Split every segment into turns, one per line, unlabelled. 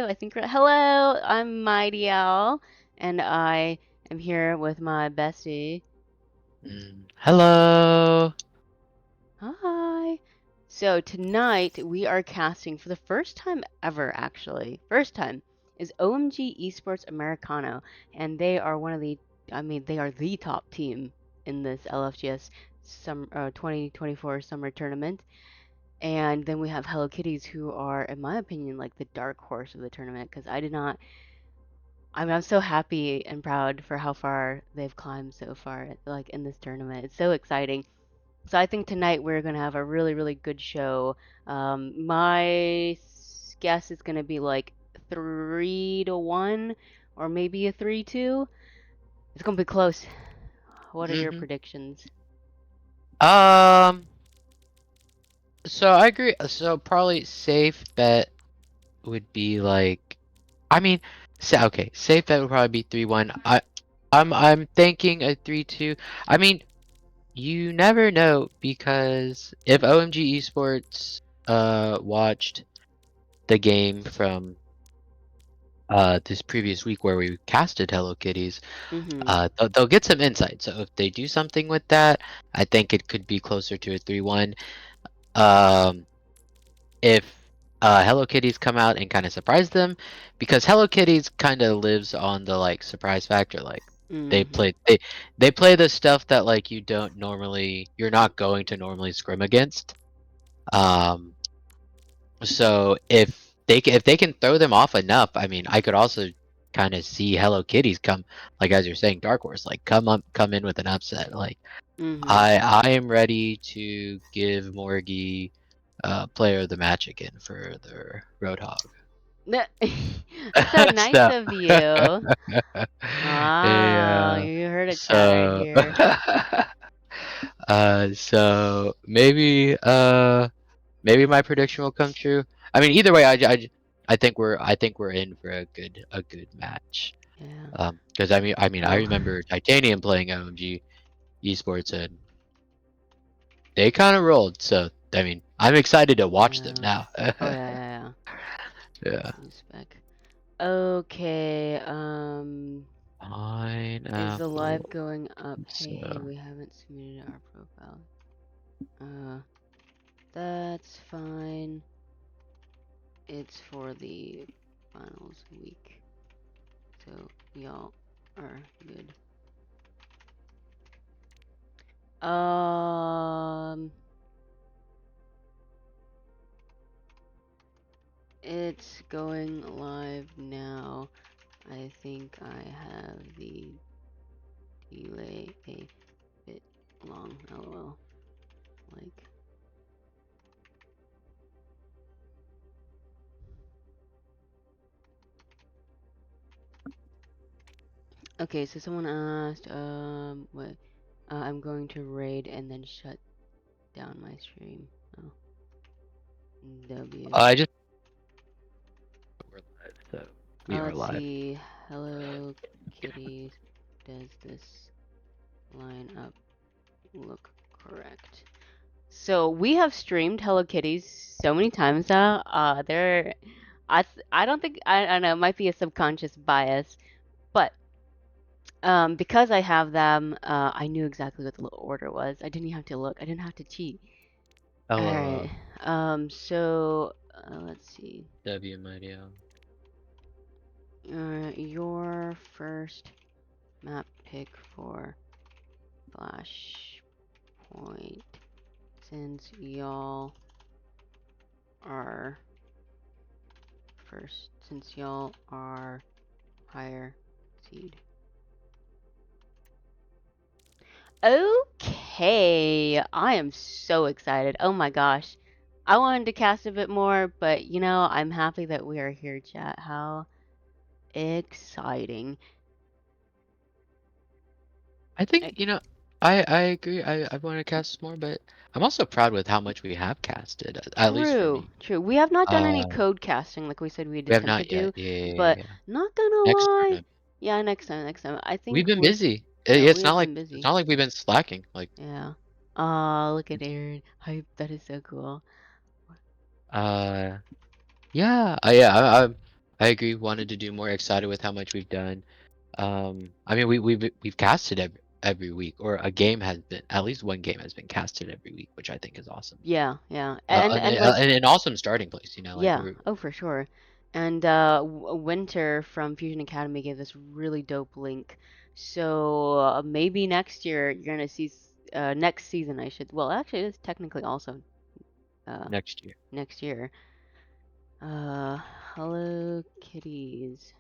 live. I think hello, I'm Mighty Owl, and I am here with my bestie.
Hello.
Hi. So tonight we are casting for the first time ever, actually. First time is OMG eSports Americano, and they are one of the, they are the top team in this LFGS 2024 summer tournament. And then we have Hello Kitties, who are, in my opinion, like the dark horse of the tournament, because I did not. I'm so happy and proud for how far they've climbed so far, like in this tournament. It's so exciting. So I think tonight we're gonna have a really, really good show. My guess is gonna be like 3-1, or maybe a 3-2. It's gonna be close. What are your
hmm
predictions?
Um. So I agree. So probably safe bet would be like. I mean, okay. Safe bet would probably be 3-1. I'm thinking a 3-2. I mean, you never know because if OMG Esports watched the game from this previous week where we casted Hello Kitties,
Mm-hmm.
they'll get some insight. So if they do something with that, I think it could be closer to a 3-1. Um, if Hello Kitties come out and kind of surprise them, because Hello Kitties kind of lives on the like surprise factor. Like they
Mm-hmm.
play they play the stuff that like you're not going to normally scrim against. Um, so if they can throw them off enough, I mean, I could also kind of see Hello Kitties come, like as you're saying, Dark Horse, like come in with an upset. Like
Mm-hmm.
I am ready to give Morgie player of the match again for the Roadhog.
That's so nice
So
of you. Ah,
yeah.
you heard a chat right
So
here.
so maybe my prediction will come true. I mean, either way, I think we're in for a good match.
Yeah.
Because I
Oh.
remember Titanium playing OMG esports and they kind of rolled. So I mean, I'm excited to watch them
Yeah.
now.
Oh yeah, yeah,
Yeah.
yeah. Spec. Okay. Is the live
Pineapple.
going up? Hey, hey,
So
we haven't submitted our profile. Uh, that's fine. It's for the finals week, so y'all are good. Um, it's going live now. I think I have the delay a bit long. LOL. Like, okay, so someone asked, what? I'm going to raid and then shut down my stream. Oh, W.
I just we're live. So we are
Let's
live.
see. Hello, kitties. Does this line up look correct? So we have streamed Hello Kitties so many times now. I don't think I don't know. It might be a subconscious bias, but because I have them, I knew exactly what the order was. I didn't even have to look. I didn't have to cheat. All right.
Hello,
So let's see.
W Mario.
Your first map pick for Flashpoint, since y'all are since y'all are higher seed. Okay, I am so excited. Oh my gosh. I wanted to cast a bit more, but I'm happy that we are here, chat. How exciting.
I think,
Eh,
I agree. I want to cast more, but I'm also proud with how much we have casted, at least for
True,
me.
true. We have not done any
Uh,
code casting like we said we'd
we have
attempt to
not yet.
do,
Yeah, yeah, yeah,
but
yeah.
not gonna
Next
lie.
tournament.
Yeah, next time, next time. I
We've
think
been
we're,
busy.
yeah, we have been
It's
busy.
not like we've been slacking. Like,
Yeah. Oh, look at Aaron. Hype, that is so cool.
uh, yeah, yeah. I agree. Wanted to do more. Excited with how much we've done. I mean, we've casted every week, or a game has been at least one game has been casted every week, which I think is awesome.
Yeah, yeah. And like
And an awesome starting place. Like
yeah,
we're
oh for sure. And Winter from Fusion Academy gave this really dope link. So maybe next year you're gonna see next season I should. Well, actually, it's technically also uh
next year.
next year. Uh, Hello Kitties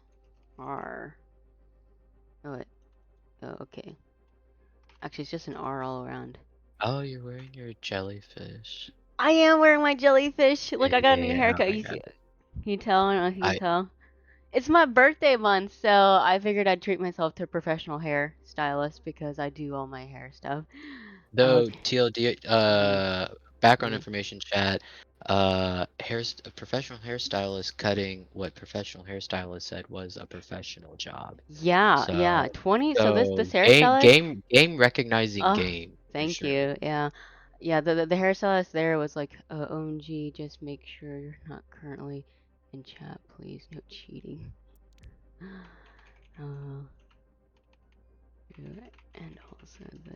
are. Oh, wait. Oh, okay. Actually, it's just an R all around.
Oh, you're wearing your jellyfish.
I am wearing my jellyfish. Look, I got a new
Yeah, oh
haircut.
my
You see?
god.
Can you tell? I don't know if you can
I
tell. It's my birthday month, so I figured I'd treat myself to a professional hair stylist because I do all my hair stuff.
though
Okay.
TLD
Mhm.
background
Yeah.
information chat a professional hairstylist cutting what professional hairstylist said was a professional job.
Yeah,
So
yeah. 20. So this
so
hairstylist.
game recognizing
Oh,
game for
thank
sure.
you. Yeah. Yeah, the hairstylist there was like, OMG, just make sure you're not currently in chat, please. No cheating. Uh, yeah, and also the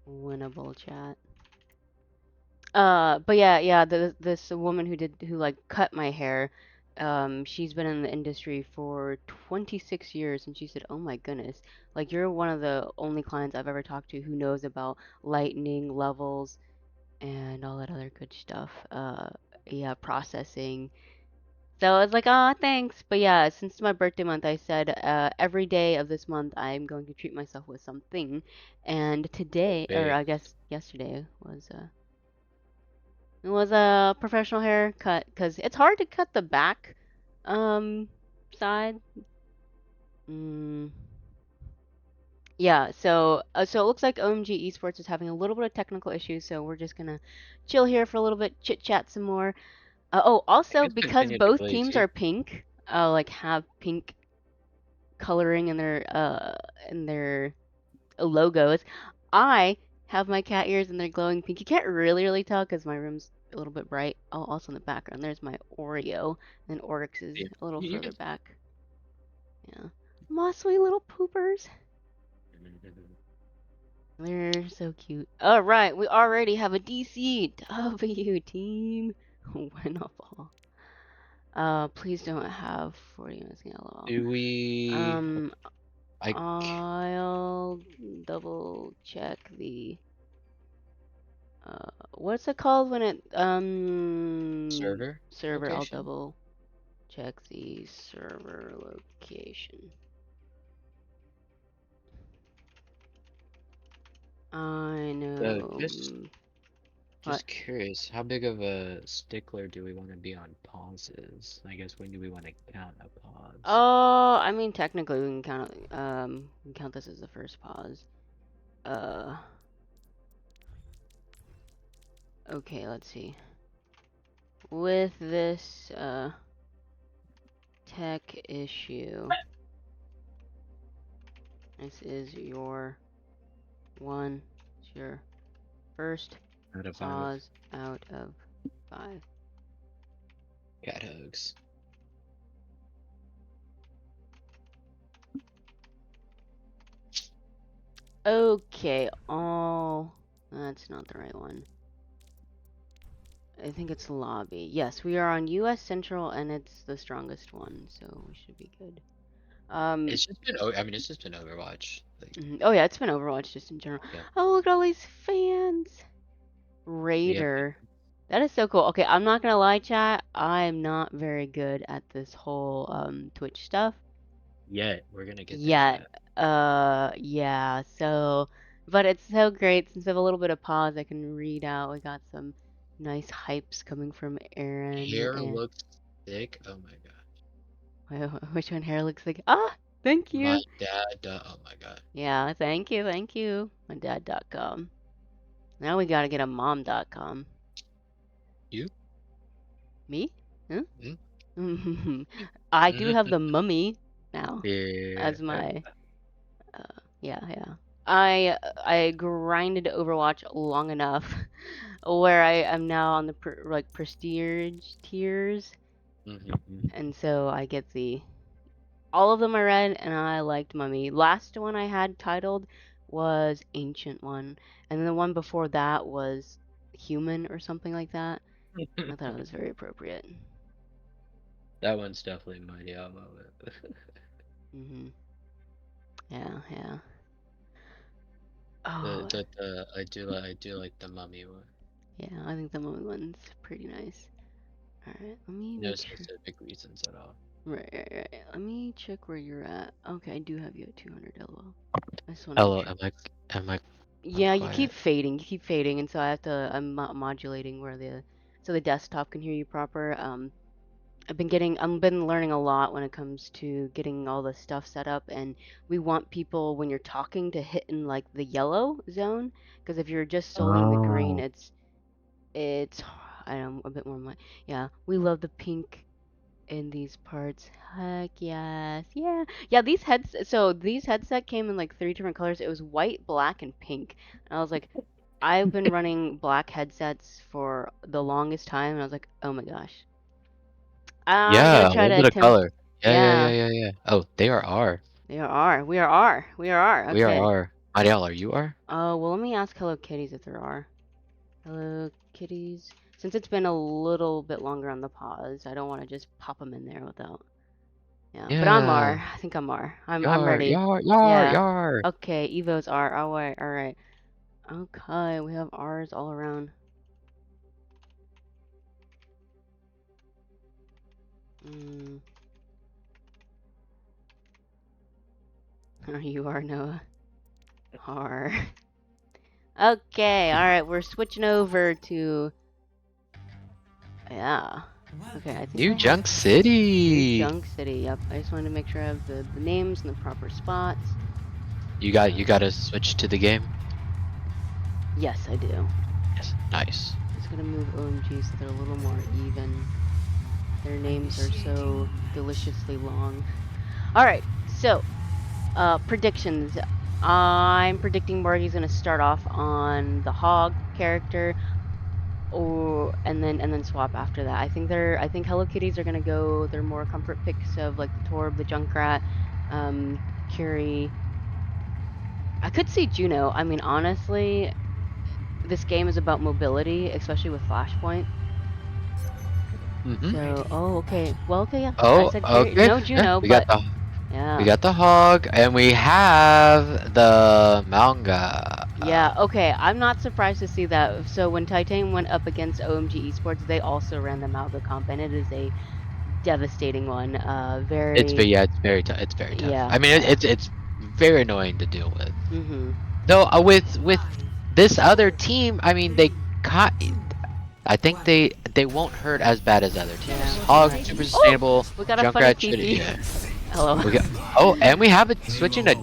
winnable chat. But yeah, yeah, this woman who like cut my hair, she's been in the industry for 26 years, and she said, "Oh my goodness, like you're one of the only clients I've ever talked to who knows about lightning levels and all that other good stuff. Yeah, processing." So I was like, "Ah, thanks." But yeah, since my birthday month, I said, every day of this month I'm going to treat myself with something, and today, or
Big.
I guess yesterday was a professional haircut because it's hard to cut the back um side. Mm, yeah, so it looks like OMG Esports is having a little bit of technical issues, so we're just gonna chill here for a little bit, chit chat some more. Oh,
I
also
guess
because
continue to
both
play
teams
too.
are pink, like have pink coloring in their logos. I have my cat ears and they're glowing pink. You can't really tell because my room's a little bit bright. Oh, also in the background, there's my Oreo, and Oryx is
Yeah.
a little
You
further
can
back. Yeah, my sweet little poopers. They're so cute. All right, we already have a DCW team. Winnable. Please don't have 40 minutes. LOL.
do we
Um,
I
I'll double check the what's it called when it
server
server? I'll
location?
double check the server location. I
So
know. What?
just curious, how big of a stickler do we want to be on pauses? I guess when do we want to count a pause?
Oh, I mean technically we can count this as the first pause. Uh, okay, let's see. With this tech issue, this is your one. It's your first
Out of 5
pause out of 5.
cat hugs.
Okay, that's not the right one. I think it's lobby. Yes, we are on US Central and it's the strongest one, so we should be good. Um,
It's just been I mean it's just been Overwatch. Like
oh yeah, it's been Overwatch just in general.
yeah,
Oh, look at all these fans.
we have
Raider. That is so cool. Okay, I'm not gonna lie, chat. I'm not very good at this whole Twitch stuff
yet. We're gonna get there,
yet.
chat.
Yeah. So, but it's so great since I have a little bit of pause. I can read out. We got some nice hypes coming from Aaron
Hair
and
looks thick. Oh my god.
which one hair looks like? Ah, thank
My
you.
dad. Oh my god.
Yeah, thank you, thank you. My dad.com. Now we gotta get a mom.com.
You?
Me? Huh?
Mm?
I do have the mummy now
Yeah.
as my yeah, yeah. I grinded Overwatch long enough where I am now on the like prestige tiers,
Mm-hmm.
and so I get the all of them I read, and I liked Mummy. Last one I had titled was Ancient One, and then the one before that was Human or something like that. I thought it was very appropriate.
That one's definitely mighty. I love it.
Mhm. Yeah, yeah.
The
Oh,
the the I do like the mummy one.
yeah. I think the Mummy one's pretty nice. All right, let me
No
make sure.
specific reasons at all.
Right, right, right. Let me check where you're at. Okay, I do have you at 200 LO. I just want to make
Hello,
sure.
am I I'm
Yeah, you keep
quiet.
fading. You keep fading, and so I have to. I'm modulating where so the desktop can hear you proper. I've been learning a lot when it comes to getting all the stuff set up, and we want people when you're talking to hit in like the yellow zone, because if you're just soloing the green,
Oh.
it's I don't know, a bit more. Yeah, we love the pink in these parts. Heck yes. Yeah. Yeah, these headset came in like three different colors. It was white, black, and pink. And I was like, I've been running black headsets for the longest time, and I was like, oh my gosh. I'm gonna
Yeah, a
try
little
to
bit of
attempt.
color.
Yeah,
Yeah. Oh, they are R.
we are R. We are R. We are R.
We are
Okay.
R. Marielle, are you R?
Well, let me ask Hello Kitties if there are. Hello Kitties. Since it's been a little bit longer on the pause, I don't want to just pop them in there without. Yeah, but I'm
Yeah.
R. I think I'm R. I'm
Yar,
ready.
yar, yar,
Yeah.
yar.
Okay, Evo's R. All right, all right. Okay, we have R's all around. Mm. You are Noah. R. Okay, all right. We're switching over to yeah. Okay, I think
New
I have
Junk
New
City.
Junk City. Yep. I just wanted to make sure I have the names in the proper spots.
You gotta switch to the game?
Yes, I do.
Yes. Nice.
Just gonna move OMG so they're a little more even. Their names are so deliciously long. All right, so predictions. I'm predicting Morty's gonna start off on the Hog character, or and then swap after that. I think Hello Kitties are gonna go their more comfort picks of like the Torb, the Junkrat, Curie. I could see Juno. I mean, honestly, this game is about mobility, especially with Flashpoint.
Mm-hmm.
So, oh, okay. Well, okay, yeah. I
Oh,
said Curie.
okay.
No
Yeah,
Juno, but
we
yeah.
got the hog, and we have the manga.
Yeah, okay. I'm not surprised to see that. So when Titan went up against OMG Esports, they also ran the Malga comp, and it is a devastating one. Very,
It's very tough. It's very tough.
yeah,
I mean,
yeah.
it's very annoying to deal with.
Mhm.
Though with this other team, I mean, caught. I think they won't hurt as bad as other teams.
Yeah.
Hog
Right.
super
Oh,
sustainable.
we got a funny
Junkrat should
TP.
yeah.
Hello.
We got and we have it switching to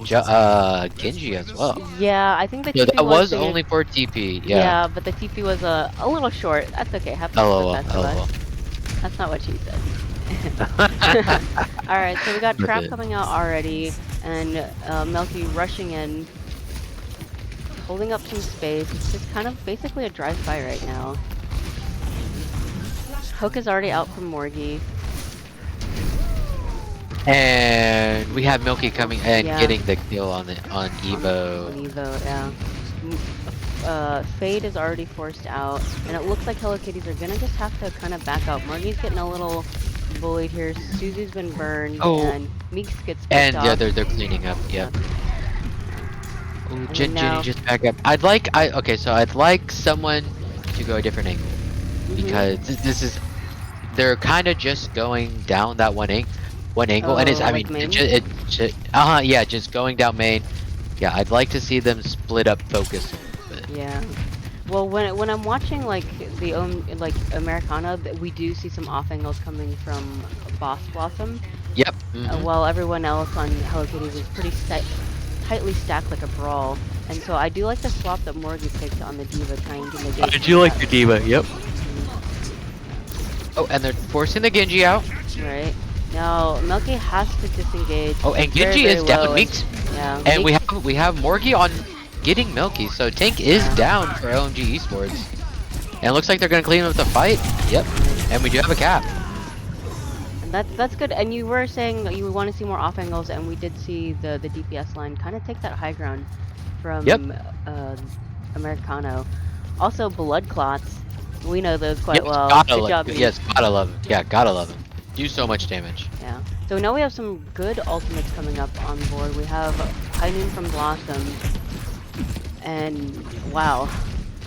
Genji as well.
Yeah, I think the
So
TP
that
was
was
to.
only for TP. Yeah.
Yeah, but the TP was a little short. That's okay. Happens to the
LOL.
best of us.
LOL.
That's not what she said. All right, so we got
With
Trap
it.
coming out already, and Melky rushing in, holding up some space. It's just kind of basically a drive by right now. Hook is already out from Morgie.
And we have Milky coming and
Yeah.
getting the kill on Evo.
On Evo, yeah. Fade is already forced out, and it looks like Hello Kitties are gonna just have to kind of back out. Morgie's getting a little bullied here. Susie's been burned,
Oh,
and Meeks gets picked
and yeah,
off.
they're cleaning up. Yep.
Yep.
Oh,
And then
Jenny
now,
just back up. Okay, so I'd like someone to go a different angle because this is they're kind of just going down that one angle, and it's
oh,
I
like
mean
main?
yeah, just going down main. Yeah, I'd like to see them split up focus a little bit.
Yeah. Well, when I'm watching like like Americana, we do see some off angles coming from Boss Blossom,
Yep.
while everyone else on Hello Kitties is pretty tightly stacked like a brawl. And so I do like the swap that Morgie picked on the Diva, trying to negate
I
some
do
of
like
that.
the diva. Yep.
Mhm.
Oh, and they're forcing the Genji out.
Right. Now Melky has to disengage.
Oh, and
It's very,
Genji
very
is down.
low, and
Meeks,
yeah,
and
Meeks.
we have Morgie on getting Milky, so tank is down for OMG Esports. And it looks like they're gonna clean up the fight. Yep. And we do have a cap.
And that's good. And you were saying you want to see more off angles, and we did see the DPS line kind of take that high ground from Americano. Also, blood clots. We know those quite well. Good job.
Yes, gotta love him. Yeah, gotta love him. Do so much damage.
Yeah. So now we have some good ultimates coming up on board. We have High Noon from Blossom, and wow,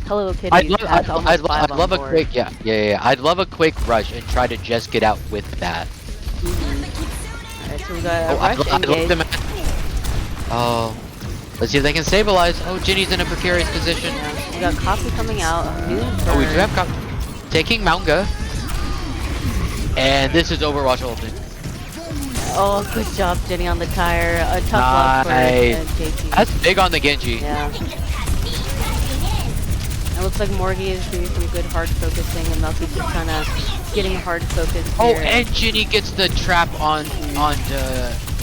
Hello Kitty.
I'd love a quick I'd love a quick rush and try to just get out with that.
Alright, so we got a rush engage.
Oh, let's see if they can stabilize. Oh, Ginny's in a precarious position.
Yeah. We got Coffee coming out.
Oh, we do have Coffee taking Manga, and this is Overwatch ulting.
Oh, good job, Jenny, on the tire. A tough luck for JT.
That's big on the Genji.
Yeah. It looks like Morgie is doing some good hard focusing, and Melky's just kind of getting hard focus here.
Oh, and Ginny gets the trap on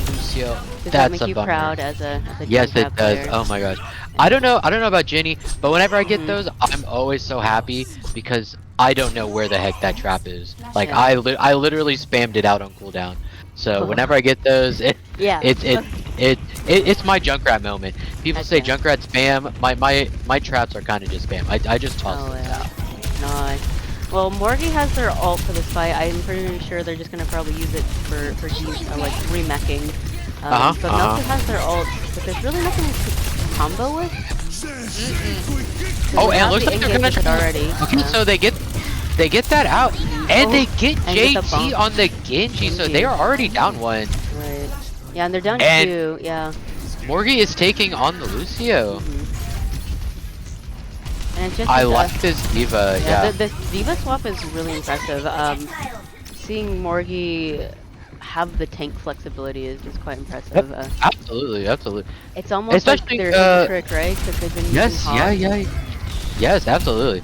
Lucio.
Does that make you proud as a
yes, it does.
player?
Oh my gosh. I don't know about Ginny, but whenever I get those, I'm always so happy because I don't know where the heck that trap is. Like I literally spammed it out on cooldown. So whenever I get those, it's my Junkrat moment. People say Junkrat spam. My traps are kind of just spam. I just toss them out.
Nice. Well, Morgie has their ult for this fight. I'm pretty sure they're just gonna probably use it for like remeching. But Melky has their ult, but there's really nothing to combo with.
Oh, and it looks like they're gonna try
already.
Okay, so they get that out, and they get JT on the Genji, so they are already down one.
Right. Yeah, and they're down two. Yeah.
Morgie is taking on the Lucio.
And it's just
I like this D.Va. Yeah.
The D.Va swap is really impressive. Seeing Morgie have the tank flexibility is just quite impressive.
Absolutely.
It's almost like their trick, right? Because they've been using Hog.
Yes, absolutely.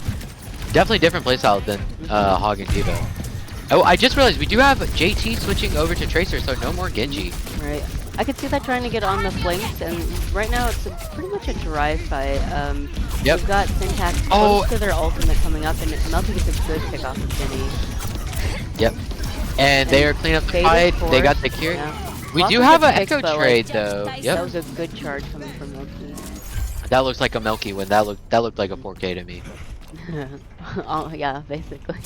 Definitely different playstyle than Hog and D.Va. Oh, I just realized we do have JT switching over to Tracer, so no more Genji.
Right. I could see that trying to get on the flanks, and right now it's pretty much a dry fight. We've got Syntax close to their ultimate coming up, and Melty gets a good pick off of Jenny.
Yep. And they are cleaning up the fight. They got the cure.
Yeah.
We do have an echo trade though. Yep.
That was a good charge coming from Melky.
That looks like a Melky win. That looked like a 4K to me.
Oh yeah, basically.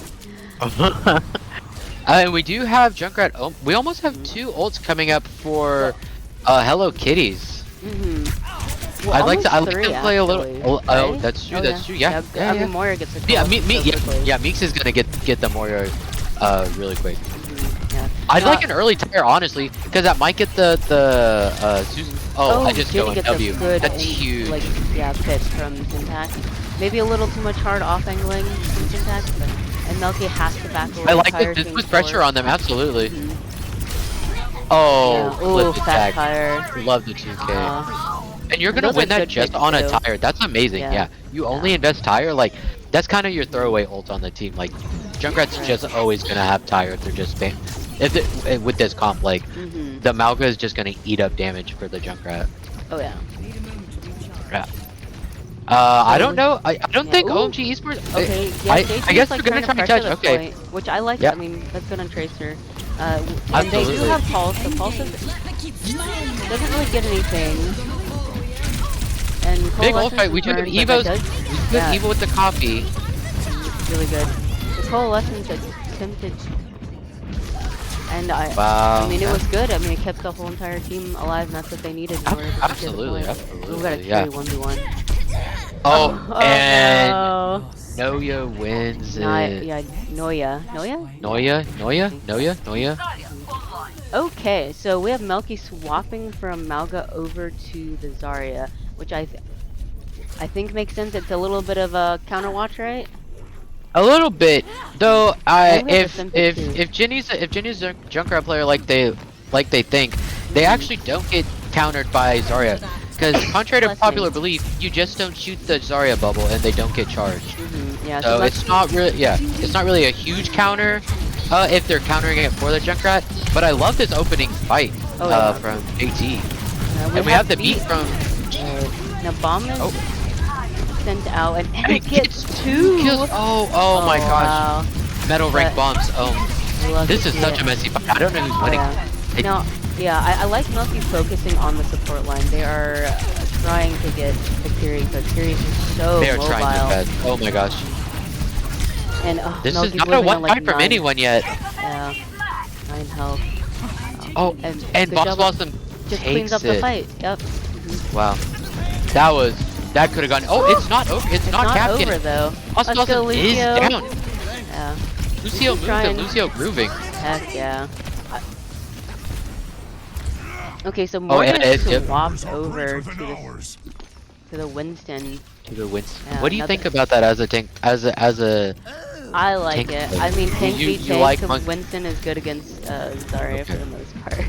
And we do have Junkrat. We almost have two ults coming up for Hello Kitties.
Well,
I'd like to play a little.
Right?
Oh, that's true. That's true. Yeah.
I mean, Moira gets a
Meeks is gonna get the Moira really quick.
Yeah.
I'd like an early tire, honestly, because that might get the Susan. I just go in W. That's huge.
Like, pitch from Syntax. Maybe a little too much hard off angling from Syntax, and Melky has to back away.
I like this. This puts pressure on them, absolutely. Oh, flip
fat
attack.
tire.
Love the 2K. And you're gonna win that just on a tire. That's amazing. Yeah. You only invest tire, like that's kind of your throwaway ult on the team. Like Junkrat's just always gonna have tire if they're just spam. With this comp, like the Malga is just gonna eat up damage for the Junkrat.
Oh yeah.
Yeah. I don't know. I don't think OMG Esports.
Okay. Yeah,
I guess they're gonna try to touch. Okay.
Which I like. I mean, that's good on Tracer. And they do have Pulse. So Pulse doesn't really get anything. And
big ult fight. We do have Evo's. We have Evo with the coffee.
Really good. The Coalescence attempted. And I mean, it was good. I mean, it kept the whole entire team alive, and that's what they needed.
Absolutely.
We got a carry 1v1.
And Noya wins it. Noya.
Okay, so we have Melky swapping from Malga over to the Zarya, which I think makes sense. It's a little bit of a counter watch, right?
A little bit, though. If Ginny's a Junkrat player like they think, they actually don't get countered by Zarya. Because contrary to popular belief, you just don't shoot the Zarya bubble and they don't get charged.
Yeah,
so it's not really a huge counter if they're countering it for the Junkrat. But I love this opening fight from AT. And we have the beat from
Now bomb is
Oh,
sent out, and
and
it
it
gets
gets 2 kills.
two.
Oh my
Oh
gosh.
wow.
Metal rank
But
bombs.
I love to
This is
see
such
it.
a messy fight. I don't know who's
Oh
winning.
yeah.
It,
Now, yeah, I like Melky focusing on the support line. They are trying to get the Kyrie, but Kyrie's just so
they are trying their
mobile.
best. Oh my gosh.
And
This is
Melky's
not a
living on
one
like
fight from
9.
anyone yet.
Yeah, 9 health.
Oh,
And
and
good
Boss
job of
Blossom
just cleans up
takes
the
it.
fight. Yep. Hmm.
Wow. That could have gone. Oh, it's not over. It's not
Not
Captain.
over though.
Boss
Let's go,
Blossom is
Lucio.
down.
Yeah.
Lucio
Lucio
moved
trying.
and Lucio grooving.
Heck yeah. Okay, so
Oh,
Morgan
and
is
yep.
swapped over to the Winston.
To the wins.
Yeah,
What do you think about that as a tank? As a
I like
tank
it.
player?
I mean, tank v
You
tank,
like Monk?
Winston is good against Zarya for
Okay.
the most part.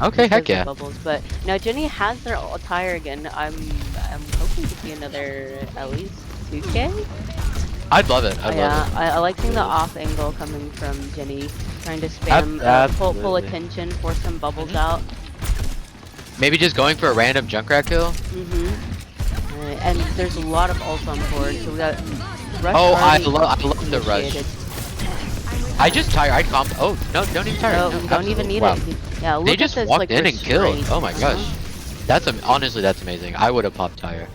Okay,
Just
heck
because the
yeah.
bubbles. But now Jenny has their attire again. I'm hoping to see another at least 2K.
I'd love it. I'd love
Yeah,
it.
I like seeing the
Really.
off angle coming from Jenny, trying to spam full
Absolutely.
attention, force some bubbles
Mhm.
out.
Maybe just going for a random Junkrat kill.
And there's a lot of ults on board, so we got rush
Oh,
already
I love the rush.
initiated.
I just tire. I comp. Oh no, don't even tire.
No,
No,
we don't even
absolutely.
need
Wow.
it. Yeah,
They
look at
just
this
walked
like
in and killed.
restraint.
Oh my gosh. Honestly, that's amazing. I would have popped tire.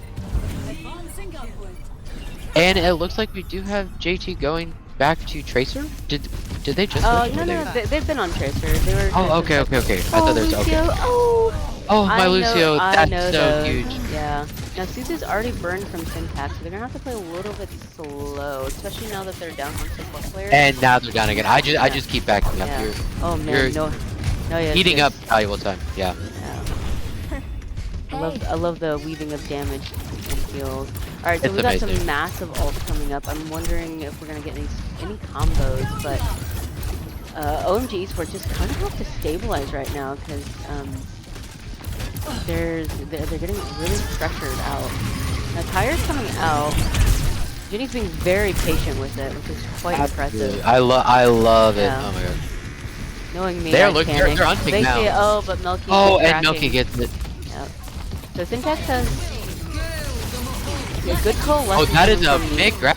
And it looks like we do have JT going back to Tracer. Did they just switch?
No,
Or
no, they've been on Tracer. They were
Oh,
Tracer
okay. I
Oh,
thought there's okay.
Lucio. Oh,
Oh, my Lucio,
I
that's
know
so
those.
huge.
Yeah. Now Suzu's already burned from Syntax, so they're gonna have to play a little bit slow, especially now that they're down on support players.
And now they're down again. I just keep backing up.
Yeah.
You're
Oh man, no, yes,
eating
yes.
up valuable time. Yeah.
Yeah. I love the weaving of damage and heals. All right, so
It's
we got
amazing.
some massive ults coming up. I'm wondering if we're gonna get any combos, but OMG eSports just kind of have to stabilize right now because they're getting really pressured out. Now Tyre's coming out. Jenny's being very patient with it, which is quite impressive.
I love it.
Yeah.
Oh my god.
Knowing me,
They're
I
looking.
panic.
They're hunting
They
now.
say, oh, but Milky's
Oh,
been
and Milky
tracking.
gets it.
Yep. So Syntax has a good coalescence.
Oh, that is a
from
big grab.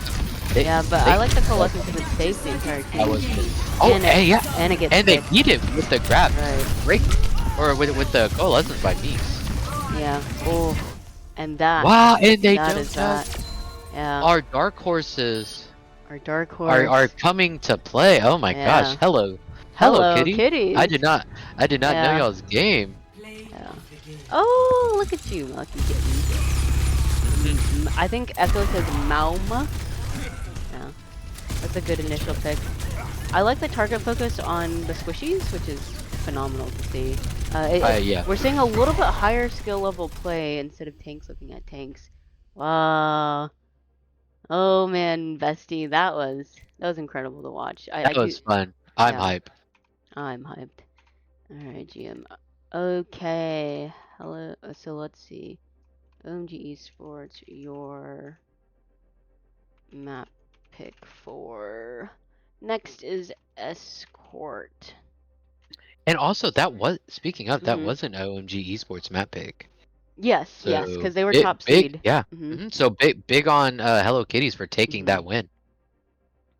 Yeah, but I like the coalescence because it saves the entire team.
That was good. Oh,
and
hey, yeah.
And it gets
And they
picked.
beat it with the grab.
Right.
Break. Or with the coalescence by Meeks.
Yeah. Oh. And that.
Wow, and they
That
don't
is that. Yeah.
Our dark horses
Our dark horse.
are coming to play. Oh my gosh.
Yeah.
Hello, Kitty.
Kitties.
I did not know
Yeah.
y'all's game.
Yeah. Oh, look at you, Lucky Kitten. I think Echo says Mauma. Yeah. That's a good initial pick. I like the target focus on the squishies, which is phenomenal to see.
Yeah.
We're seeing a little bit higher skill level play instead of tanks looking at tanks. Wow. Oh man, bestie, that was incredible to watch.
That was fun. I'm
Yeah.
hype.
I'm hyped. Alright, GM. Okay. Hello. So let's see. OMG eSports, your map pick for next is Escort.
And also, speaking of, that
Mhm.
was an OMG esports map pick.
Yes,
So
yes, because they were top
big,
seed.
yeah.
Mhm.
So big on Hello Kitties for taking that win.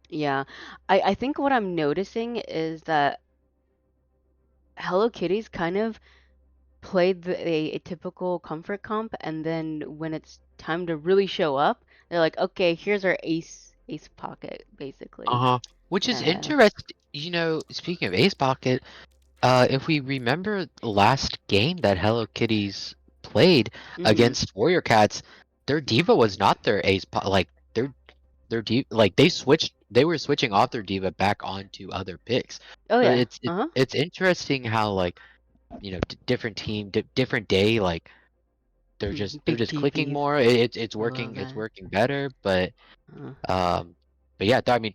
Yeah, I think what I'm noticing is that Hello Kitties kind of played a typical comfort comp, and then when it's time to really show up, they're like, okay, here's our ace pocket, basically.
Which is interesting. You know, speaking of ace pocket, if we remember the last game that Hello Kitties played against Warrior Cats, their diva was not their like their diva, like they were switching off their diva back onto other picks.
Oh
So
yeah.
it's interesting how, like, you know, different team, different day, like they're
Big
just clicking
DVs.
more. It's
I love
working
that.
better, but yeah, I mean,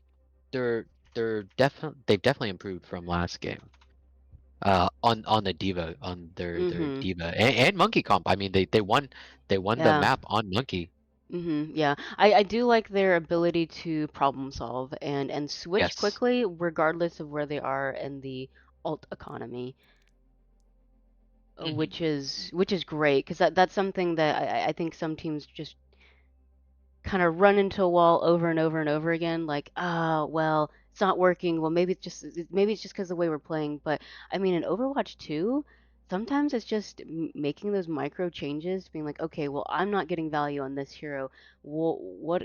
they've definitely improved from last game. On the diva, on their diva and monkey comp. I mean, they won the
Yeah.
map on monkey.
Yeah. I do like their ability to problem solve and switch
Yes.
quickly regardless of where they are in the alt economy.
Hmm.
which is great because that's something that I think some teams just kind of run into a wall over and over and over again. Like, ah, well, it's not working. Well, maybe it's just because the way we're playing. But I mean, in Overwatch 2, sometimes it's just making those micro changes, being like, okay, well, I'm not getting value on this hero. What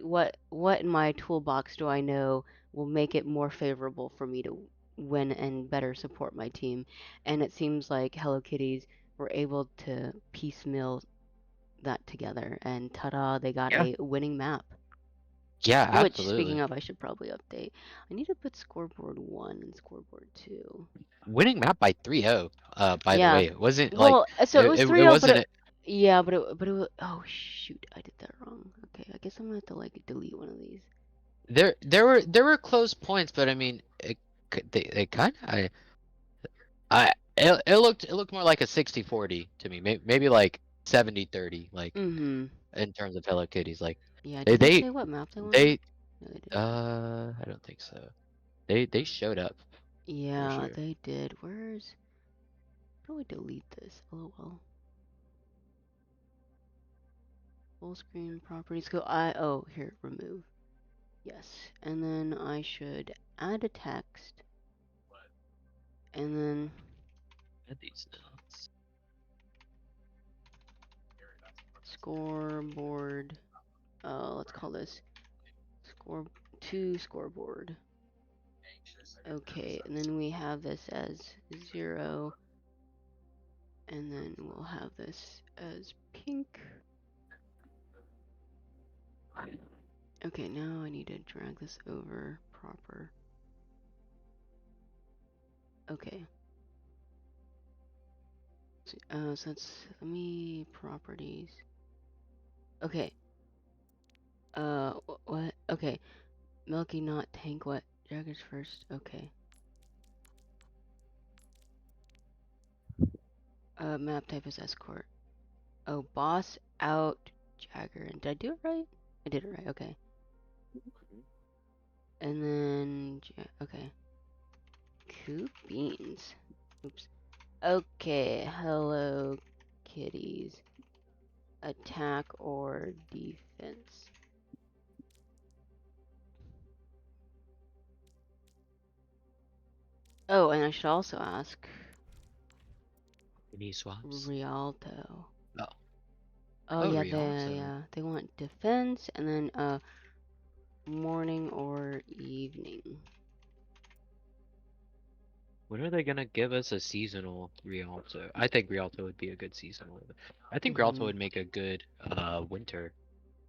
in my toolbox do I know will make it more favorable for me to win and better support my team? And it seems like Hello Kitties were able to piecemeal that together, and ta-da, they got
Yeah.
a winning map.
Yeah,
Which, speaking
absolutely.
of, I should probably update. I need to put scoreboard 1 and scoreboard 2.
Winning map by 3-0. By the
Yeah.
way, it wasn't like
Well, so it was
it
3-0, but
wasn't.
yeah, but it was, oh shoot, I did that wrong. Okay, I guess I'm gonna have to like delete one of these.
There were close points, but I mean, they kind of it looked more like a 60-40 to me. Maybe like 70-30, like
Mm-hmm.
in terms of Hello Kitties. Like
Yeah,
they
did they
they
say what map they wanted?
they
No, they didn't.
I don't think so. They showed up for
Yeah,
sure.
they did. How do I delete this? LOL. Full screen properties go oh, here, remove. Yes. And then I should add a text and then
Add these notes.
scoreboard. Let's call this score two scoreboard. Okay, and then we have this as 0, and then we'll have this as pink. Okay, now I need to drag this over proper. Okay. So that's let me properties. Okay. What? Okay. Milky not tank what? Jaggers first. Okay. Map type is escort. Oh, boss out Jagger. And did I do it right? I did it right. Okay. And then okay. Coop beans. Oops. Okay. Hello, kitties. Attack or defense? Oh, and I should also ask
Any swaps?
Rialto.
Oh,
Oh
oh,
yeah,
Rialto.
they want defense and then morning or evening.
When are they gonna give us a seasonal Rialto? I think Rialto would be a good seasonal. I think Rialto
Mhm.
would make a good winter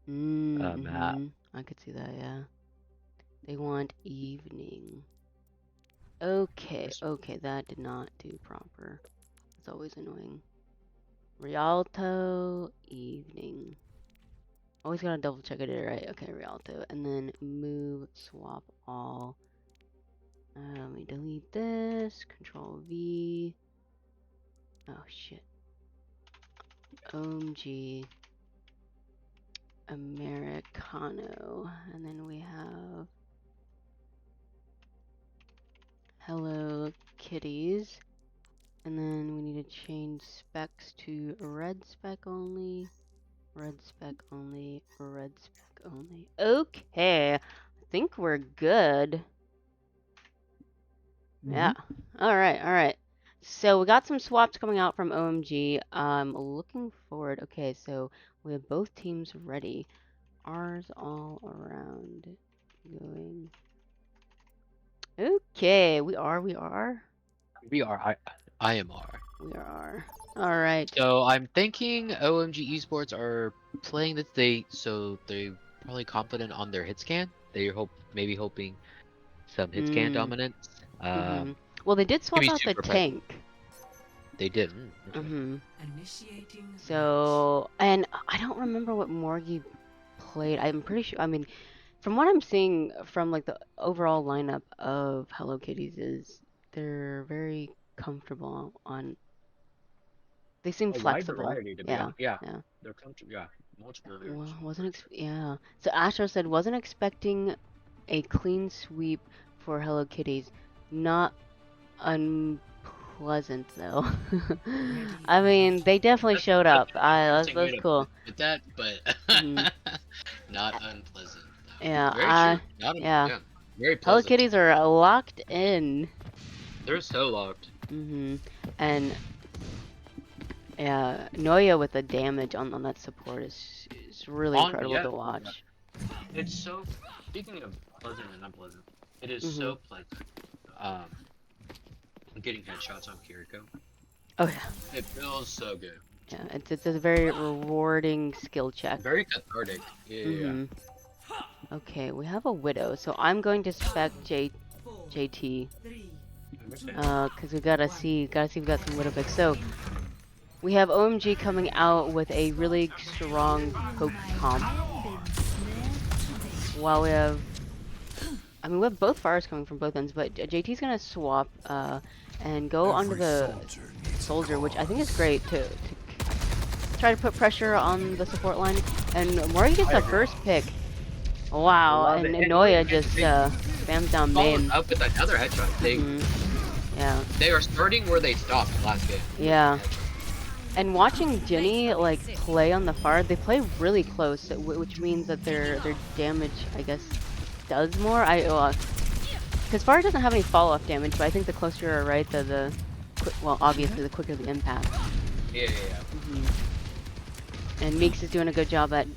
map.
Mhm. I could see that. Yeah. They want evening. Okay.
Where's-
Okay. That did not do proper. It's always annoying. Rialto evening. Always gotta double check I did it right. Okay, Rialto. And then move, swap all. Let me delete this. Control V. Oh shit. OMG. Americano. And then we have Hello Kitties. And then we need to change specs to red spec only. Red spec only. Red spec only. Okay. I think we're good. Yeah.
Mhm.
All right. All right. So we got some swaps coming out from OMG. I'm looking forward. Okay, so we have both teams ready. Ours all around going. Okay, we are. We are.
We are. I am R.
We are. All right.
So I'm thinking OMG esports are playing this day, so they're probably confident on their hit scan. They're maybe hoping some hit scan
Mm.
dominance.
Mhm. Well, they did
Can
swap
be
out the
super effective.
tank.
They did. Okay.
Mhm.
Initiating match.
So, and I don't remember what Morgie played. I'm pretty sure. I mean, from what I'm seeing from like the overall lineup of Hello Kitties is they're very comfortable on. They seem
A wide
flexible.
variety, to be
Yeah.
honest. Yeah,
Yeah.
they're comfortable. Yeah, multiple
Well,
viewers.
yeah. So Astro said wasn't expecting a clean sweep for Hello Kitties. Not unpopular. unpleasant though. I mean, they definitely showed up. That's cool.
With that, but
Mhm.
not unpleasant. Though.
Yeah,
Very true. Not
yeah.
yeah, very
Hello
pleasant.
Kitties are locked in.
They're so locked.
And yeah, Noya with the damage on that support is really incredible to watch.
It's so. Speaking of pleasant and unpleasant, it is
Mhm.
so pleasant. Um, getting headshots on Kiriko.
Oh yeah.
It feels so good.
Yeah, it's a very rewarding skill check.
Very cathartic. Yeah.
Okay, we have a widow, so I'm going to spec JT. Cause we gotta see if we got some widow picks. So we have OMG coming out with a really strong poke comp. While we have, I mean, we have both fires coming from both ends, but JT's gonna swap and go onto the soldier, which I think is great to try to put pressure on the support line. And Mori gets the first pick. Wow, and Noya just spams down main.
Up with another headshot.
Yeah.
They are starting where they stopped last game.
Yeah. And watching Jenny like play on the far, they play really close, which means that their damage, I guess, does more. Because far doesn't have any fall-off damage, but I think the closer you're right, well, obviously the quicker the impact.
Yeah.
And Meeks is doing a good job at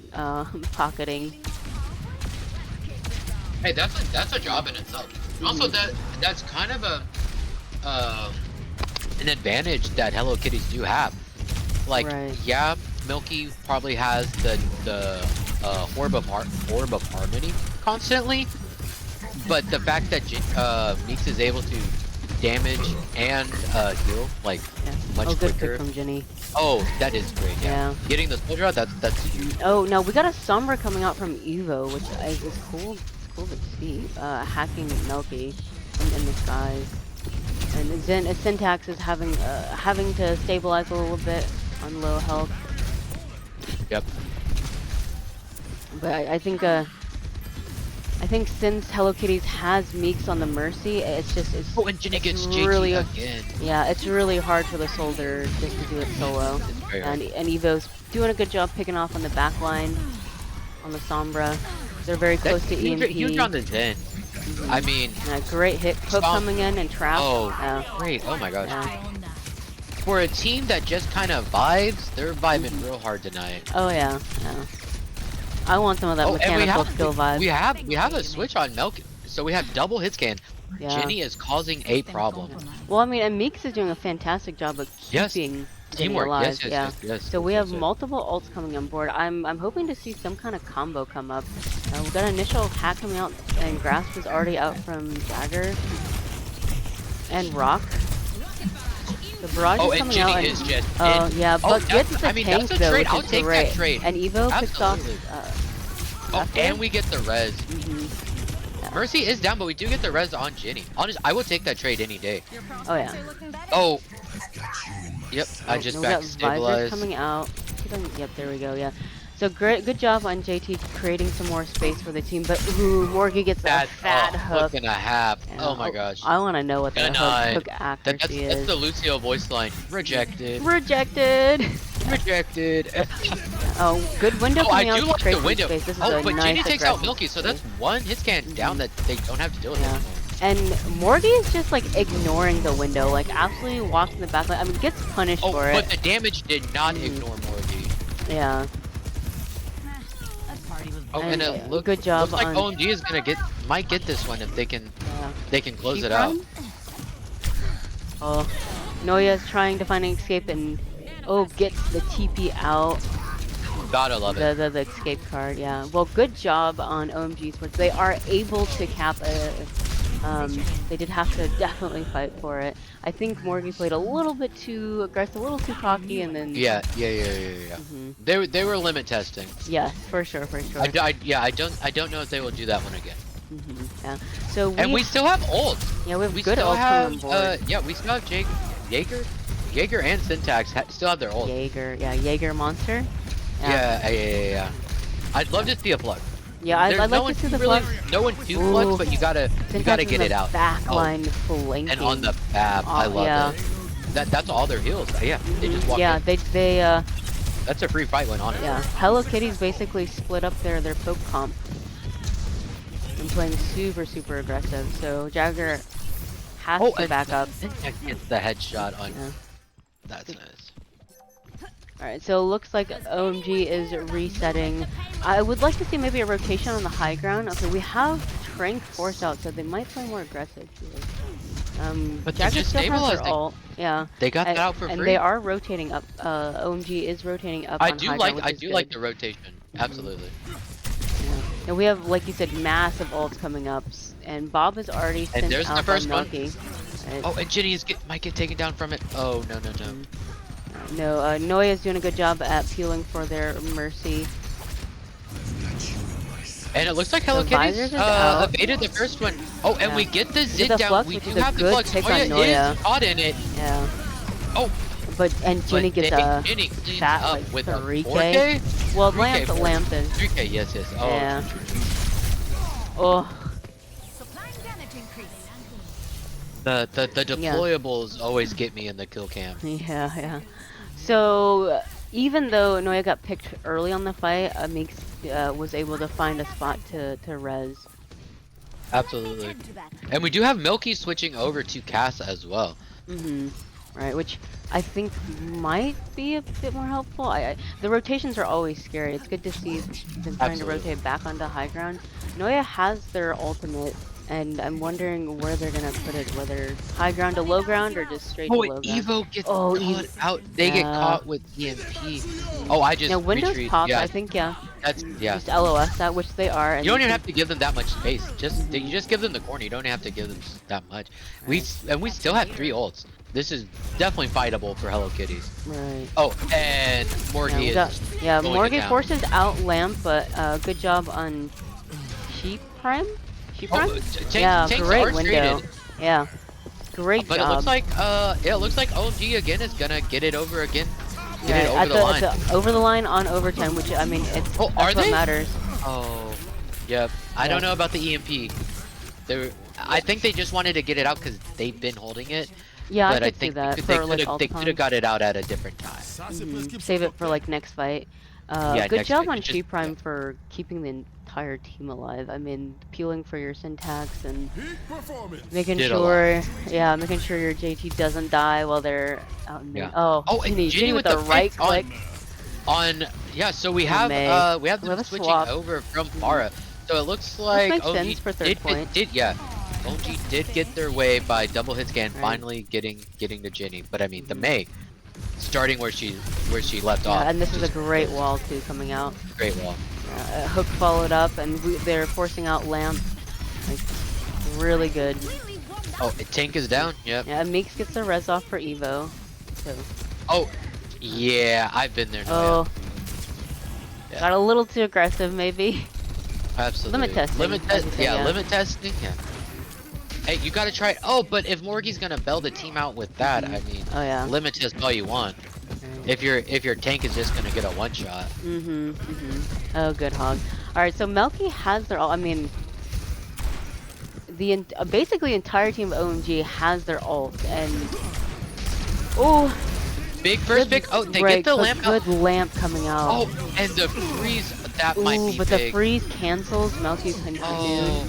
pocketing.
Hey, that's a job in itself. Also, that's kind of a an advantage that Hello Kitties do have. Like, yeah, Milky probably has the orb of harmony constantly, but the fact that Meeks is able to damage and heal like much
good
quicker.
pick from Jenny.
Oh, that is great. Yeah. Getting the soldier out, that's huge.
Oh no, we got a Sombra coming out from Evo, which is cool. It's cool to see. Hacking Milky in the skies. And Syntax is having to stabilize a little bit on low health.
Yep.
But I think since Hello Kitties has Meeks on the Mercy, and Jenny gets really
again.
Yeah, it's really hard for the soldier just to do it solo. And Evo's doing a good job picking off on the back line on the Sombra. They're very close to EMP.
Huge on the Zen. I mean,
great hit poke coming in and trap.
Oh, great! Oh my gosh. Yeah. For a team that just kind of vibes, they're vibing real hard tonight.
Oh yeah. I want some of that mechanical skill vibe.
We have a switch on Milk, so we have double hit scan. Yeah. Jenny is causing a problem.
Well, I mean, and Meeks is doing a fantastic job of keeping
teamwork
alive.
Yes.
So we have multiple ults coming on board. I'm hoping to see some kind of combo come up. We've got an initial hack coming out, and Grasp is already out from Dagger and Rock. The barrage is coming out.
Is just
yeah, but gets the tank
that's a
though,
trade.
which
I'll
is
take
great.
that trade.
And Evo picks off.
And we get the res. Mercy is down, but we do get the res on Jenny. Honestly, I would take that trade any day.
Oh yeah.
Oh. Yep. I just back stabilized.
Coming out. Yep. There we go. Yeah. So good job on JT creating some more space for the team. But Morgan gets that fat hook.
Hook and a half. Yeah. Oh my gosh.
I want to know what the hook accuracy is.
That's the Lucio voice line. Rejected.
Rejected. Oh, good window coming out.
I do like the window.
Space. This is
but
nice
Jenny takes out Milky, so that's one hit scan down that they don't have to deal with anymore.
And Morgan is just like ignoring the window, like absolutely walking the back line. I mean, gets punished for it.
But the damage did not ignore Morgan.
Yeah.
Oh, and it
good job.
Looks like OMG is might get this one if they can close it out.
Oh, Noya is trying to find an escape and gets the TP out.
Gotta love it.
The escape card, yeah. Well, good job on OMG Sports. They are able to cap they did have to definitely fight for it. I think Morgan played a little bit too aggressive, a little too cocky, and then
yeah. They were limit testing.
Yes, for sure.
I don't know if they will do that one again.
Yeah. So
we still have ult.
Yeah, we have good ult on board.
Yeah, we still have Jaeger and Syntax still have their ult.
Jaeger monster.
Yeah. I'd love to see a plug.
Yeah, I'd like to see the plug.
No one do plugs, but you gotta get it out.
Backline flanking.
And on the BAP, I love it. that's all their heals. Yeah, they just walk
Yeah,
in.
they
That's a free fight win, honestly.
yeah. Hello Kitties basically split up their poke comp and playing super aggressive. So Jagger has
Oh,
to
and
back up.
Syntax gets the headshot on.
Yeah.
That's nice.
Alright, so it looks like OMG is resetting. I would like to see maybe a rotation on the high ground. Okay, we have Trank forced out, so they might play more aggressive here.
But they're
Jagger
just
still has their
stabilizing.
ult. Yeah.
They got that out for
And
free.
they are rotating up. OMG is rotating up on high ground, which is
I do
good.
like the rotation. Absolutely.
Yeah. And we have, like you said, massive ults coming up. And Bob is already
And
sent
there's the
out
first
by
one.
Milky. Right.
Oh, and Ginny might get taken down from it. Oh, no.
No, Noya is doing a good job at peeling for their Mercy.
And it looks like Hello
Visors
Kitties
is out.
evaded the first one. Oh, and
Yeah.
we get the
We
Zid
get the
down.
flux,
We
which
do
is a
have the
good
flux.
pick
Noya
on Noya.
is caught in it.
Yeah.
Oh,
And Ginny
but
gets
Ginny cleans
fat,
up
like,
with
3K.
a 4K?
Well,
3K,
Lamp is.
3K, yes. Oh,
Yeah.
true.
Oh.
The deployables always get me in the kill cam.
Yeah. So, even though Noya got picked early on the fight, Meeks was able to find a spot to res.
Absolutely. And we do have Milky switching over to Cass as well.
Right, which I think might be a bit more helpful. The rotations are always scary. It's good to see them trying to rotate back onto high ground. Noya has their ultimate, and I'm wondering where they're gonna put it, whether high ground to low ground or just straight to low ground.
Evo gets caught out. They get caught with EMP. Oh, I just
now Windows
retreat.
pop.
Yeah,
I think
that's
just LOS that, which they are. And
you don't even have to give them that much space. You just give them the corner. You don't have to give them that much. We still have 3 ults. This is definitely fightable for Hello Kitties.
Right.
Oh, and Morgie is
Morgie forces out Lamp, but good job on Sheep Prime. Great window. Yeah, great
but
job.
it looks like OMG again is gonna get it over again. Get it over the line.
Over the line on overtime, which I mean, that's what matters.
Oh, yep. I don't know about the EMP. I think they just wanted to get it out because they've been holding it.
Yeah,
but
I could see that.
they could have got it out at a different time.
Save it for like next fight. Good job on Sheep Prime for keeping the entire team alive. I mean, peeling for your syntax and making sure your JT doesn't die while they're out in there. Oh, Ginny with the right click.
So we have them switching over from Pharah. So it looks like
makes sense for third point.
OMG did get their way by double hit scan, finally getting the Ginny. But I mean the Mei, starting where she left off.
And this is a great wall too coming out.
Great wall.
Hook followed up, and they're forcing out Lamp. Like, really good.
Oh, Tank is down. Yep.
Yeah, Meeks gets the res off for Evo. So.
Oh, yeah, I've been there.
Oh. Yeah. Got a little too aggressive, maybe.
Absolutely.
Limit testing.
Limit testing. Yeah. Hey, you gotta try. Oh, but if Morgie's gonna bail the team out with that, I mean, limit test all you want. If your tank is just gonna get a one shot.
Oh, good hog. All right, so Melky has their. I mean, the basically entire team of OMG has their ult, and
big first pick. Oh, they get the lamp.
Good lamp coming out.
Oh, and the freeze that might be
but
big.
the freeze cancels Melky's continued.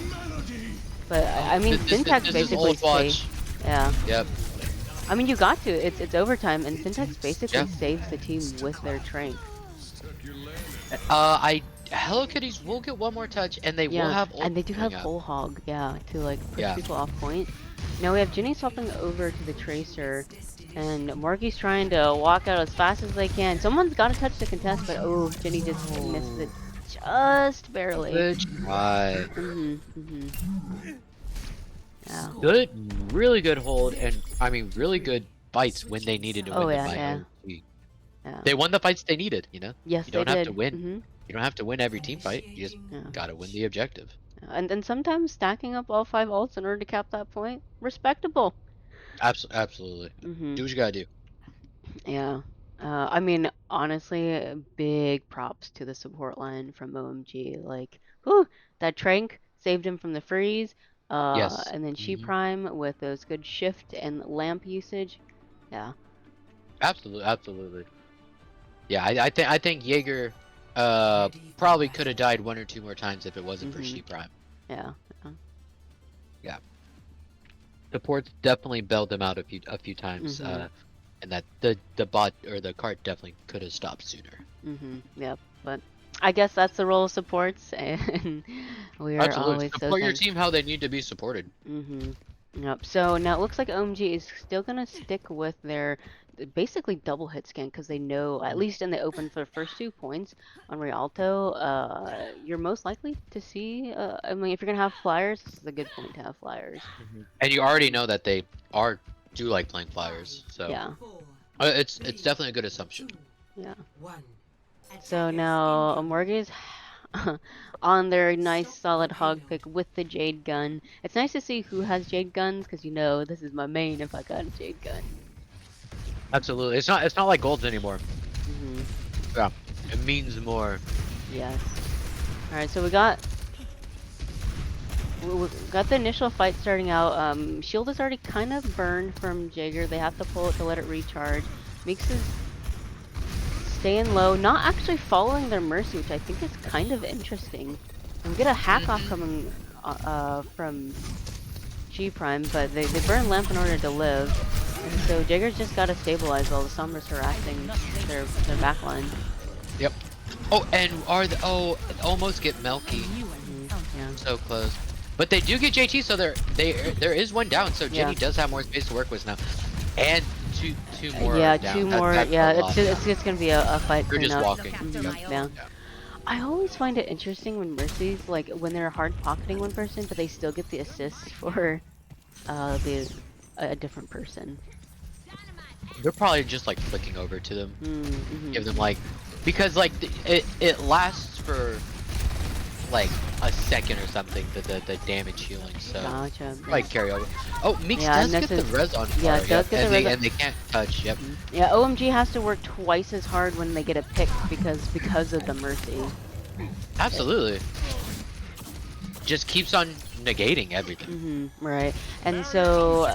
But I mean, Syntax basically saves. Yeah.
Yep.
I mean, you got to. It's overtime, and Syntax basically saves the team with their Trank.
Hello Kitties will get one more touch, and they will have.
And they do have full hog, to like push people off point. Now we have Ginny swapping over to the Tracer, and Morgie's trying to walk out as fast as they can. Someone's got to touch the contest, but Ginny just missed it just barely.
Good try.
Yeah.
Good, really good hold, and I mean really good fights when they needed to win the fight.
Yeah.
They won the fights they needed, you know?
Yes,
you don't
they
have
did.
to win. You don't have to win every team fight. You just gotta win the objective.
And then sometimes stacking up all 5 ults in order to cap that point, respectable.
Absolutely. Do what you gotta do.
Yeah. I mean, honestly, big props to the support line from OMG. Like, that Trank saved him from the freeze. And then She Prime with those good shift and lamp usage. Yeah.
Absolutely. Yeah, I think Jaeger probably could have died 1 or 2 more times if it wasn't for She Prime.
Yeah.
Yeah. The ports definitely bailed them out a few times, and that the bot or the cart definitely could have stopped sooner.
Yep. But I guess that's the role of supports, and we are
Absolutely.
always so
Support your
thankful.
team how they need to be supported.
Yep. So now it looks like OMG is still gonna stick with their basically double hit scan because they know, at least in the open for the first 2 points on Rialto, you're most likely to see. I mean, if you're gonna have flyers, this is a good point to have flyers.
And you already know that they do like playing flyers, so
Yeah.
it's definitely a good assumption.
Yeah. So now Morgan's on their nice solid hog pick with the jade gun. It's nice to see who has jade guns because this is my main if I got a jade gun.
Absolutely. It's not like golds anymore. Yeah. It means more.
Yes. All right. So we got the initial fight starting out. Shield is already kind of burned from Jaeger. They have to pull it to let it recharge. Meeks is staying low, not actually following their mercy, which I think is kind of interesting. And we get a hack off coming from G Prime, but they burn Lamp in order to live. And so Jaeger's just got to stabilize while the Sombra's harassing their backline.
Yep. Oh, and almost get Melky.
Yeah.
So close. But they do get JT, so there is one down, so Jenny does have more space to work with now. And two more
Yeah,
down.
2 more. It's just gonna be a fight.
They're just walking.
Yeah. I always find it interesting when Mercy's, like, when they're hard pocketing one person, but they still get the assist for a different person.
They're probably just like flicking over to them, give them like, because like it lasts for like a second or something, the damage healing, so
Gotcha.
like carry over. Oh, Meeks
Yeah,
does get the res on fire,
yeah, it does get the res
and they can't touch. Yep.
Yeah, OMG has to work twice as hard when they get a pick because of the mercy.
Absolutely. Just keeps on negating everything.
Right. And so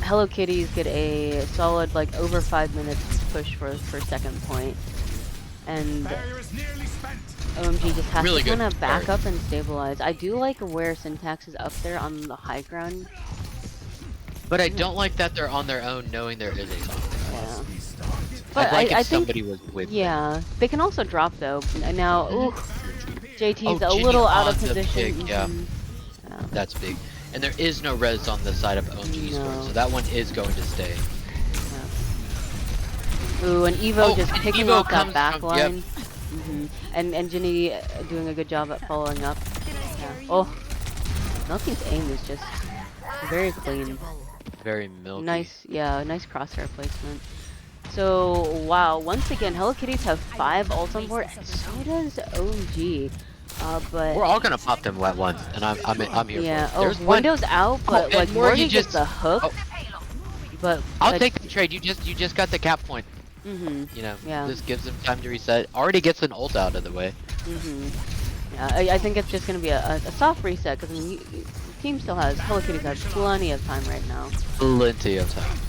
Hello Kitties get a solid like over 5 minutes push for second point. And OMG just has to kind of back up and stabilize. I do like where Syntax is up there on the high ground.
But I don't like that they're on their own knowing there is a song.
Yeah. But
I think
somebody
was with
them. They can also drop though. Now, ooh, JT's a
Ginny
little out of
on the
position.
pick, yeah. That's big. And there is no res on the side of OMG eSports, so that one is going to stay.
Ooh, and Evo just picking
Evo
up that back line.
Yep.
And Ginny doing a good job at following up. Yeah. Oh, Milky's aim is just very clean.
Very milky.
Nice, yeah, nice crosshair placement. So, wow, once again, Hello Kitties have 5 ults on board, and so does OMG. But
we're all gonna pop them at once, and I'm here
yeah,
for it. There's
Window's out, but like Morty gets the hook. But
I'll take the trade. You just got the cap point. You know, this gives them time to reset. Already gets an ult out of the way.
Yeah, I think it's just gonna be a soft reset because I mean, the team still has Hello Kitties has plenty of time right now.
Plenty of time.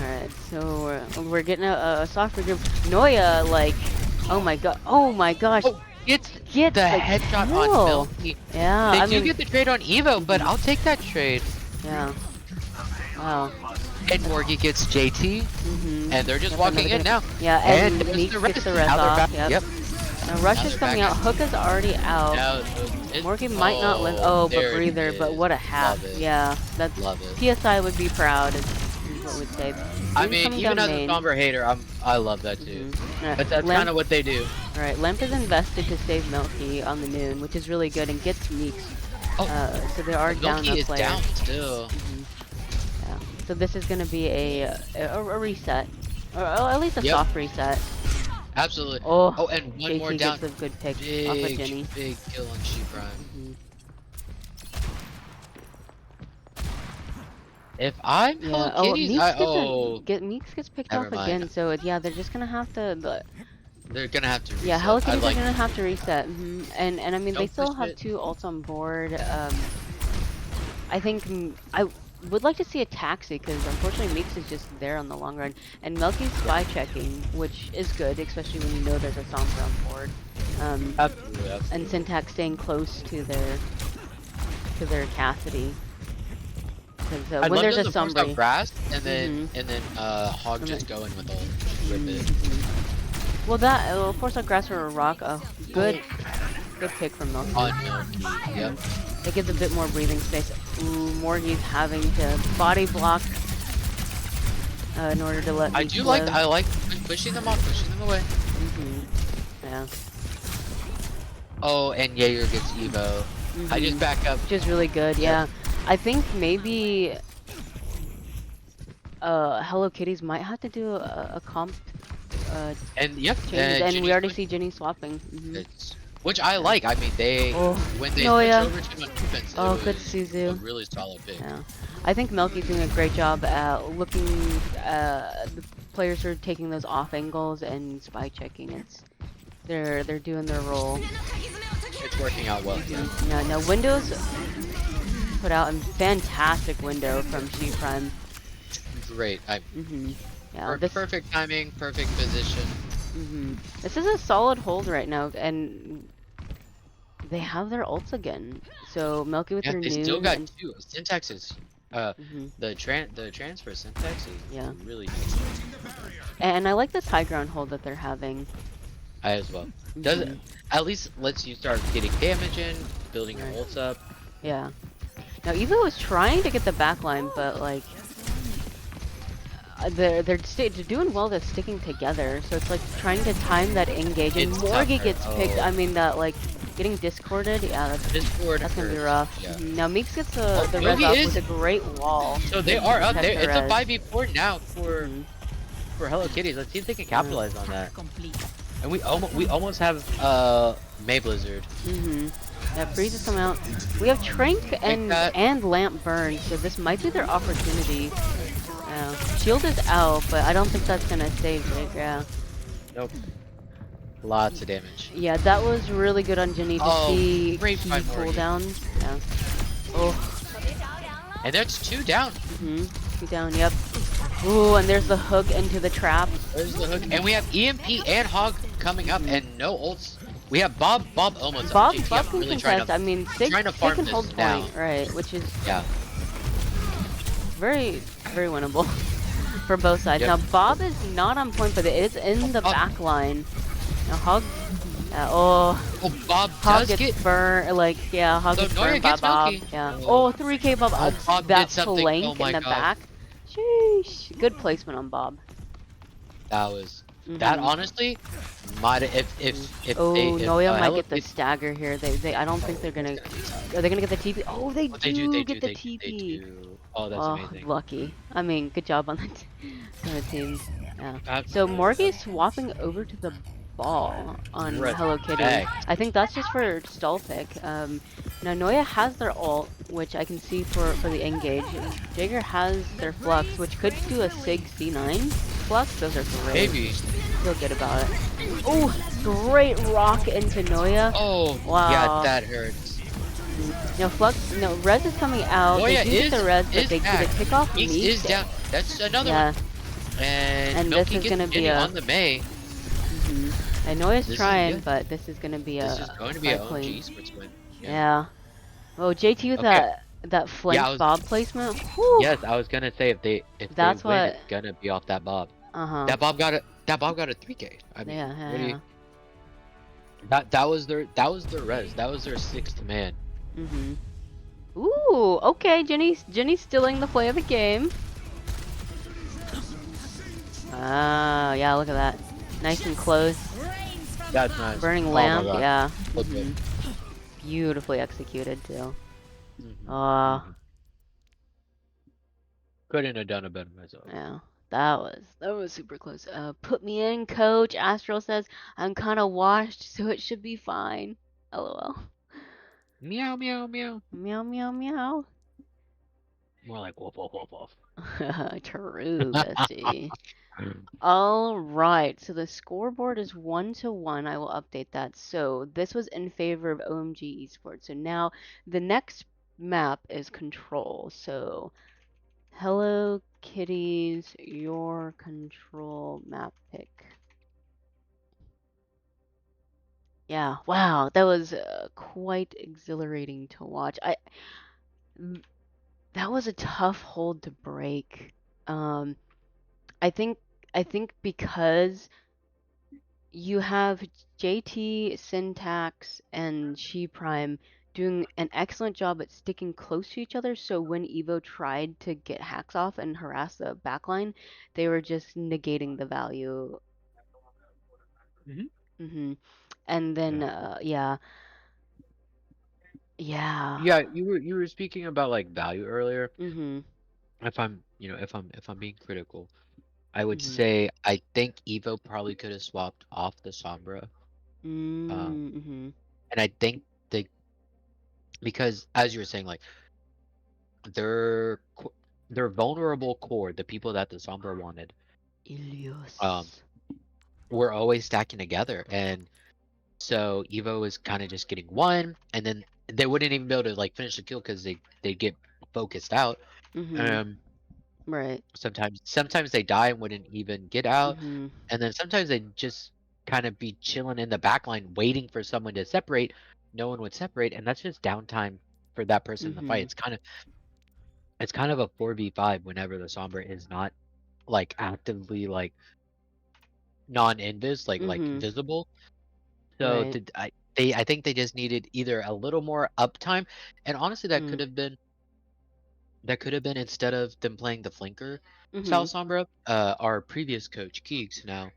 Alright, so we're getting a soft regroup. Noya, like, oh my gosh.
Oh, gets the headshot
kill.
on Milky.
Yeah,
They do get the trade on Evo, but I'll take that trade.
Yeah. Wow.
And Morgie gets JT, and they're just walking in now.
Yeah, and
Meeks
gets the res off. Yep. Now Rush is coming out. Hook is already out.
Now,
Morgan might not live. Oh, but breather. But what a hack. Yeah, that's TSI would be proud. Is what we'd say.
I mean, even as a Somber hater, I love that too. But that's kind of what they do.
All right, Lamp is invested to save Milky on the noon, which is really good, and gets Meeks. So they are down
Milky
a
is
player.
down still.
Yeah. So this is going to be a reset, or at least a soft reset.
Absolutely.
Oh,
and one
JT
more down.
gets a good pick
Big,
off of Jenny.
big kill on She Prime. If I'm Kitties,
Meeks gets picked off again. So yeah, they're just gonna have to.
They're gonna have to reset.
Yeah, Hello Kitties are gonna have to reset. And I mean, they still have 2 ults on board. I think would like to see a taxi because unfortunately Meeks is just there on the long run, and Melky's spy checking, which is good, especially when you know there's a Sombra on board.
Absolutely,
And
absolutely.
Syntax staying close to their Cassidy. Because
I'd
when
love
there's
them
a
to force out
Sombra,
grass
Mhm.
and then Hog
And
just
then-
go in with ult. Just rip it.
well, that will force out grass or a rock. Good pick from Milky.
On Milky. Yep.
It gives a bit more breathing space. Ooh, Morgie's having to body block in order to let
I
Meeks
do
live.
like pushing them off, pushing them away.
Yeah.
Oh, and Jaeger gets Evo. I just back up.
Which is really good, yeah. I think maybe Hello Kitties might have to do a comp
And yep,
changes, and we
Ginny's
already
push-
see Ginny swapping.
it's, which I like. I mean, when they switch
Noya.
over to an offense,
Oh,
it
good
was
Suzu.
a really solid pick.
Yeah. I think Melky's doing a great job at looking the players are taking those off angles and spy checking. They're doing their role.
It's working out well.
Yeah, no, Windows put out a fantastic window from She Prime.
Great.
Yeah,
Perfect timing, perfect position.
This is a solid hold right now, and they have their ults again. So Melky with
Yeah,
her
they
noon
still got
and
two. Syntax is the transfer syntax is really good.
and I like this high ground hold that they're having.
I as well. Does it at least lets you start getting damage in, building your ults up.
Yeah. Now Evo was trying to get the backline, but like they're doing well. They're sticking together, so it's like trying to time that engage. And
It's
Morgie
tougher.
gets picked. I mean that like getting discorded. Yeah, that's gonna be rough.
Yeah.
Now Meeks gets the res
Yogi
up
is-
with a great wall.
So they are up
Protect
there.
the
It's a
res.
5v4 now for Hello Kitties. Let's see if they can capitalize on that. And we almost have May Blizzard.
Yeah, Freeze has come out. We have Trank and Lamp Burn, so this might be their opportunity. Shield is out, but I don't think that's gonna save it. Yeah.
Nope. Lots of damage.
Yeah, that was really good on Jenny to see key cooldowns. Yeah. Oh.
And that's 2 down.
2 down. Yep. Ooh, and there's the hook into the trap.
There's the hook, and we have EMP and Hog coming up, and no ults. We have Bob almost.
Bob
on
can
really
contest. I mean, Sig
trying to farm
can
this
hold
now.
point, right? Which is
very
winnable for both sides.
Yep.
Now Bob is not on point, but it is in the back line. Now Hog.
Bob
Hog
does
gets burned. Like Hog
So
gets
Noya
burned by
gets
Bob.
Milky.
Yeah. Oh, 3K Bob.
Bob
that
did something.
flank
Oh my
in the
God.
back. Sheesh. Good placement on Bob.
That was that honestly might if
Noya might get the stagger here. I don't think they're gonna. Are they gonna get the TP? Oh, they do get the TP.
Oh, that's amazing.
Lucky. I mean, good job on the team. Yeah. So
Absolutely.
Morgie's swapping over to the ball on Hello Kitty.
Respect.
I think that's just for stall pick. Now Noya has their ult, which I can see for the engage. Jagger has their flux, which could do a Sig C9 flux. Those are great.
Maybe.
Feel good about it. Oh, great rock into Noya.
Oh,
wow.
Yeah, that hurts.
No flux. No res is coming out.
Noya
They do get the res, but they
back.
get a kick off.
Meeks is down. That's another one.
And
Milky
this is gonna be
on the May.
I know he's trying, but this is gonna be
This is going to be an OMG eSports win.
Yeah. Oh, JT with that flank Bob placement. Whew.
Yes, I was gonna say if they win, it's gonna be off that Bob. That Bob got a 3K. I mean, that was their res. That was their 6th man.
Ooh, okay, Jenny's stealing the play of the game. Ah, yeah, look at that. Nice and close.
That's nice.
Burning lamp, yeah.
Okay.
Beautifully executed too.
Couldn't have done it better myself.
Yeah, that was super close. Put me in, coach. Astral says I'm kind of washed, so it should be fine. LOL.
Meow meow meow.
Meow meow meow.
More like woof woof woof woof.
True, bestie. All right, so the scoreboard is 1-1. I will update that. So this was in favor of OMG eSports. So now the next map is control. So Hello Kitties, your control map pick. Yeah, wow, that was quite exhilarating to watch. That was a tough hold to break. Um, I think I think because you have JT, Syntax, and She Prime doing an excellent job at sticking close to each other. So when Evo tried to get hacks off and harass the backline, they were just negating the value.
Hmm.
Hmm. And then,
Yeah.
yeah, yeah.
Yeah, you were speaking about like value earlier.
Hmm.
If I'm, if I'm being critical, I would
Hmm.
say I think Evo probably could have swapped off the Sombra. Um,
Mm-hmm.
and I think they because as you were saying, like their their vulnerable core, the people that the Sombra wanted, um,
Ilios.
were always stacking together, and so Evo was kind of just getting one, and then they wouldn't even be able to like finish the kill because they get focused out.
Hmm.
Um,
Right.
sometimes they die and wouldn't even get out,
Hmm.
and then sometimes they just kind of be chilling in the back line waiting for someone to separate. No one would separate, and that's just downtime for that person in the fight.
Hmm.
It's kind of a 4v5 whenever the Sombra is not like actively like non-invis like
Hmm.
visible. So
Right.
I think they just needed either a little more uptime, and honestly
Mm.
that could have been instead of them playing the flanker style
Hmm.
Sombra, our previous coach Keeks, now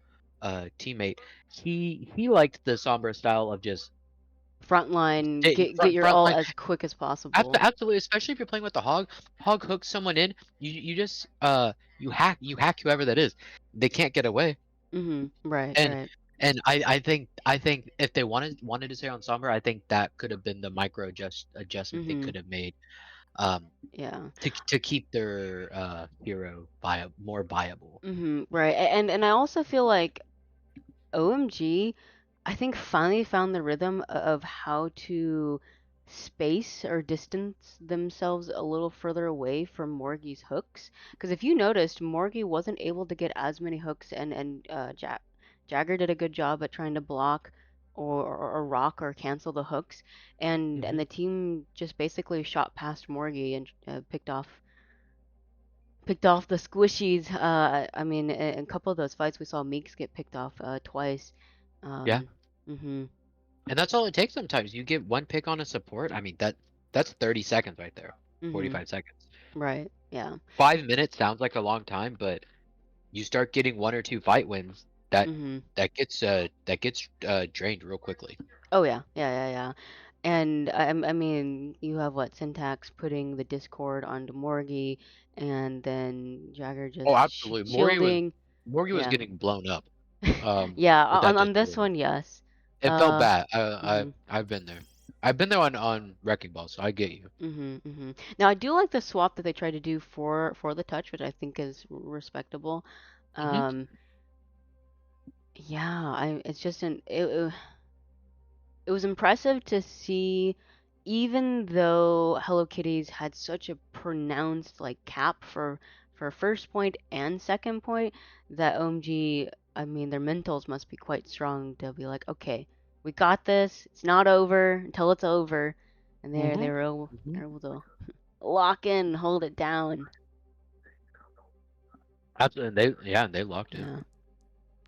teammate, he liked the Sombra style of just
Frontline, get your
front
ult
line.
as quick as possible.
Absolutely, especially if you're playing with the hog. Hog hooks someone in. You just you hack whoever that is. They can't get away.
Hmm. Right,
And
right.
I think if they wanted to stay on Sombra, I think that could have been the micro adjustment they
Hmm.
could have made um
Yeah.
to keep their hero more viable.
Hmm. Right. And I also feel like OMG, I think finally found the rhythm of how to space or distance themselves a little further away from Morgie's hooks. Because if you noticed, Morgie wasn't able to get as many hooks, and Jagger did a good job at trying to block or rock or cancel the hooks, and
Hmm.
the team just basically shot past Morgie and picked off the squishies. I mean, in a couple of those fights, we saw Meeks get picked off twice.
Yeah,
Um, mhm,
and that's all it takes. Sometimes you get one pick on a support. I mean that's 30 seconds right there,
mhm,
45 seconds.
right, yeah,
5 minutes sounds like a long time, but you start getting one or two fight wins,
mhm.
that gets drained real quickly.
Oh yeah, yeah, yeah, yeah. And I mean, you have what Syntax putting the Discord onto Morgie, and then Jagger
Oh,
just
absolutely.
shielding.
Morgy was
Yeah,
getting blown up
yeah.
with that
On this
Discord.
one, yes.
It felt bad.
Mhm.
I've been there. I've been there on Wrecking Ball, so I get you.
Mhm, mhm. Now I do like the swap that they tried to do for the touch, which I think is respectable.
Hmm.
Um, yeah, it's just it was impressive to see, even though Hello Kitties had such a pronounced like cap for first point and second point, that OMG, I mean, their mentals must be quite strong to be like, okay, we got this. It's not over until it's over, and
Hmm.
they're
Hmm.
able to lock in, hold it down.
Absolutely. And they locked in.
Yeah,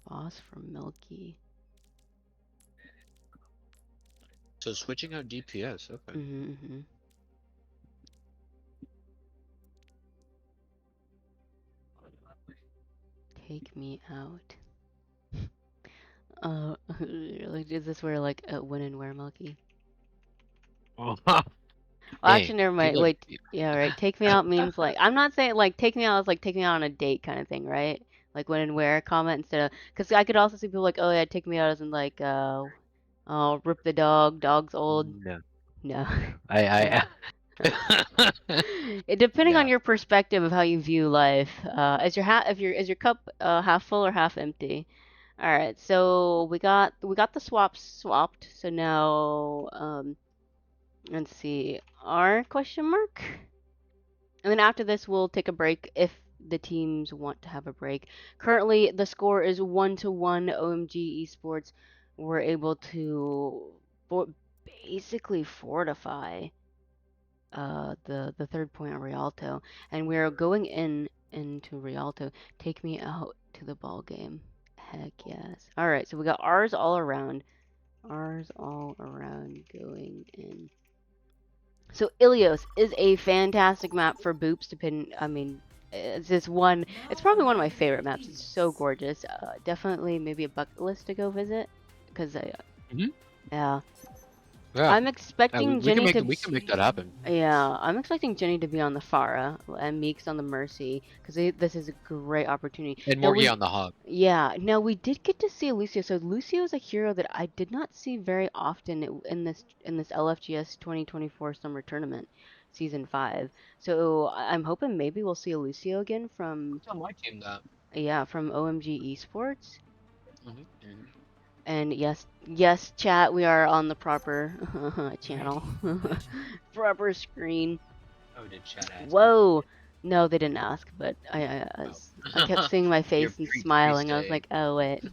boss from Milky.
So switching out DPS. Okay.
Mhm, mhm. Take me out. Like, is this where like when and where Milky?
Oh,
Well,
dang.
actually, never mind.
People
Wait,
are.
yeah, right. Take me out means like I'm not saying like take me out is like take me out on a date kind of thing, right? Like when and where comment instead of because I could also see people like, oh yeah, take me out as in like oh rip the dog, dog's old.
No,
No,
no.
no. It depending on
Yeah.
your perspective of how you view life. Is your cup half full or half empty? All right, so we got the swaps swapped. So now let's see. R question mark? And then after this, we'll take a break if the teams want to have a break. Currently, the score is 1-1 OMG Esports. We're able to for basically fortify the third point on Rialto, and we're going into Rialto. Take me out to the ball game. Heck yes. All right, so we got ours all around. Ours all around going in. So Ilios is a fantastic map for boops. I mean, it's just one. It's probably one of my favorite maps. It's so gorgeous. Definitely maybe a bucket list to go visit, because
Mhm.
yeah.
Yeah.
I'm expecting Jenny to.
We can make that happen.
Yeah, I'm expecting Jenny to be on the Farah and Meeks on the Mercy, because this is a great opportunity.
And
Now
Morgie on the hog.
yeah, now we did get to see Lucio. So Lucio is a hero that I did not see very often in this LFGS 2024 Summer Tournament, Season 5. So I'm hoping maybe we'll see a Lucio again from
Tell my team that.
yeah, from OMG Esports.
Mm-hmm.
And yes, chat, we are on the proper channel, proper screen.
Oh, did chat ask?
Whoa. No, they didn't ask, but I kept seeing my face and smiling. I was like, oh wait.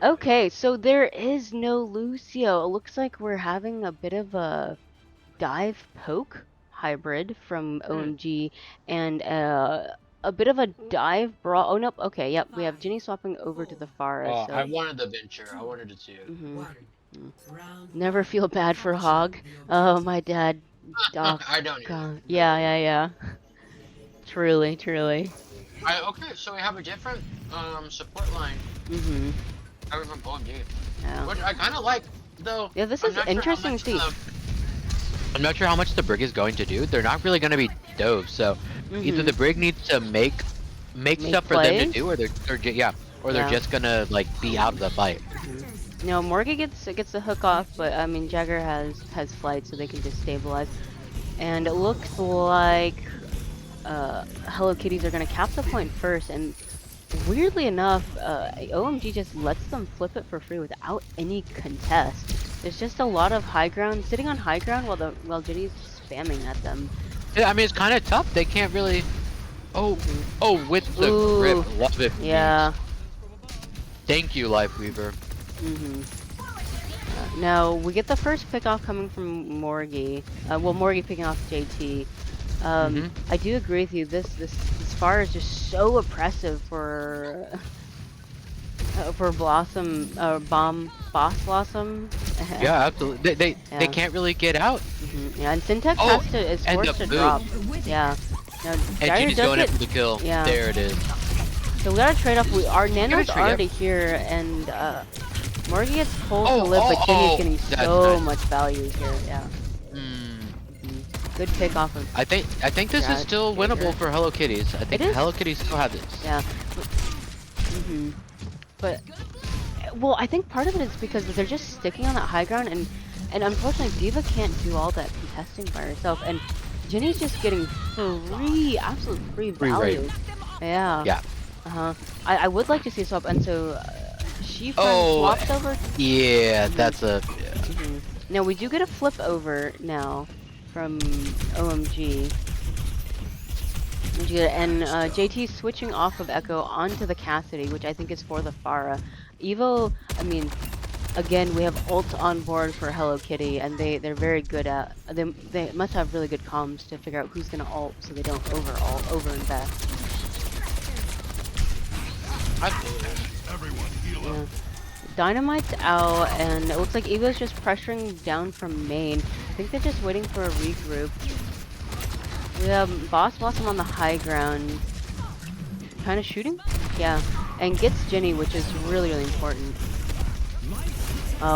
Okay, so there is no Lucio. It looks like we're having a bit of a dive poke hybrid from OMG and a bit of a dive brawl. Oh nope. Okay, yep. We have Ginny swapping over to the Farah. So
I wanted the venture. I wanted to see it.
Never feel bad for Hog. Oh, my dad. Doc.
I don't either.
Yeah. Truly.
Okay, so we have a different support line coming from OMG.
Yeah.
Which I kind of like, though.
Yeah, this is interesting to see.
I'm not sure how much the brig is going to do. They're not really going to be dove, so either the brig needs to make stuff for them to do, or they're just gonna like be out of the fight.
No, Morgan gets the hook off, but I mean Jagger has flight, so they can just stabilize. And it looks like Hello Kitties are gonna cap the point first, and weirdly enough, OMG just lets them flip it for free without any contest. There's just a lot of high ground, sitting on high ground while Jenny's spamming at them.
Yeah, I mean it's kind of tough. They can't really. Oh, with the grip, love it.
Yeah.
Thank you, Lifeweaver.
Now we get the first pick off coming from Morgie. Well, Morgie picking off JT. I do agree with you. This far is just so oppressive for Blossom, Boss Blossom.
Yeah, absolutely. They can't really get out.
Yeah, and Syntax is forced to drop. Yeah. Now,
and she's going in for the kill.
Yeah.
There it is.
So we gotta trade off. Our Nano's already here, and Morgie gets pulled to live, but Jenny's getting so much value here. Yeah. Good pick off of.
I think this is still winnable for Hello Kitties. I think Hello Kitties still have this.
Yeah. But well, I think part of it is because they're just sticking on that high ground, and unfortunately Diva can't do all that contesting by herself, and Jenny's just getting absolute free value. Yeah.
Yeah.
I would like to see a swap, and so she swaps over.
Yeah, that's a.
Now we do get a flip over now from OMG. And JT switching off of Echo onto the Cassidy, which I think is for the Farah. Evo, I mean, again, we have ult on board for Hello Kitty, and they're very good at. They must have really good comms to figure out who's gonna ult, so they don't over invest. Yeah. Dynamite's out, and it looks like Evo's just pressuring down from main. I think they're just waiting for a regroup. We have Boss Blossom on the high ground. Kind of shooting? Yeah. And gets Jenny, which is really important.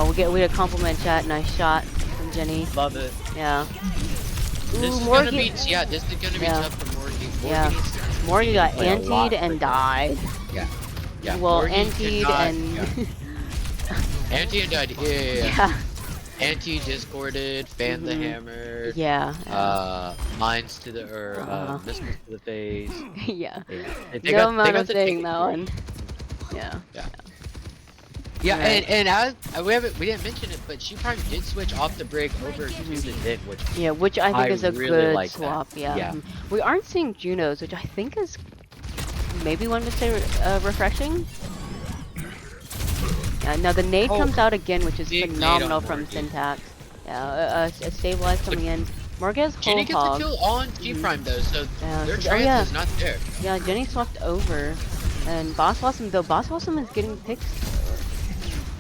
We get a compliment chat. Nice shot from Jenny.
Love it.
Yeah.
This is gonna be tough for Morgie.
Yeah. Morgie got antied and died.
Yeah.
Well, antied and...
Anti and died. Yeah. Anti discorded, fan the hammer.
Yeah.
Mines to the missiles to the face.
Yeah.
They
no amount of saying that one. Yeah.
Yeah,
Right.
and as we didn't mention it, but She Prime did switch off the break over to the Zit, which
Yeah, which I think
I
is a
really
good
like that.
swap. Yeah.
Yeah.
We aren't seeing Junos, which I think is maybe one to say refreshing. Now the nade
Oh,
comes out again, which is
big nade
phenomenal
on
from
Morgan.
Syntax. Yeah, a stabilize coming in. Morgan's
Jenny
whole
gets a
hog.
kill on G Prime though, so
Yeah,
their
so, oh
trans
yeah,
is not there.
yeah. Jenny swapped over, and Boss Blossom though. Boss Blossom is getting picks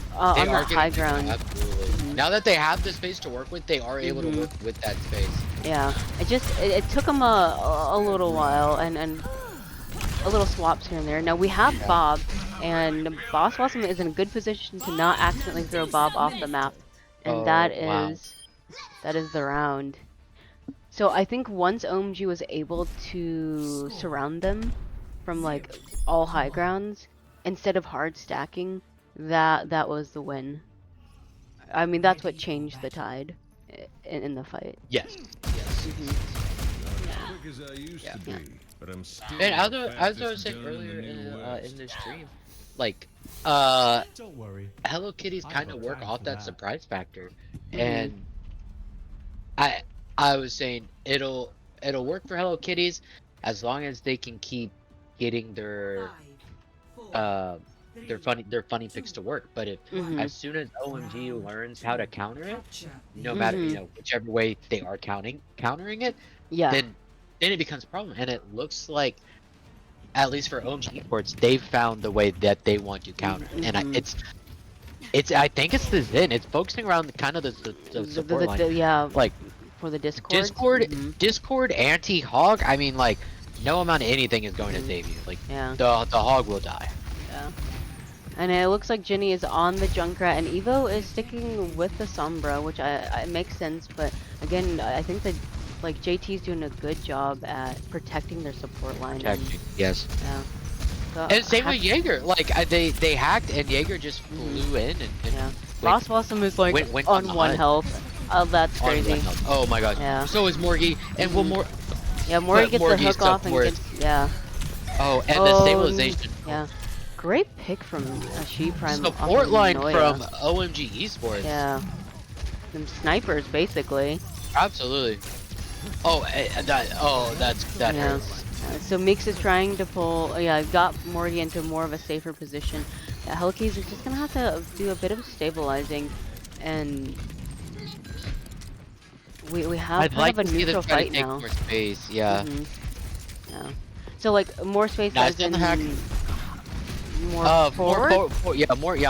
They
on
are
that
getting
high
picked,
ground.
absolutely. Now that they have the space to work with, they are able to work with that space.
Yeah, it took them a little while and a little swaps here and there. Now we have Bob, and Boss Blossom is in a good position to not accidentally throw Bob off the map, and
Oh, wow.
that is the round. So I think once OMG was able to surround them from like all high grounds instead of hard stacking, that was the win. I mean that's what changed the tide in the fight.
Yes. Yes.
Quick as I used to
Yeah.
be, but I'm still
And as
the
I was
fastest
saying
gun
earlier
in the New West.
in the stream, like
Don't worry.
Hello Kitties
I've
kind
got
of work
time
off
for
that
that.
surprise factor,
Mhm.
and I I was saying it'll work for Hello Kitties as long as they can keep getting uh their funny picks to work. But if
Mhm.
as soon as OMG learns how to counter it, no matter
Mhm.
whichever way they are countering it,
Yeah.
then it becomes a problem. And it looks like at least for OMG esports, they've found the way that they want to counter, and it's I think it's the Zen. It's focusing around kind of the support line,
Yeah,
like
for the Discord.
Discord anti-hog. I mean, like no amount of anything is going to save you. Like
Yeah.
the hog will die.
Yeah. And it looks like Ginny is on the Junkrat, and Evo is sticking with the Sombra, which I makes sense. But again, I think that like JT's doing a good job at protecting their support line.
Protecting, yes.
Yeah. So,
And same with Jaeger. Like they hacked and Jaeger just flew in and
yeah.
went-
Boss Blossom is like
went
on
the
one
HUD.
health. Oh, that's
On
crazy.
one health. Oh my god.
Yeah.
So is Morgie, and one more.
Yeah, Mori
But
gets the
Morgie's
hook off and
support.
gets yeah.
Oh, and the stabilization.
Yeah. Great pick from She Prime.
Support line
Noya.
from OMG eSports.
Yeah. Them snipers, basically.
Absolutely. Oh, that
Yeah.
hurts.
So Mix is trying to pull. Yeah, got Morty into more of a safer position. Hellkeys is just gonna have to do a bit of stabilizing, and we have
I'd
kind
like
of
to
a
see them
neutral
try to
fight
take
now.
more space. Yeah.
Yeah. So like more space
Nice
as in
on the hack.
more forward.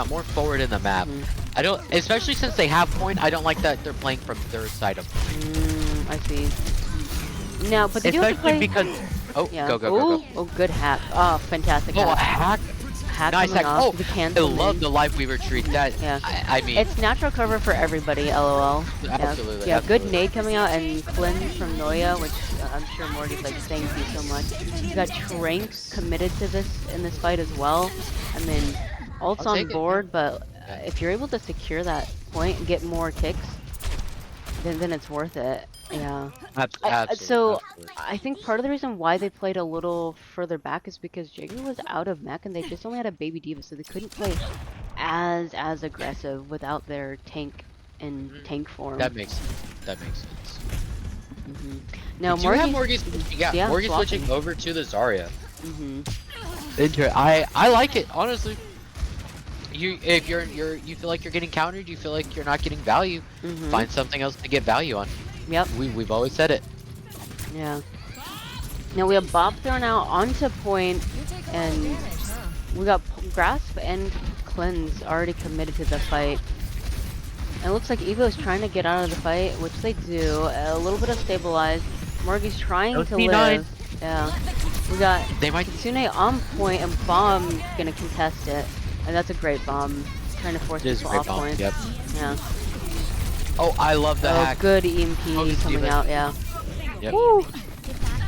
More forward in the map. I don't, especially since they have point. I don't like that they're playing from their side of point.
I see. Now, but they do have to
Especially
play.
because oh,
Yeah.
go.
Oh, good hack. Oh, fantastic
Oh, a
hack.
hack.
Hack
Nice
coming
hack.
off.
Oh,
The
I
cancel
love
in.
the live weaver treat. That
Yeah.
I mean,
It's natural cover for everybody, lol.
Absolutely,
Yeah, good
absolutely.
nade coming out and cleanse from Noya, which I'm sure Morty's like, thank you so much. You got Trank committed to this in this fight as well. I mean, ult's
I'll
on
take it,
board, but
Yeah.
if you're able to secure that point and get more kicks, then it's worth it. Yeah. So I think part of the reason why they played a little further back is because Jigger was out of mech and they just only had a baby diva, so they couldn't play as aggressive without their tank in tank form.
That makes sense.
Now
Do you have
Morgie,
Morgie switching? Yeah,
yeah,
Morgie
swapping.
switching over to the Zarya.
Mhm.
I like it honestly. If you feel like you're getting countered, you feel like you're not getting value, find something else to get value on.
Yep.
We've always said it.
Yeah. Now we have Bob thrown out onto point, and we got Grasp and Cleanse already committed to the fight. And it looks like Evo is trying to get out of the fight, which they do. A little bit of stabilize. Morgie's trying to
P9.
live. Yeah. We got
They might.
Kitsune on point, and Bomb gonna contest it. And that's a great bomb. Trying to force
It is a
people
great
off
bomb.
point.
Yep.
Yeah.
Oh, I love the
Oh,
hack.
good EMP
Focus
coming
diva.
out, yeah.
Yep.
Woo!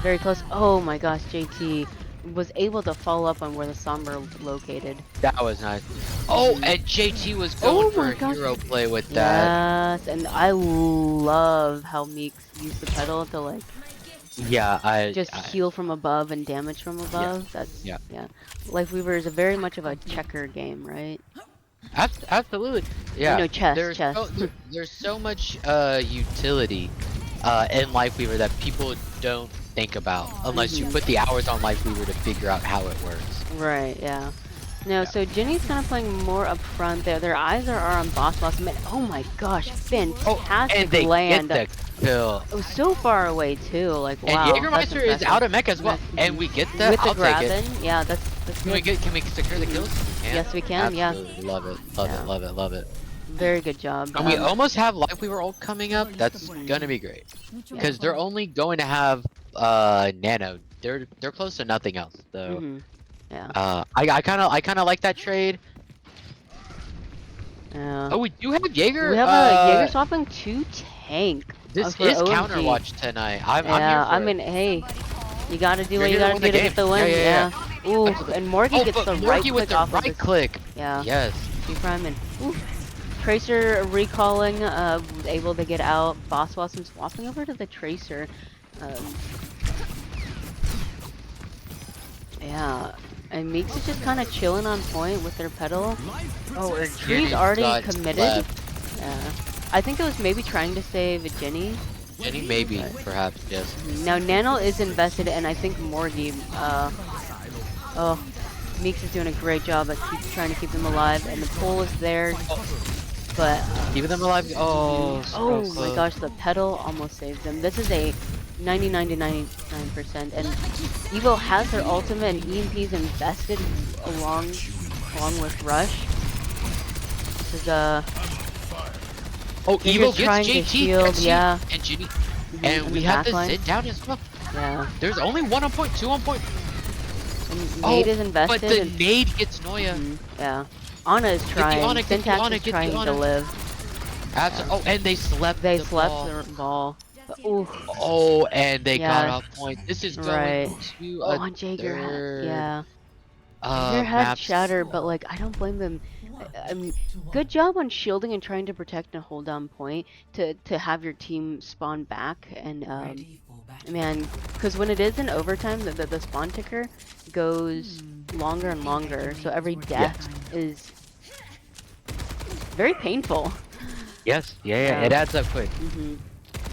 Very close. Oh my gosh, JT was able to follow up on where the Sombra located.
That was nice. Oh, and JT was going for a hero play with that.
Yes, and I love how Meeks used the pedal to like
Yeah,
just heal from above and damage from above. That's
Yeah.
Life Weaver is a very much of a checker game, right?
Absolutely. Yeah.
know, chess,
There's
chess.
there's so much utility in Lifeweaver that people don't think about unless you put the hours on Lifeweaver to figure out how it works.
Right, yeah. No,
Yeah.
so Ginny's kind of playing more up front there. Their eyes are on Boss Blossom. And, oh my gosh, fantastic
And they
land.
get the kill.
Oh, so far away too. Like
And
wow, that's
Jägermeister is
impressive.
out of mech as well. And we get that.
With the
I'll take it.
Graven. Yeah, that's
Can we
good.
can we secure the kills? We can.
Yes, we can.
Absolutely. Love it. Love
Yeah.
it. Love it. Love it.
Very good job.
And we almost have Lifeweaver ult coming up. That's gonna be great. Because they're only going to have Nano. They're close to nothing else. So
Yeah.
I kinda like that trade.
Yeah.
Oh, we do have Jaeger.
We have a Jaeger swapping to tank.
This
for
is
OMG.
Counterwatch tonight. I'm
Yeah,
here for
I
it.
mean, hey, you gotta do
You're
what you
here to
gotta
win
do
the
to
game.
get the win.
Yeah.
Ooh,
Absolutely.
and Morgan gets
but
the
Morgie
right
with
click
the
off of
right
his,
click.
Yeah.
Yes.
G prime and ooh. Tracer recalling, able to get out. Boss Blossom swapping over to the Tracer. Yeah. And Meeks is just kind of chilling on point with their pedal. Oh, and Tree's already committed. Yeah. I think it was maybe trying to save Jenny.
Jenny, maybe, perhaps, yes.
Now Nano is invested, and I think Morgie. Oh, Meeks is doing a great job at trying to keep them alive, and the pull is there. But
Keeping them alive. Oh, so
oh my
close.
gosh, the pedal almost saved them. This is a 99 to 99%, and Evo has their ultimate, and EMP's invested along with Rush. This is
Oh,
Jaeger's
Evo
trying
gets
to
JT,
shield,
gets
yeah.
and Ginny.
Mhm,
And
in
we
the
have to
backline.
sit down as well.
Yeah.
There's only 1 on point, 2 on point.
And Nade is invested.
But the
and,
nade gets Noya.
yeah. Anna is trying.
Anna, get the
Syntax
Anna,
is
get the
trying to
Anna.
live.
Oh, and they slept
They
the
slept
ball.
the ball. But, ooh.
Oh, and they got
Yeah.
off point. This is going
Right.
to
Oh,
a
and Jaeger had,
third.
yeah. Jaeger had
Maps.
shatter, but like I don't blame them. I mean, good job on shielding and trying to protect and hold down point to have your team spawn back. And man, because when it is in overtime, the spawn ticker goes longer and longer, so every death is very painful.
Yes, yeah, it adds up quick.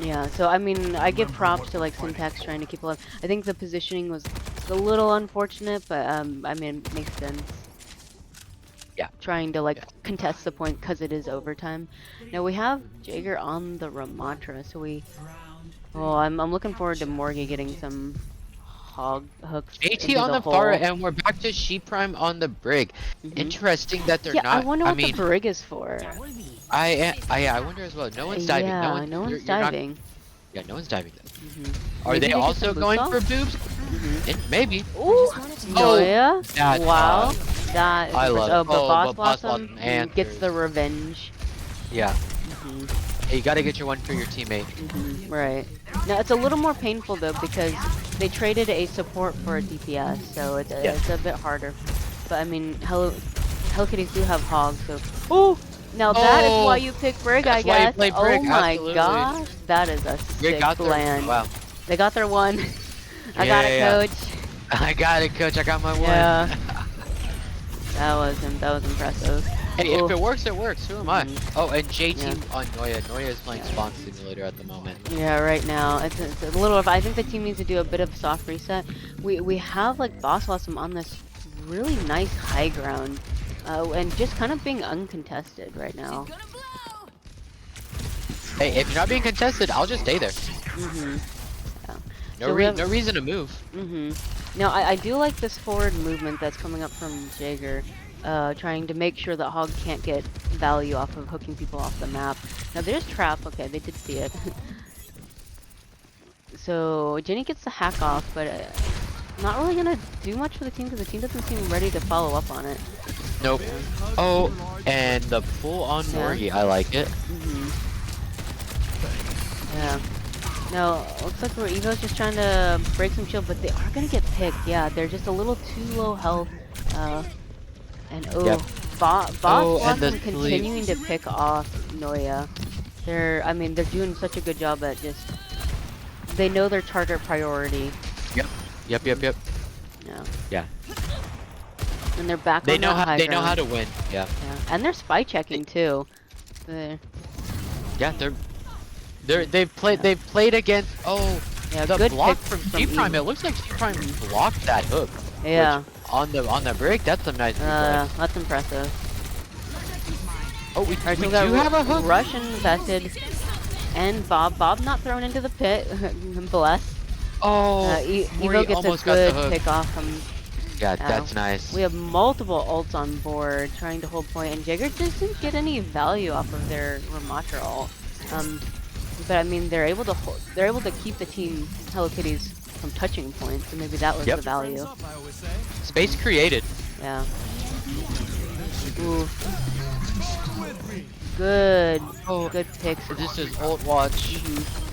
Yeah, so I mean, I give props to like Syntax trying to keep alive. I think the positioning was a little unfortunate, but I mean, it makes sense.
Yeah.
Trying to like contest the point because it is overtime. Now we have Jaeger on the Ramatra, so we. Oh, I'm looking forward to Morgie getting some hog hooks.
JT
into
on the
hole.
far, and we're back to She Prime on the brig. Interesting that they're
Yeah,
not.
I wonder what
mean,
the brig is for.
I wonder as well. No one's diving.
Yeah,
no one's
you're
diving.
diving.
Yeah, no one's diving though. Are
Maybe
they
get
also
some
going
boost
for
off?
boobs? Maybe.
Ooh, Noya.
That,
Wow. That is
I love it.
but Boss
but Boss
Blossom
Blossom answers.
gets the revenge.
Yeah. Hey, you gotta get your one for your teammate.
Right. Now it's a little more painful though because they traded a support for a DPS, so it's a bit harder. But I mean, Hello Kitties do have hogs, so. Ooh. Now that is why you pick Brig, I
That's why you
guess.
play Brig,
Oh my
absolutely.
gosh, that is a
Brig
sick
got their,
land.
wow.
They got their one. I got it,
Yeah.
coach.
I got it, coach. I got my one.
Yeah. That was impressive.
Hey,
Ooh.
if it works, it works. Who am I? Oh, and JT
Yeah.
on Noya. Noya is playing Spawn Simulator at the moment.
Yeah, right now it's a little. I think the team needs to do a bit of soft reset. We have like Boss Blossom on this really nice high ground, and just kind of being uncontested right now.
Hey, if you're not being contested, I'll just stay there.
Yeah.
No,
So we have-
no reason to move.
Now I do like this forward movement that's coming up from Jaeger, trying to make sure that Hog can't get value off of hooking people off the map. Now there's trap. Okay, they did see it. So Jenny gets the hack off, but not really gonna do much for the team because the team doesn't seem ready to follow up on it.
Nope. Oh, and the pull on Morgie. I like it.
Yeah. No, looks like Evo's just trying to break some shield, but they are gonna get picked. Yeah, they're just a little too low health. And Boss
and the
Blossom continuing to pick off Noya. I mean, they're doing such a good job at just. They know their target priority.
Yep.
Yeah.
Yeah.
And they're back
They
on that high
they know how
ground.
to win. Yeah.
Yeah. And they're spy checking too.
Yeah, they've played against
Yeah,
the
good
block
pick
from
from
G Prime.
Eve.
It looks like G Prime blocked that hook.
Yeah.
Which on the break, that's some nice reflex.
That's impressive.
Oh, we
Alright, so
do
we got
have a hook.
Rush invested. And Bob not thrown into the pit. Bless.
Oh,
Evo
Mori
gets a
almost got the
good
hook.
pick off from.
Yeah, that's nice.
We have multiple ults on board trying to hold point, and Jagger just didn't get any value off of their Ramatra ult. But I mean, they're able to keep the team Hello Kitties from touching points, so maybe that was the value.
Space created.
Yeah. Ooh. Good. Good picks.
This is ult watch.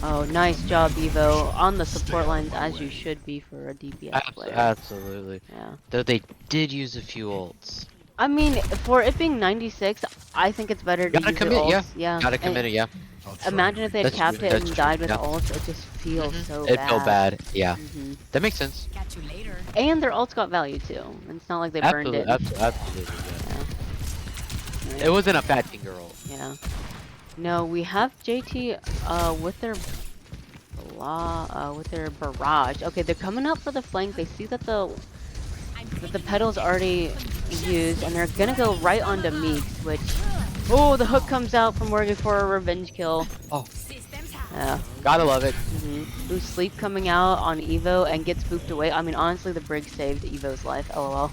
Oh, nice job, Evo. On the support lines as you should be for a DPS player.
Absolutely.
Yeah.
Though they did use a few ults.
I mean, for it being 96, I think it's better to use
commit,
the ults. Yeah.
Gotta commit it, yeah.
Imagine if they had capped it and died with ults. It just feels so bad.
It felt bad, yeah. That makes sense.
Catch you later.
And their ults got value too. It's not like they burned it.
Absolutely, yeah. It wasn't a fat finger ult.
Yeah. No, we have JT with their barrage. Okay, they're coming up for the flank. They see that the pedal's already used, and they're gonna go right onto Meeks, which the hook comes out from Morgan for a revenge kill.
Oh.
Yeah.
Gotta love it.
Ooh, Sleep coming out on Evo and gets booped away. I mean, honestly, the Brig saved Evo's life. LOL.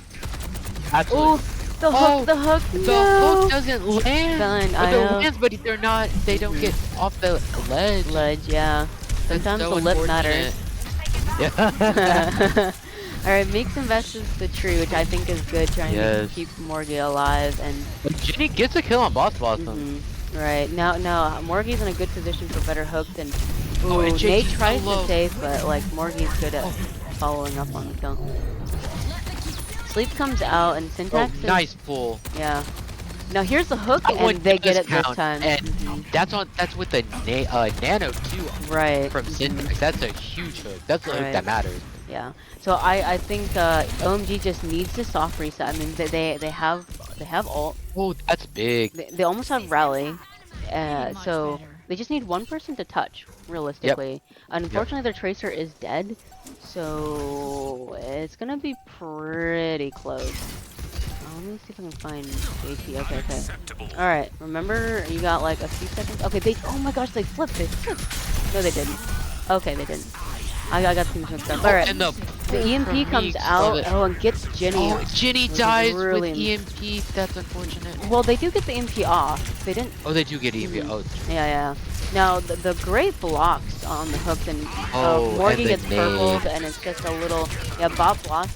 Absolutely.
Ooh, the hook, the hook.
The
no.
hook doesn't land.
I
It lands, but they don't get off the ledge.
Yeah. Sometimes
so
the lip matters.
Yeah.
Alright, Meeks invests the tree, which I think is good, trying to keep Morgie alive. And
Ginny gets a kill on Boss Blossom.
Right, now Morgie's in a good position for better hook than... Ooh,
and
Nate
JT's
tries
so
to save, but like Morgie's good at following up on the kill. Sleep comes out and Syntax is...
Nice pull.
Yeah. Now here's the hook, and they get it this time.
And that's with the nano too.
Right.
From Syntax. That's a huge hook. That's the hook that matters.
Yeah. So I think OMG just needs to soft reset. I mean they have ult.
Oh, that's big.
They almost have rally. So they just need one person to touch, realistically. Unfortunately, their tracer is dead, so it's gonna be pretty close. Let me see if I can find JT. Okay. Alright, remember you got like a few seconds? Okay, oh my gosh, they flipped. No, they didn't. Okay, they didn't. I got things mixed up. Alright, the EMP comes out, and gets Ginny.
Oh, Ginny dies
really...
with EMP. That's unfortunate.
Well, they do get the EMP off. They didn't...
Oh, they do get EMP. Oh.
Yeah. Now, the great blocks on the hook, and Morgan gets purpled, and it's just a little... Yeah, Bob blocks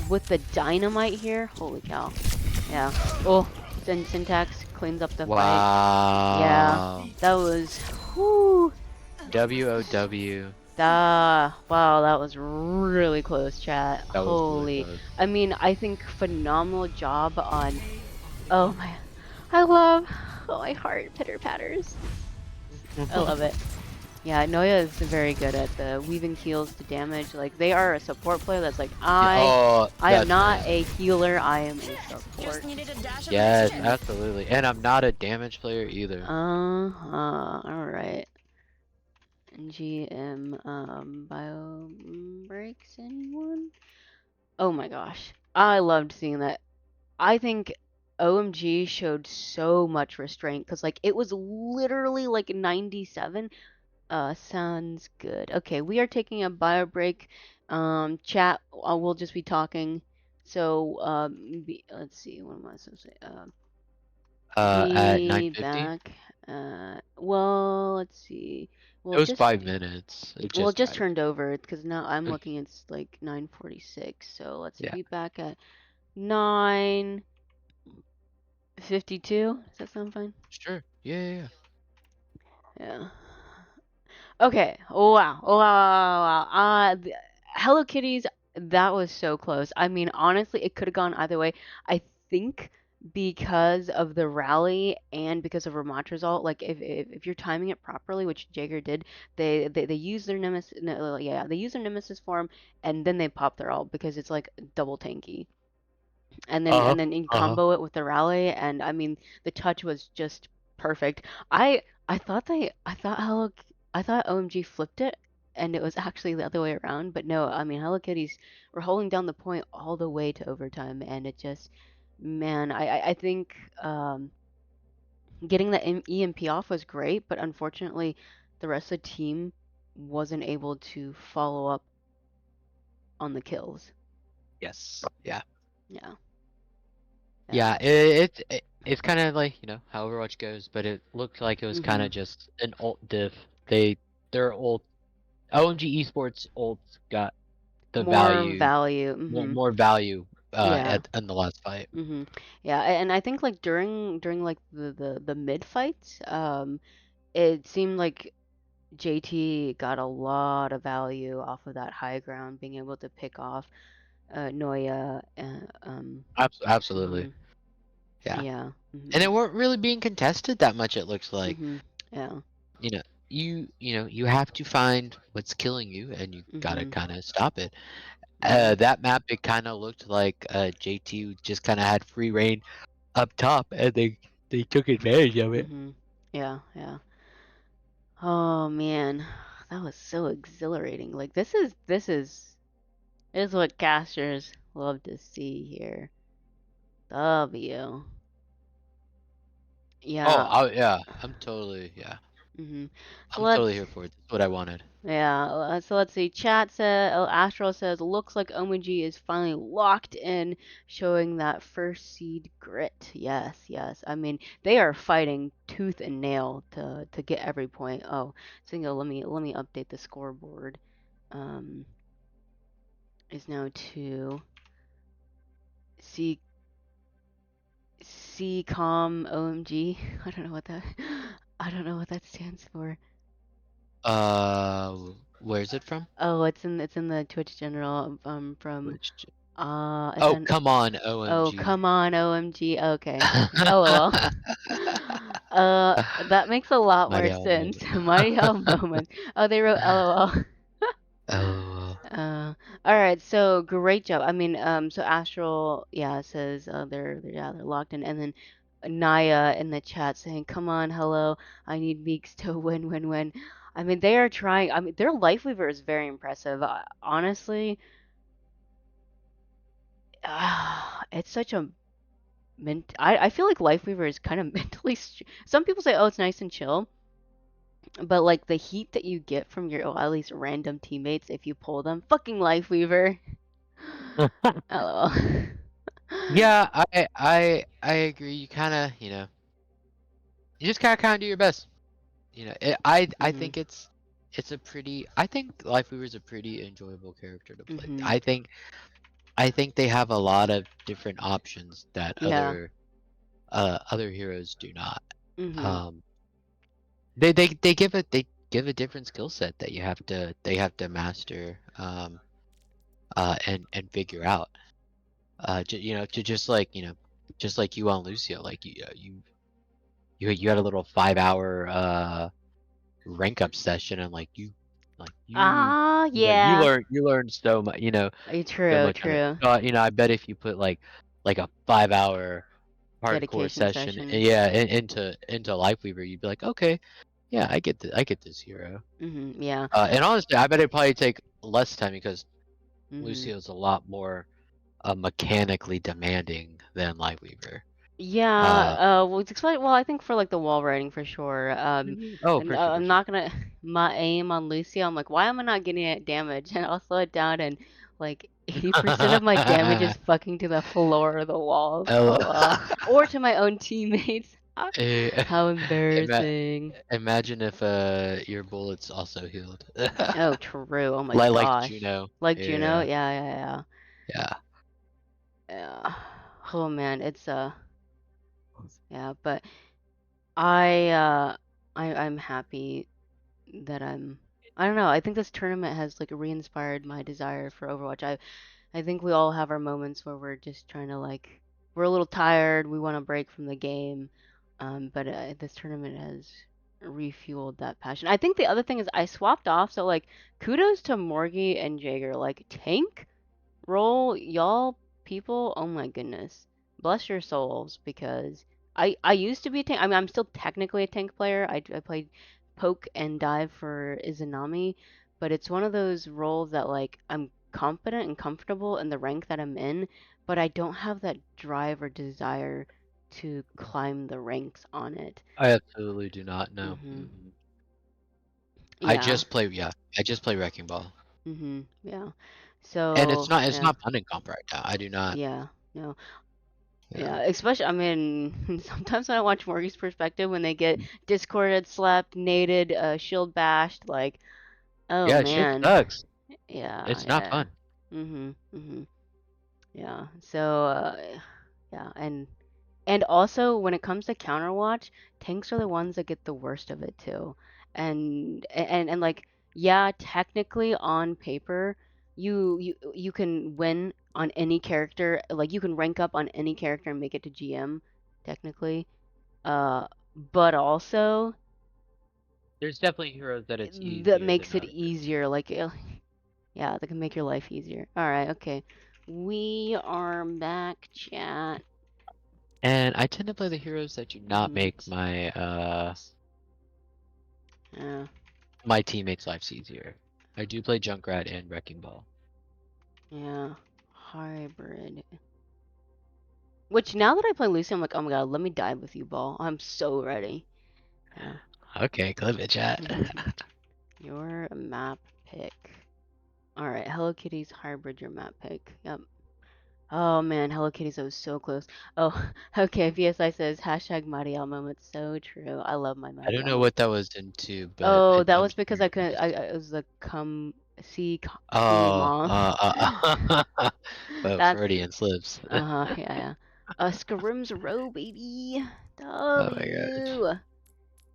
with the dynamite here. Holy cow. Yeah. Oh, then Syntax cleans up the fight. Yeah, that was... Whoo.
WOW.
Wow, that was really close, chat. Holy.
Really
I mean, I think phenomenal job on... Oh my... I love... Oh, my heart pitter-patters. I love it. Yeah, Noya is very good at the weaving heals to damage. Like, they are a support player that's like, I am not a healer, I am a support.
Yes, absolutely. And I'm not a damage player either.
Alright. GM, bio breaks, anyone? Oh my gosh. I loved seeing that. I think OMG showed so much restraint, because, like, it was literally, like, 97. Sounds good. Okay, we are taking a bio break. Chat, we'll just be talking. So, let's see, what am I supposed to say?
At
Be
9:50?
back. Well, let's see.
It was 5 minutes.
It just turned over, because now I'm looking, it's like 9:46. So let's be back at 9:52. Does that sound fine?
Sure. Yeah.
Yeah. Okay. Wow. Hello Kitties, that was so close. I mean, honestly, it could have gone either way. I think because of the rally and because of Ramatra's ult, like if you're timing it properly, which Jagger did, they use their nemesis. They use their nemesis form, and then they pop their ult because it's like double tanky.
Uh-huh.
then you
Uh-huh.
combo it with the rally, and I mean the touch was just perfect. I thought I thought OMG flipped it, and it was actually the other way around. But no, I mean Hello Kitties were holding down the point all the way to overtime, and it just, man, I think getting the EMP off was great, but unfortunately, the rest of the team wasn't able to follow up on the kills.
Yes. Yeah.
Yeah, yeah.
Yeah, it's kind of like, how Overwatch goes, but it looked like it was kind
Mhm.
of just an ult diff. Their ult OMG esports ults got the
More
value,
value.
more
Mhm.
more value
Yeah.
at in the last fight.
Mhm. Yeah, and I think like during like the mid fights, it seemed like JT got a lot of value off of that high ground, being able to pick off Noya.
Absolutely.
Mhm.
Yeah.
Yeah.
And
Mhm.
it weren't really being contested that much, it looks like.
Mhm. Yeah.
You know, you have to find what's killing you and you gotta
Mhm.
kind of stop it.
Yeah.
That map, it kind of looked like JT just kind of had free reign up top, and they took advantage of it.
Mhm. Yeah. Yeah. Oh man, that was so exhilarating. Like this is what casters love to see here. W.
Oh,
Yeah.
yeah,
Mhm. So
I'm totally
let's
here for it. That's what I wanted.
Yeah. So let's see. Chat said Astral says looks like OMG is finally locked in, showing that first seed grit. Yes, yes. I mean they are fighting tooth and nail to get every point. Oh, so let me update the scoreboard. Um, is now two. C CCOM OMG. I don't know what that. I don't know what that stands for.
Uh, where's it from?
Oh, it's in the Twitch general from
Which?
it's
Oh,
an
come on,
oh
OMG.
come on OMG. Okay. LOL. That makes a lot
Mighty
more
Owl
sense.
moment.
Mighty Owl moment. Oh, they wrote LOL.
Oh.
All right, so great job. I mean, so Astral, yeah, says they're locked in, and then Naya in the chat saying, "Come on, hello, I need Meeks to win, win, win." I mean, they are trying. I mean, their life lever is very impressive. Honestly, it's such a I feel like life weaver is kind of mentally. Some people say, "Oh, it's nice and chill," but like the heat that you get from your, at least random teammates if you pull them, fucking life weaver. LOL.
Yeah, I agree. You kind of, you just kind of do your best. I
Mhm.
think it's a pretty. I think Lifeweaver is a pretty enjoyable character to play.
Mhm.
I think they have a lot of different options that
Yeah.
other heroes do not.
Mhm.
Um, they give a different skill set that they have to master and figure out. To just like you on Lucio, like you had a little 5 hour rank up session, and like
Ah,
you
yeah.
learned so much, so
True,
much on it.
true.
So I bet if you put like a 5 hour hardcore
Dedication
session,
session.
yeah, into Lifeweaver, you'd be like, okay, yeah, I get this hero.
Mhm. Yeah.
And honestly, I bet it'd probably take less time because
Mhm.
Lucio's a lot more mechanically demanding than Lifeweaver. Uh,
Yeah, well, it's explain. Well, I think for like the wall riding for sure.
oh,
And
for sure, for
I'm
sure.
not gonna my aim on Lucio. I'm like, why am I not getting it damage? And I'll slow it down, and like 80% of my damage is fucking to the floor or the walls.
Oh,
LOL, or to my own teammates.
eh,
How
ima-
embarrassing.
imagine if your bullets also healed.
Oh, true. Oh my
Like
gosh.
Juno.
Like Juno?
Yeah,
Yeah, yeah,
yeah.
yeah. Yeah. Oh man, it's yeah, but I uh I'm happy that I don't know. I think this tournament has like re-inspired my desire for Overwatch. I think we all have our moments where we're just trying to like we're a little tired, we want to break from the game. But this tournament has refueled that passion. I think the other thing is I swapped off, so like kudos to Morgie and Jaeger. Like tank role, y'all people, oh my goodness, bless your souls, because I used to be a tank. I mean, I'm still technically a tank player. I played poke and dive for Izanami, but it's one of those roles that like I'm confident and comfortable in the rank that I'm in, but I don't have that drive or desire to climb the ranks on it.
I absolutely do not know.
Mhm.
I
Yeah.
just play, yeah, I just play Wrecking Ball,
Yeah.
and
So,
it's
yeah.
not fun in comp right now. I do not.
Yeah. No.
Yeah.
Yeah, especially, I mean, sometimes when I watch Morgan's perspective, when they get discorded, slapped, naded, shield bashed, like, oh
Yeah, shit
man.
sucks.
Yeah,
It's not
yeah.
fun.
Yeah. So, yeah, and also when it comes to Counterwatch, tanks are the ones that get the worst of it too. And like, yeah, technically on paper, you can win on any character, like you can rank up on any character and make it to GM, technically. Uh, but also
There's definitely heroes that it's
that
easier than
makes it
others.
easier. Like, yeah, that can make your life easier. All right, okay. We are back, chat.
And I tend to play the heroes that do not
Mhm.
make my
Yeah.
my teammates' lives easier. I do play Junkrat and Wrecking Ball.
Yeah. Hybrid. Which now that I play Lucy, I'm like, oh my god, let me dive with you, ball. I'm so ready. Yeah.
Okay, clip it, chat.
Your map pick. Alright, Hello Kitty's hybrid your map pick. Yep. Oh man, Hello Kitty's, that was so close. Oh, okay, VSI says hashtag Mariel moment. So true. I love my
I don't
Mariel
know
moment.
what that was into, but
Oh, that
I'm
was because
sure
I
you
couldn't.
just.
I it was the see
Oh,
mom.
well,
That's
Freudian slips.
yeah, yeah. Scrims row, baby.
Oh my god.
W. All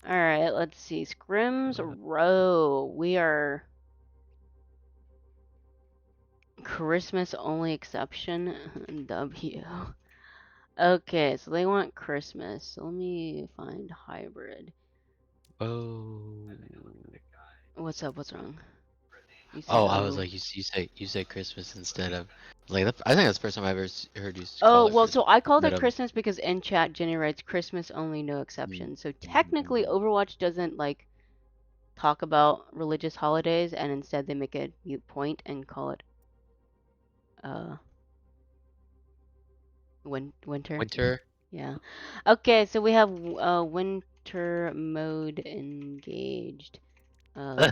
right, let's see. Scrims row. We are Christmas only exception. W. Okay, so they want Christmas. So let me find hybrid.
Oh.
What's up? What's wrong? You said
Oh, I was
oh.
like, you say Christmas instead of like. I think that's the first time I ever heard you
Oh,
call it
well, so
Christmas
I called
instead
it
of.
Christmas because in chat Jenny writes Christmas only, no
Mm,
exception. So
mm,
technically
mm.
Overwatch doesn't like talk about religious holidays, and instead they make a mute point and call it uh winter.
Winter.
Yeah. Okay, so we have winter mode engaged. Uh,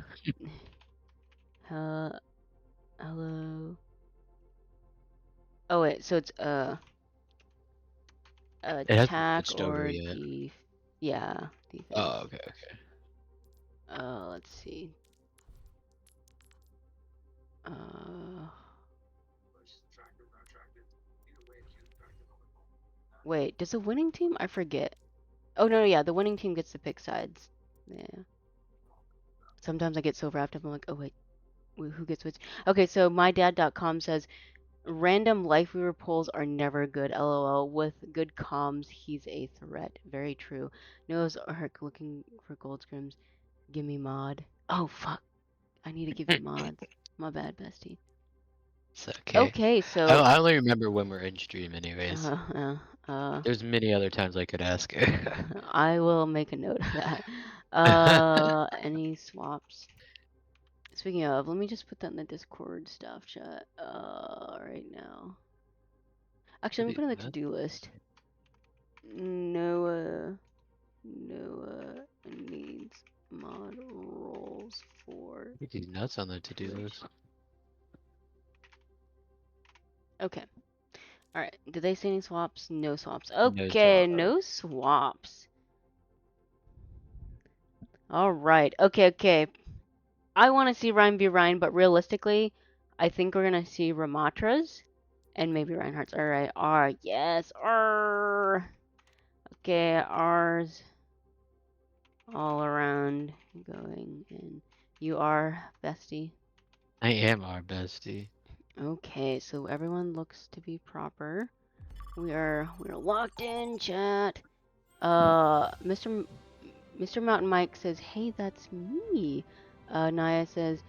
uh hello. Oh wait, so it's
It hasn't
attack
switched over
or
yet.
yeah, defense.
Oh, okay, okay.
Let's see. Uh, wait, does the winning team? I forget. Oh no, yeah, the winning team gets to pick sides. Yeah. Sometimes I get so wrapped up. I'm like, oh wait, who gets which? Okay, so mydad.com says random life viewer polls are never good. LOL. With good comms, he's a threat. Very true. Knows are looking for gold scrims. Give me mod. Oh fuck. I need to give you mods. My bad, bestie.
It's okay.
Okay,
I,
so
I only remember when we're in stream, anyways.
uh, uh, uh,
There's many other times I could ask.
I will make a note of that. Any swaps? Speaking of, let me just put that in the Discord stuff chat. Right now. Actually, let me put it in the to-do list. Noah needs mod roles for.
These nuts on the to-do list.
Okay. All right. Did they say any swaps? No swaps.
No
Okay,
swap.
no swaps. All right. Okay. I want to see Ryan be Ryan, but realistically, I think we're gonna see Ramatras and maybe Reinhardt's. All right. R. Yes. R. Okay. R's all around going in. You are bestie.
I am our bestie.
Okay. So everyone looks to be proper. We're locked in, chat. Mr. Mountain Mike says, "Hey, that's me." Naya says,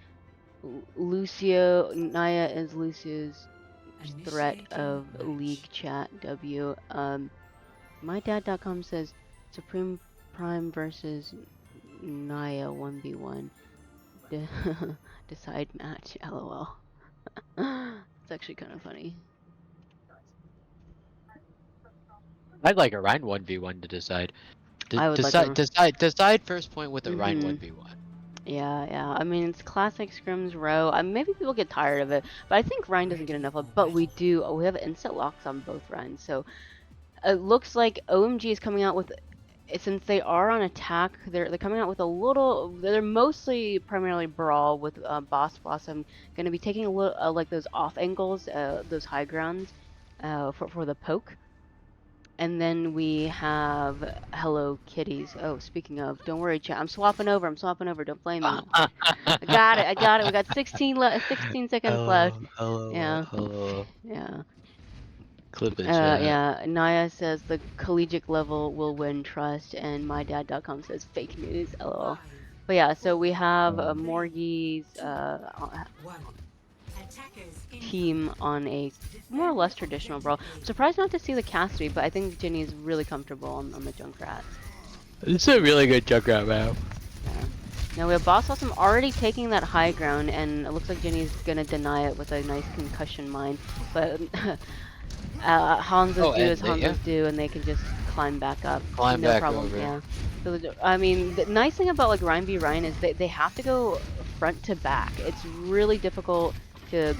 Naya is Lucio's threat of league chat W. MyDad.com says Supreme Prime versus Naya 1v1. Decide match. LOL. It's actually kind of funny.
I'd like a Rhine 1v1 to decide.
I would like a...
Decide first point with a Rhine 1v1.
Yeah. I mean, it's classic scrims row. Maybe people get tired of it, but I think Rhine doesn't get enough of. But we do. We have instant locks on both Rhines, so it looks like OMG is coming out with. Since they are on attack, they're coming out with a little. They're mostly primarily brawl with Boss Blossom going to be taking a little like those off angles, those high grounds, for the poke. And then we have Hello Kitties. Oh, speaking of, don't worry, chat. I'm swapping over. Don't blame me. I got it. We got 16 seconds left.
Hello.
Yeah.
Clip it, chat.
Yeah. Naya says the collegiate level will win trust, and mydad.com says fake news. LOL. But yeah, so we have Morgie's team on a more or less traditional brawl. I'm surprised not to see the Cassidy, but I think Ginny is really comfortable on the Junkrat.
It's a really good Junkrat map.
Yeah. Now we have Boss Blossom already taking that high ground, and it looks like Ginny's gonna deny it with a nice concussion mine. But Hanzo's do as Hanzo's do, and they can just climb back up. No problem. Over. Yeah. So I mean, the nice thing about like Rhine v Rhine is they have to go front to back. It's really difficult to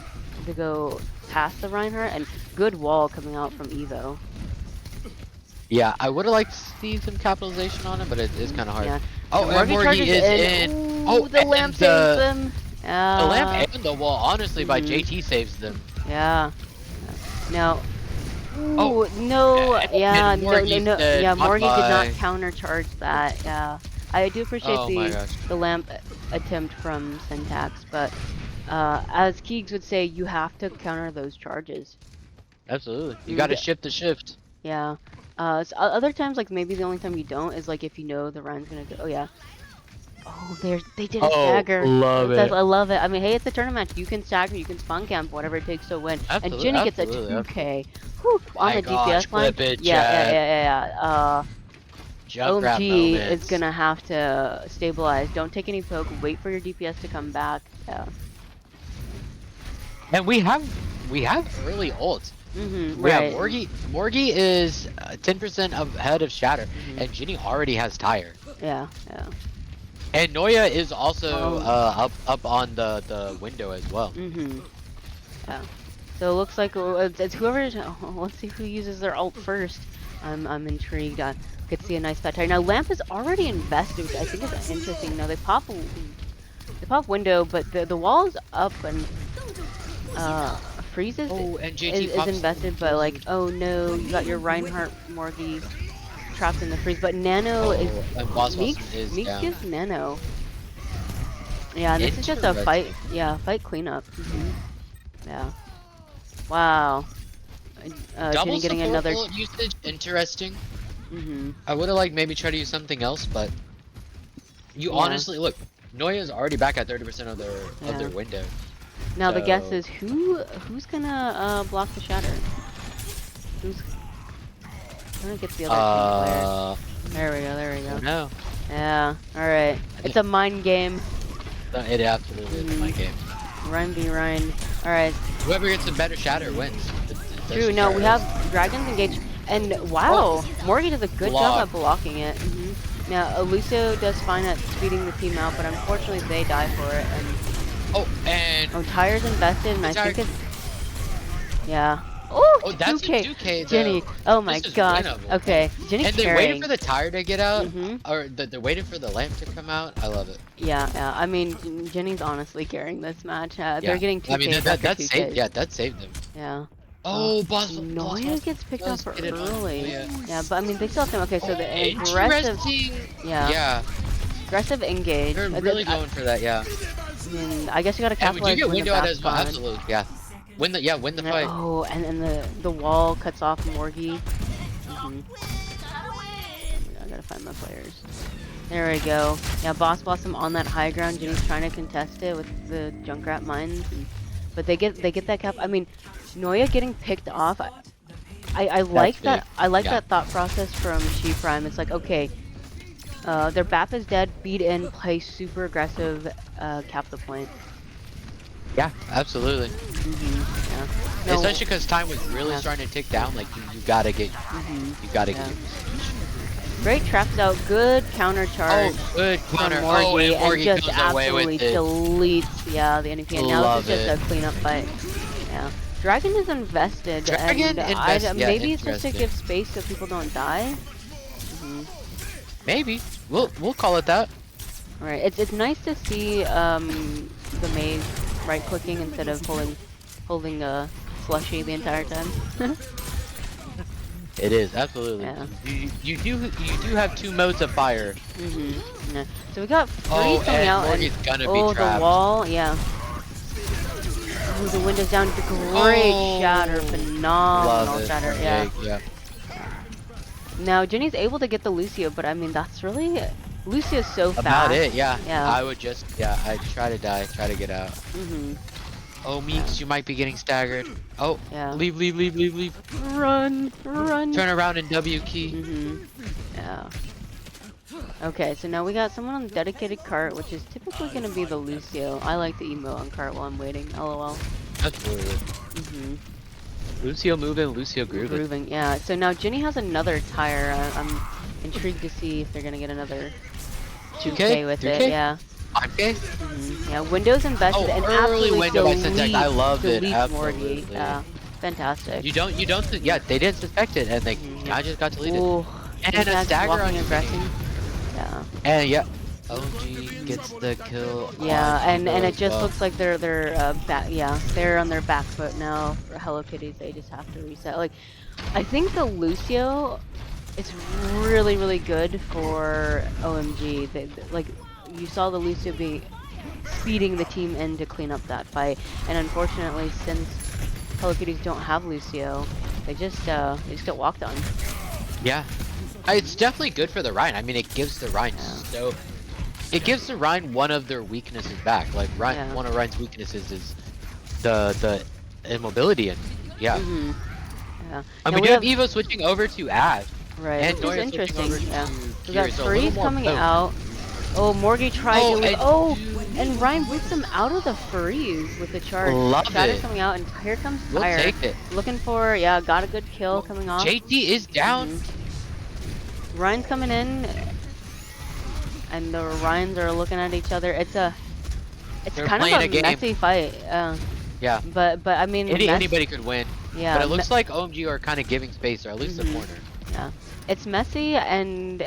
go past the Reinhardt, and good wall coming out from Evo.
Yeah, I would have liked to see some capitalization on it, but it is kind of hard. Yeah. Oh, and
Morgie
is in.
Ooh, oh, the lamp saves them.
The lamp and the wall, honestly, by JT saves them.
Yeah. Now. Ooh, no. Yeah, no. Yeah, Morgie did not countercharge that. Yeah. I do appreciate the lamp attempt from Syntax, but as Keegs would say, you have to counter those charges.
Absolutely. You gotta shift the shift.
Yeah. So other times, like maybe the only time you don't is like if you know the Rhine's gonna go. Oh yeah. Oh, they did a stagger.
Love it.
I love it. I mean, hey, it's a tournament match. You can stagger, you can spawn camp, whatever it takes to win. And Ginny gets a 2K. Whew, on the DPS line. Yeah. OMG is gonna have to stabilize. Don't take any poke. Wait for your DPS to come back. Yeah.
And we have early ults.
Right.
Morgie is 10% ahead of Shatter, and Ginny already has Tire.
Yeah.
And Noya is also up on the window as well.
Yeah. So it looks like it's whoever. Let's see who uses their ult first. I'm intrigued. Could see a nice fat Tire. Now Lamp is already invested, which I think is interesting. Now they pop window, but the wall is up and freezes.
Oh, and JT
is invested, but like, oh no, you got your Reinhardt Morgie trapped in the freeze. But Nano is Meeks gives Nano. Yeah, and this is just a fight. Yeah, fight cleanup. Yeah. Wow.
Double
getting another
usage. Interesting. I would have liked maybe try to use something else, but you honestly look. Noya's already back at 30% of their window.
Now the guess is who's gonna block the shatter? Who's gonna get the other team player? There we go.
No.
Yeah. All right. It's a mind game.
It absolutely is a mind game.
Rhine v Rhine. All right.
Whoever gets a better shatter wins.
True. No, we have dragons engaged, and wow, Morgie does a good job at blocking it. Now Lucio does fine at speeding the team out, but unfortunately they die for it. And Tire's invested, and I think it's Oh,
that's
2K.
a 2K.
Jenny. Oh my gosh. Okay, Jenny
and
carrying.
they're waiting for the Tire to get out, or they're waiting for the lamp to come out. I love it.
Yeah. I mean, Jenny's honestly carrying this match. They're getting 2K.
I mean, that saved. Yeah, that saved them.
Yeah.
Oh,
Noya gets picked up early. Yeah, but I mean, they still have to. Okay, so the aggressive.
Yeah.
Aggressive engage.
They're really going for that. Yeah.
I mean, I guess you gotta capitalize.
You get window out as well. Absolutely. Yeah. Win the fight.
Oh, and then the wall cuts off Morgie. I gotta find my players. There we go. Yeah, Boss Blossom on that high ground. Jenny's trying to contest it with the Junkrat mines, but they get that cap. I mean, Noya getting picked off. I
That's
like
big.
that. I like
Yeah.
that thought process from She Prime. It's like, okay, their BAP is dead. Beat in, play super aggressive, cap the point.
Yeah, absolutely.
Yeah. No.
Especially because time was really starting to tick down. Like you gotta get, you gotta get.
Great traps out. Good counter charge.
Oh, good counter.
From Morgy,
and Morgy
just
goes away
absolutely
with it.
deletes the NEP. And now
Love
this is just a cleanup fight. Yeah. Dragon is invested.
Dragon
and
yeah,
maybe it's just to
interesting.
give space so people don't die.
Maybe we'll call it that.
Right. It's nice to see the maze right clicking instead of holding a slushy the entire time.
It is absolutely.
Yeah.
You do have two modes of fire.
Yeah. So we got Freeze coming out
Morgy's gonna be
the
trapped.
wall, yeah. Ooh, the window's down. Great shatter, phenomenal shatter. Yeah. Now Jenny's able to get the Lucio, but I mean that's really Lucio's so fast.
About it, yeah.
Yeah.
I would just I'd try to die, try to get out. Oh, Meeks, you might be getting staggered. Oh,
Yeah.
leave.
Run.
Turn around and W key.
Yeah. Okay, so now we got someone on the dedicated cart, which is typically going to be the Lucio. I like the emote on cart while I'm waiting. LOL.
Absolutely. Lucio moving, Lucio grooving.
Yeah. So now Jenny has another tire. I'm intrigued to see if they're going to get another 2K with
3K?
it. Yeah.
5K?
Yeah. Windows invested and
early
absolutely
window by Syntec. I love it.
delete
Absolutely.
Morgy. Yeah. Fantastic.
You don't. Yeah, they didn't suspect it, and I just got deleted.
Ooh.
And a stagger on
aggressing. Yeah.
And OMG gets the kill.
Yeah, and it just looks like they're back. Yeah, they're on their back foot now. For Hello Kitties, they just have to reset. Like, I think the Lucio is really good for OMG. Like, you saw the Lucio be speeding the team in to clean up that fight, and unfortunately, since Hello Kitties don't have Lucio, they just get walked on.
Yeah. It's definitely good for the Rhine. I mean, it gives the Rhine it gives the Rhine one of their weaknesses back. Like one of Rhine's weaknesses is the immobility, and
Yeah.
And we do have Evo switching over to Ash.
Right.
And
Which is interesting. Yeah. We
Gear,
got
so
Freeze coming out. Oh, Morgy tried and Ryan whips him out of the freeze with the charge. Shatter's coming out, and here comes Fire.
We'll take it.
Looking for, got a good kill coming off.
JT is down.
Ryan's coming in, and the Ryans are looking at each other. It's kind of a messy fight.
Yeah.
But I mean,
anybody could win.
Yeah.
But it looks like OMG are kind of giving space, or at least the corner.
Yeah. It's messy, and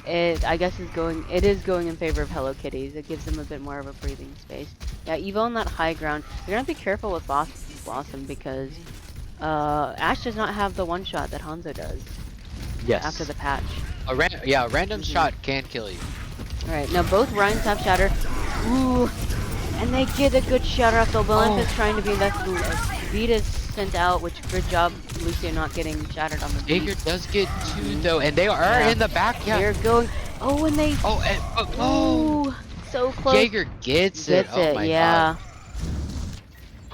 I guess it is going in favor of Hello Kitties. It gives them a bit more of a breathing space. Yeah, Evo on that high ground. You're gonna be careful with Blossom because Ash does not have the one shot that Hanzo does.
Yes.
After the patch.
A random shot can kill you.
Alright, now both Ryans have shatter. Ooh, and they get a good shatter off. The Willemp is trying to be invested. Beat is sent out, which good job Lucio not getting shattered on the beat.
Jaeger does get two though, and they are in the back. Yeah.
They're going. Oh, and they. So close.
Jaeger gets it. Oh my god.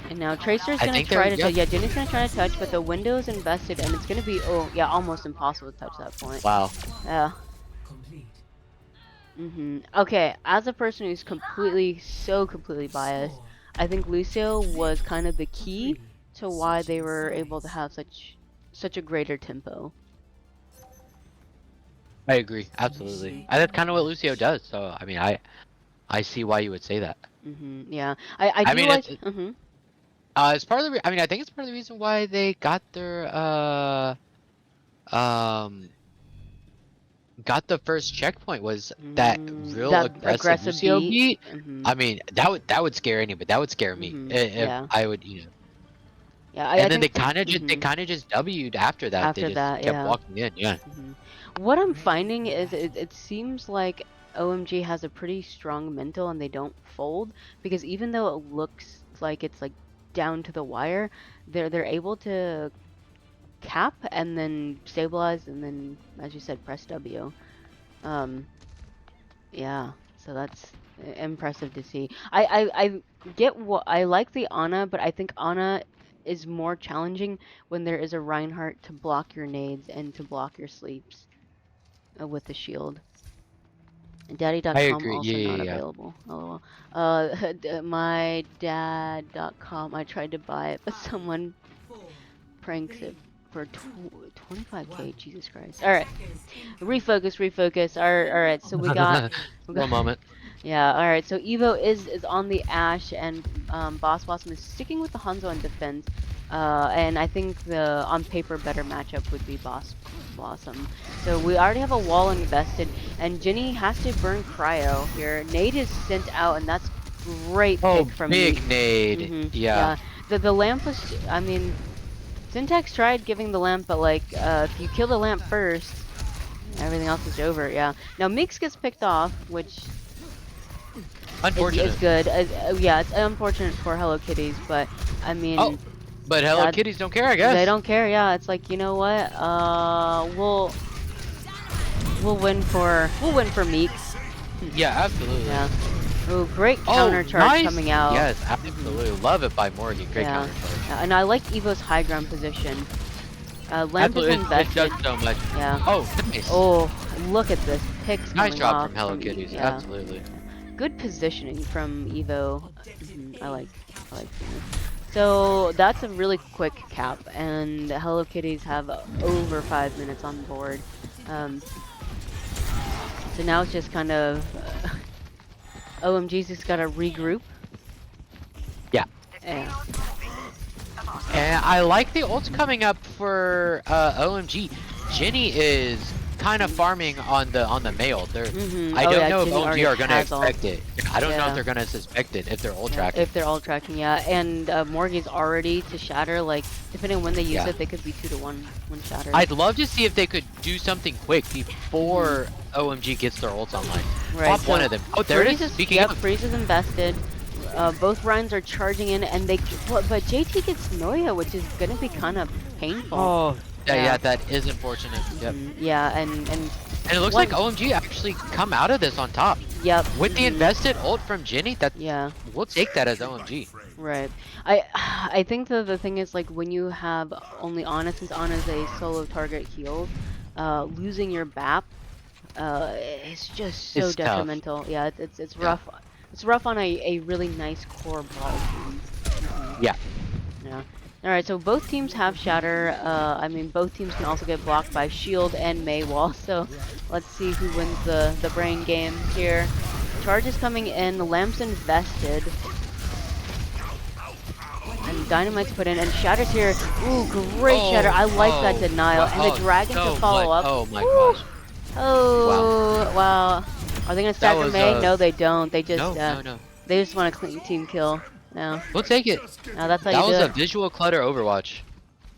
And now Tracer's gonna try to touch. Yeah, Jenny's gonna try to touch, but the window's invested, and it's gonna be almost impossible to touch that point.
Wow.
Yeah. Okay, as a person who's completely biased, I think Lucio was kind of the key to why they were able to have such a greater tempo.
I agree, absolutely. And that's kind of what Lucio does. So I mean, I see why you would say that.
Yeah, I do like.
It's part of the. I mean, I think it's part of the reason why they got their got the first checkpoint was that real aggressive Lucio beat. I mean, that would scare anybody. That would scare me if I would,
Yeah,
and then they kind of just W'd after that. They just kept walking in. Yeah.
What I'm finding is it seems like OMG has a pretty strong mental and they don't fold, because even though it looks like it's like down to the wire, they're able to cap and then stabilize and then, as you said, press W. Yeah, so that's impressive to see. I get what I like the Ana, but I think Ana is more challenging when there is a Reinhardt to block your nades and to block your sleeps with the shield. And
I
daddy.com
agree.
also
Yeah,
not
yeah, yeah.
available. LOL. My dad.com, I tried to buy it, but someone pranks it for 25k. Jesus Christ. All right. Refocus. All right. So we got
One moment.
yeah, all right. So Evo is on the Ashe, and Boss Blossom is sticking with the Hanzo in defense. And I think the on paper better matchup would be Boss Blossom. So we already have a wall invested, and Jinny has to burn Cryo here. Nade is sent out, and that's great pick
Oh,
from
big
Meek.
nade. Yeah.
Yeah. The lamp was, I mean, Syntax tried giving the lamp, but like, if you kill the lamp first, everything else is over. Yeah. Now Meeks gets picked off, which is
Unfortunate.
good. Yeah, it's unfortunate for Hello Kitties, but I mean,
Oh, but Hello Kitties don't care, I guess.
they don't care. Yeah, it's like, you know what? We'll win for Meeks.
Yeah, absolutely.
Yeah. Oh, great counter charge
nice.
coming out.
Yes, absolutely. Love it by Morgan. Great
Yeah.
counter charge.
Yeah, and I like Evo's high ground position. Lamp is
Absolutely. It
invested.
does so much.
Yeah.
Oh, nice.
Oh, look at this. Picks
Nice
coming
job
off
from Hello Kitties.
Yeah.
Absolutely.
Good positioning from Evo. I like it. So that's a really quick cap, and Hello Kitties have over 5 minutes on board. So now it's just kind of OMG's just gotta regroup.
Yeah.
Yeah.
And I like the ults coming up for OMG. Jinny is kind of farming on the male. I don't know if
Jinny
OMG are gonna
has
expect it. I don't know
Yeah.
if they're gonna suspect it if they're ult tracking.
If they're all tracking, yeah. And Morgie's already to shatter, like, depending on when they use it, they could be 2 to 1 shatter.
I'd love to see if they could do something quick before OMG gets their ults online.
Right,
Pop
so
one of them. Oh, there it is. Speaking of.
Freeze is invested. Both Rhines are charging in, and but JT gets Noya, which is gonna be kind of painful.
Oh, yeah, that is unfortunate. Yep.
Yeah, and
it looks like OMG actually come out of this on top.
Yep.
With the invested ult from Jinny,
yeah,
we'll take that as OMG.
Right. I think the thing is, like, when you have only Ana, since Ana is a solo target heal, losing your BAP, it's just so detrimental. Tough. Yeah, it's rough. It's rough on a really nice core brawl team.
Yeah.
Yeah. Alright, so both teams have Shatter. I mean, both teams can also get blocked by Shield and Maywall, so let's see who wins the brain game here. Charge is coming in, Lamp's invested. And Dynamite's put in, and Shatter's here. Ooh, great Shatter. I like that denial. And the Dragon to follow up.
Oh my gosh.
Oh, wow. Are they gonna stagger May? No, they don't. They just
no.
They just want a clean team kill. No.
We'll take it.
No, that's how
that
you do it.
was a visual clutter Overwatch.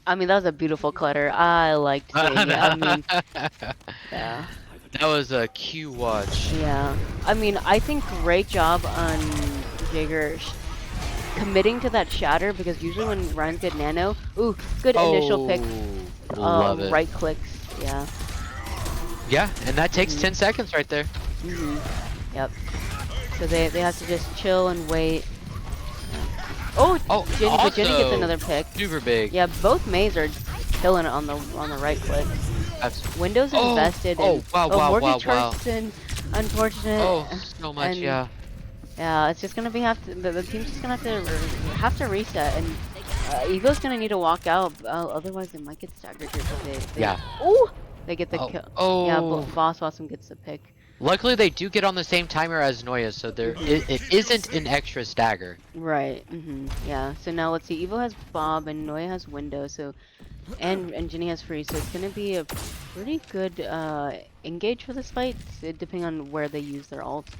I mean, that was a beautiful clutter. I liked seeing it. I mean, yeah.
That was a Q watch.
Yeah. I mean, I think great job on Jagger committing to that shatter, because usually when Ryan's get nano, ooh, good initial pick.
Love it.
Right clicks. Yeah.
Yeah, and that takes 10 seconds right there.
Yep. So they have to just chill and wait. Oh, Jinny gets another pick.
Super big.
Yeah, both Mays are killing it on the right click. Windows invested.
Oh, wow.
In. Unfortunate.
Oh, so much, yeah.
Yeah, it's just gonna be the team's just gonna have to reset, and Evo's gonna need to walk out. Otherwise, they might get staggered here. Oh, they get the kill.
Oh.
Yeah, Boss Blossom gets the pick.
Luckily, they do get on the same timer as Noya, so it isn't an extra stagger.
Right. Yeah. So now let's see. Evo has Bob and Noya has Window. So, and Jinny has Freeze. So it's gonna be a pretty good engage for this fight, depending on where they use their ults.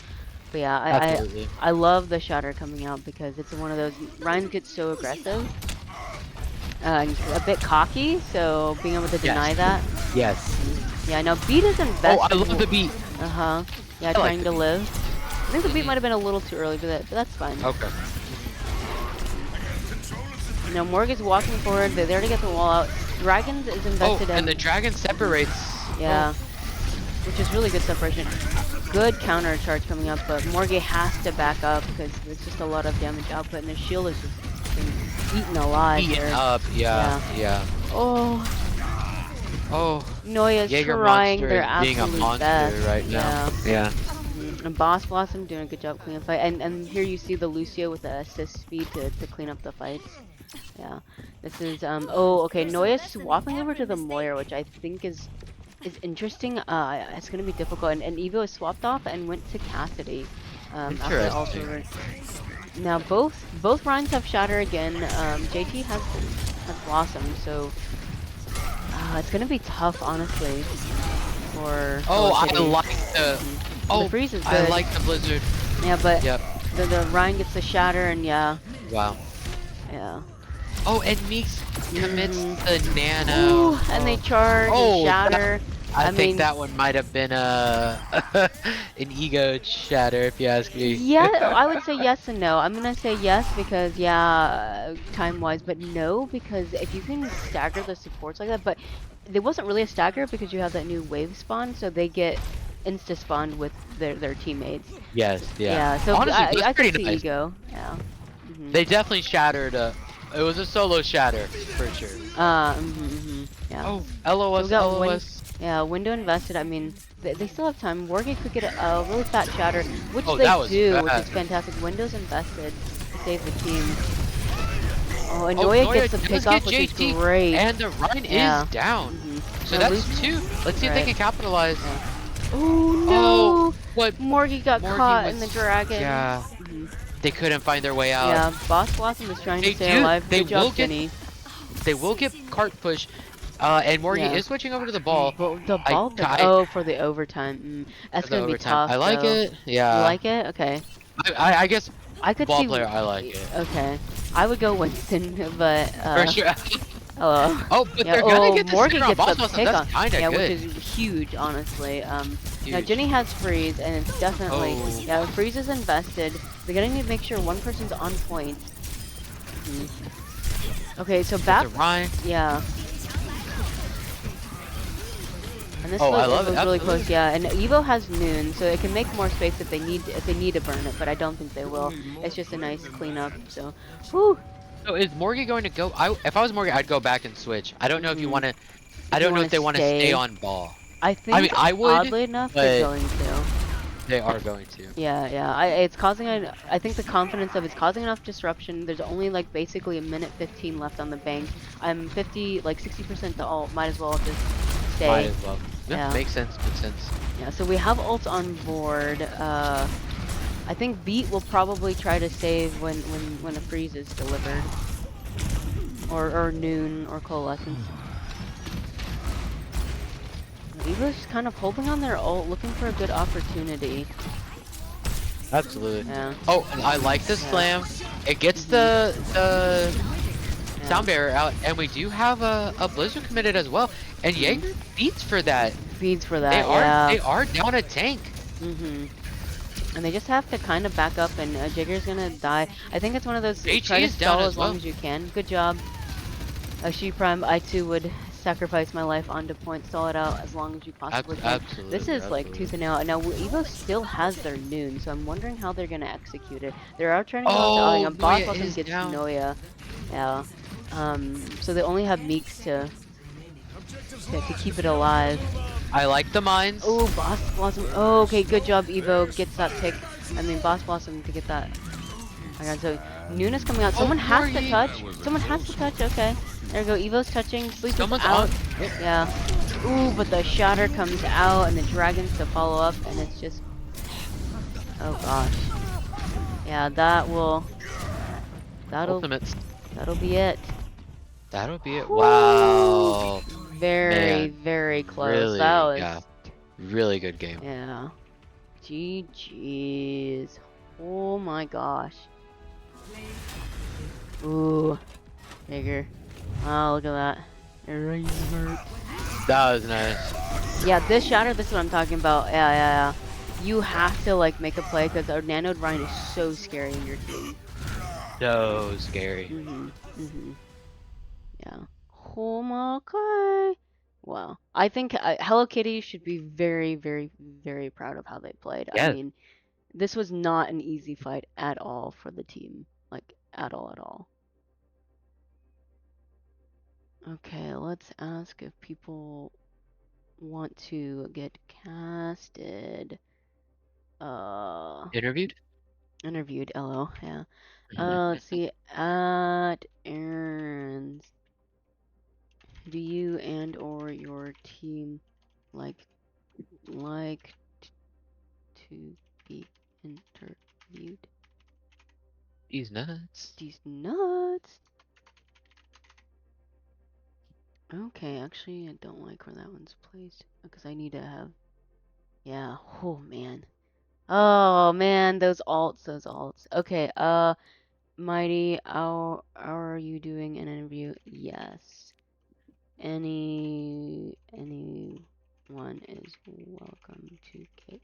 But yeah, I love the Shatter coming out, because it's one of those Ryan gets so aggressive. And a bit cocky, so being able to deny that.
Yes.
Yeah, now Beat is invested.
Oh, I love the Beat.
Yeah, trying to live. I think the Beat might have been a little too early, but that's fine.
Okay.
Now Morgan's walking forward. They already got the wall out. Dragons is invested.
And the Dragon separates.
Yeah. Which is really good separation. Good counter charge coming up, but Morgan has to back up because there's just a lot of damage output, and the shield is just eaten alive
Eaten
here.
up, yeah.
Oh,
Oh,
Noya's
Jaeger
trying
Monster
their
is being a
absolute
monster
best.
right now. Yeah.
And Boss Blossom doing a good job cleaning the fight. And here you see the Lucio with the assist speed to clean up the fights. Yeah. This is oh, okay, Noya's swapping over to the Moira, which I think is interesting. It's gonna be difficult. And Evo is swapped off and went to Cassidy. After also
Interesting.
now both Rhines have Shatter again. JT has Blossom, so it's gonna be tough, honestly, for
Oh,
Hello
I
Kitty.
like the. Oh,
The freeze is good.
I like the Blizzard.
Yeah, but
Yep.
the Ryan gets the Shatter, and yeah.
Oh, and Meeks commits the Nano.
Ooh, and they charge and Shatter.
I think
mean,
that one might have been an ego shatter, if you ask me.
yeah, I would say yes and no. I'm gonna say yes because time-wise, but no because if you can stagger the supports like that, but there wasn't really a stagger because you have that new wave spawn, so they get insta-spawned with their teammates.
Yes, yeah.
Yeah, so
Honestly, it was
I
pretty
can see
nice.
ego. Yeah.
They definitely shattered. It was a solo shatter for sure.
Yeah.
Oh, LOS,
So
LOS.
window invested. I mean, they still have time. Morgan could get a really fat shatter, which they
that was
do,
bad.
which is fantastic. Windows invested to save the team. Oh, and Noya gets the pick off, which is great.
And the Rhine is down. So
Now
that's two. Let's see if they can capitalize.
Oh no!
Oh, what?
Morgan got caught in the dragon.
Yeah. They couldn't find their way out.
Yeah, Boss Blossom is trying to stay alive. Good job, Jenny.
They will get cart push. And Morgan is switching over to the ball.
The ball? For the overtime. That's going to be tough.
I like it. Yeah.
You like it? Okay.
I guess
I could
ball
see.
Player, I like it.
Okay. I would go Winston, but.
For sure.
Hello.
Oh, but they're going to get the
Morgan gets
boss
the pick
That's kind of good.
which is huge, honestly. Now Jenny has freeze, and it's definitely freeze is invested. They're gonna need to make sure one person's on point. Okay, so back. Yeah. And this was really close, yeah. And Evo has noon, so it can make more space if they need to burn it, but I don't think they will. It's just a nice cleanup. So, whew.
So is Morgan going to go? If I was Morgan, I'd go back and switch. I don't know if you want to. I don't know if they want to stay on ball.
I think. I mean,
I would.
Oddly enough, they're going to.
They are going to.
Yeah. It's causing I think the confidence of it's causing enough disruption. There's only like basically a minute 15 left on the bank. I'm 60% to ult. Might as well just stay.
Might as well. Yeah. Makes sense.
Yeah. So we have ult on board. I think Beat will probably try to save when a freeze is delivered, or noon or coalescence. Evo's kind of holding on their ult, looking for a good opportunity.
Absolutely.
Yeah.
Oh, and I like the slam. It gets the sound barrier out, and we do have a Blizzard committed as well. And Jaeger feeds for that. They are down a tank. And
they just have to kind of back up, and Jaeger's gonna die. I think it's one of those. Try to stall as long as you can. Good job. She Prime. I too would sacrifice my life onto point, stall it out as long as you possibly can.
Absolutely,
this is like tooth and nail. Now Evo still has their noon, so I'm wondering how they're gonna execute it. They're out trying to go Boss Blossom gets Noya. Yeah. So they only have Meeks to keep it alive.
I like the mines.
Oh, Boss Blossom. Oh, okay, good job, Evo. Gets that pick. I mean, Boss Blossom to get that. Oh my god, so Noon is coming out. Someone has to touch. Someone has to touch. Okay. There we go. Evo's touching. Sleep is out. Yeah. Ooh, but the shatter comes out and the dragons to follow up, and it's just. Oh gosh. Yeah, that'll be it.
That'll be it. Wow.
Very close.
Really,
that was
really good game.
Yeah. GG's. Oh my gosh. Ooh. Bigger. Oh, look at that.
That was nice.
Yeah, this shatter, this is what I'm talking about. Yeah. You have to like make a play because our nanoed Ryan is so scary in your team.
So scary.
Yeah. Oh my god. Wow. I think Hello Kitty should be very proud of how they played.
Yeah.
I mean, this was not an easy fight at all for the team. Like, at all. Okay, let's ask if people want to get casted.
Interviewed?
Interviewed, LO, yeah. Let's see, at Aaron's, do you and or your team like like to be interviewed?
He's nuts.
These nuts. Okay, actually, I don't like where that one's placed because I need to have. Yeah. Oh man. Oh man, those alts, those alts. Okay. Mighty, how are you doing an interview? Yes. Anyone is welcome to Kate.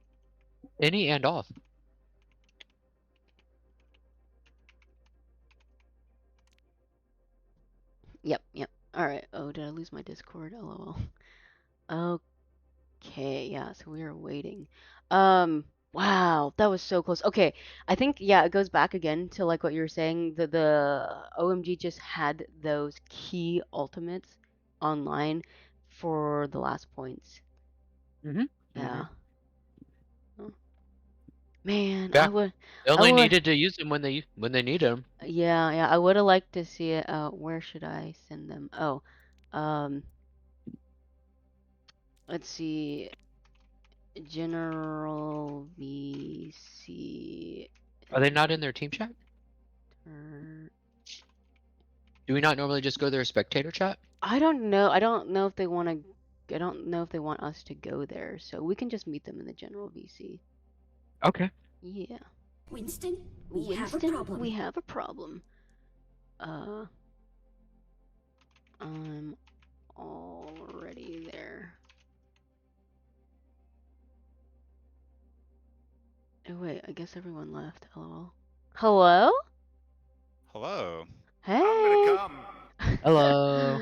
Any and all.
Yep, yep. All right. Oh, did I lose my Discord? LOL. Okay, yeah, so we are waiting. Wow, that was so close. Okay, I think yeah, it goes back again to like what you were saying. The OMG just had those key ultimates online for the last points.
Mm-hmm.
Yeah. Oh, man,
Yeah. They
I
only
would,
needed to use them when they need them.
yeah, yeah, I would have liked to see it. Where should I send them? Oh, um, let's see, General VC.
Are they not in their team chat? Do we not normally just go to their spectator chat?
I don't know. I don't know if they want to. I don't know if they want us to go there, so we can just meet them in the general VC.
Okay.
Yeah.
Winston, we have a
Winston,
problem.
we have a problem. Uh, I'm already there. Oh wait, I guess everyone left. LOL. Hello?
Hello.
Hey.
Hello.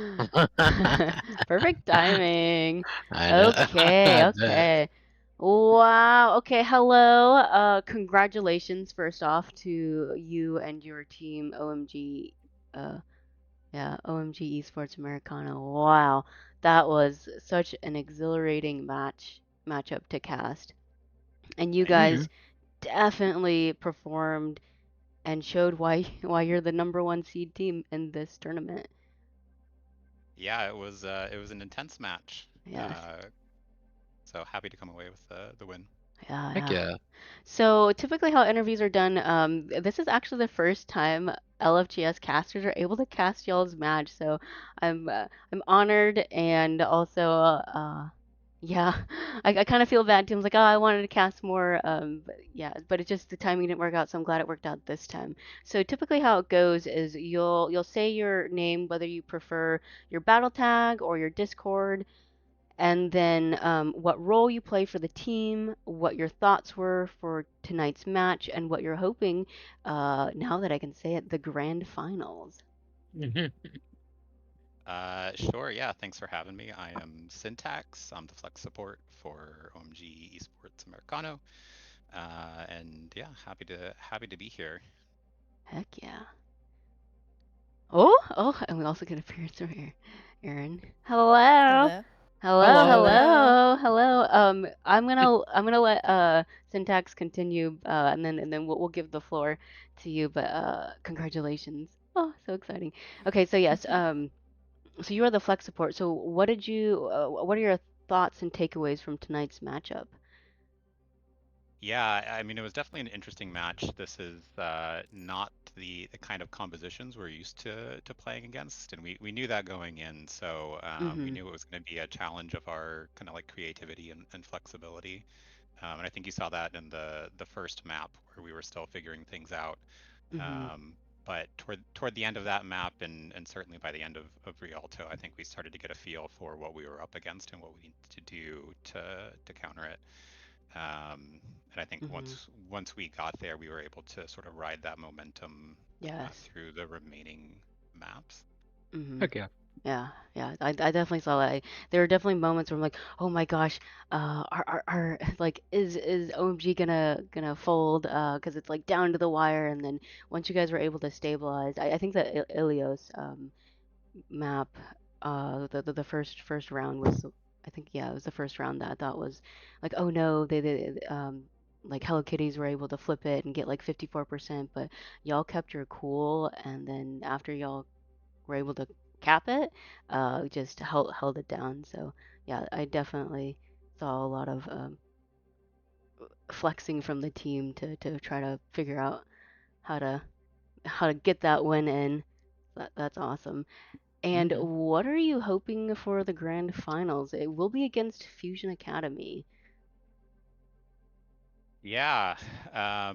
Perfect timing.
I know.
Okay,
I bet.
okay. Wow. Okay, hello. Congratulations first off to you and your team, OMG. Yeah, OMG eSports Americano. Wow. That was such an exhilarating matchup to cast. And you
Thank you.
Mhm.
guys definitely performed and showed why you're the number one seed team in this tournament.
Yeah, it was an intense match.
Yes.
So happy to come away with the win.
Yeah,
Heck
yeah.
yeah.
So typically how interviews are done, this is actually the first time LFGS casters are able to cast y'all's match. So I'm honored and also yeah, I kind of feel bad too. I was like, oh, I wanted to cast more, but yeah, but it just the timing didn't work out, so I'm glad it worked out this time. So typically how it goes is you'll say your name, whether you prefer your battle tag or your Discord, and then what role you play for the team, what your thoughts were for tonight's match, and what you're hoping, now that I can say it, the grand finals.
Mhm.
Sure, yeah, thanks for having me. I am Syntax. I'm the flex support for OMG Esports Americano. And yeah, happy to be here.
Heck yeah. Oh, and we also get appearance from here. Aaron. Hello.
Hello.
Hello,
Hello.
Hello.
hello, hello. I'm gonna let Syntax continue, and then we'll give the floor to you. But congratulations. Oh, so exciting. Okay, so yes, so you are the flex support. So what are your thoughts and takeaways from tonight's matchup?
Yeah, I mean, it was definitely an interesting match. This is not the kind of compositions we're used to playing against, and we knew that going in. So we
Mhm.
knew it was going to be a challenge of our kind of like creativity and flexibility. And I think you saw that in the first map where we were still figuring things out.
Mhm.
Um, but toward the end of that map, and certainly by the end of Rialto, I think we started to get a feel for what we were up against and what we needed to do to counter it. And I think
Mhm.
once we got there, we were able to sort of ride that momentum
Yes.
through the remaining maps.
Mhm.
Heck yeah.
Yeah, yeah, I definitely saw that. There were definitely moments where I'm like, oh my gosh, are like is OMG gonna fold? Because it's like down to the wire, and then once you guys were able to stabilize, I think that Ilios map the first round was, I think, yeah, it was the first round that I thought was like, oh no, they like Hello Kitties were able to flip it and get like 54%, but y'all kept your cool, and then after y'all were able to cap it, just held it down. So yeah, I definitely saw a lot of flexing from the team to try to figure out how to get that win in. That's awesome. And
Hmm.
what are you hoping for the grand finals? It will be against Fusion Academy.
Yeah, I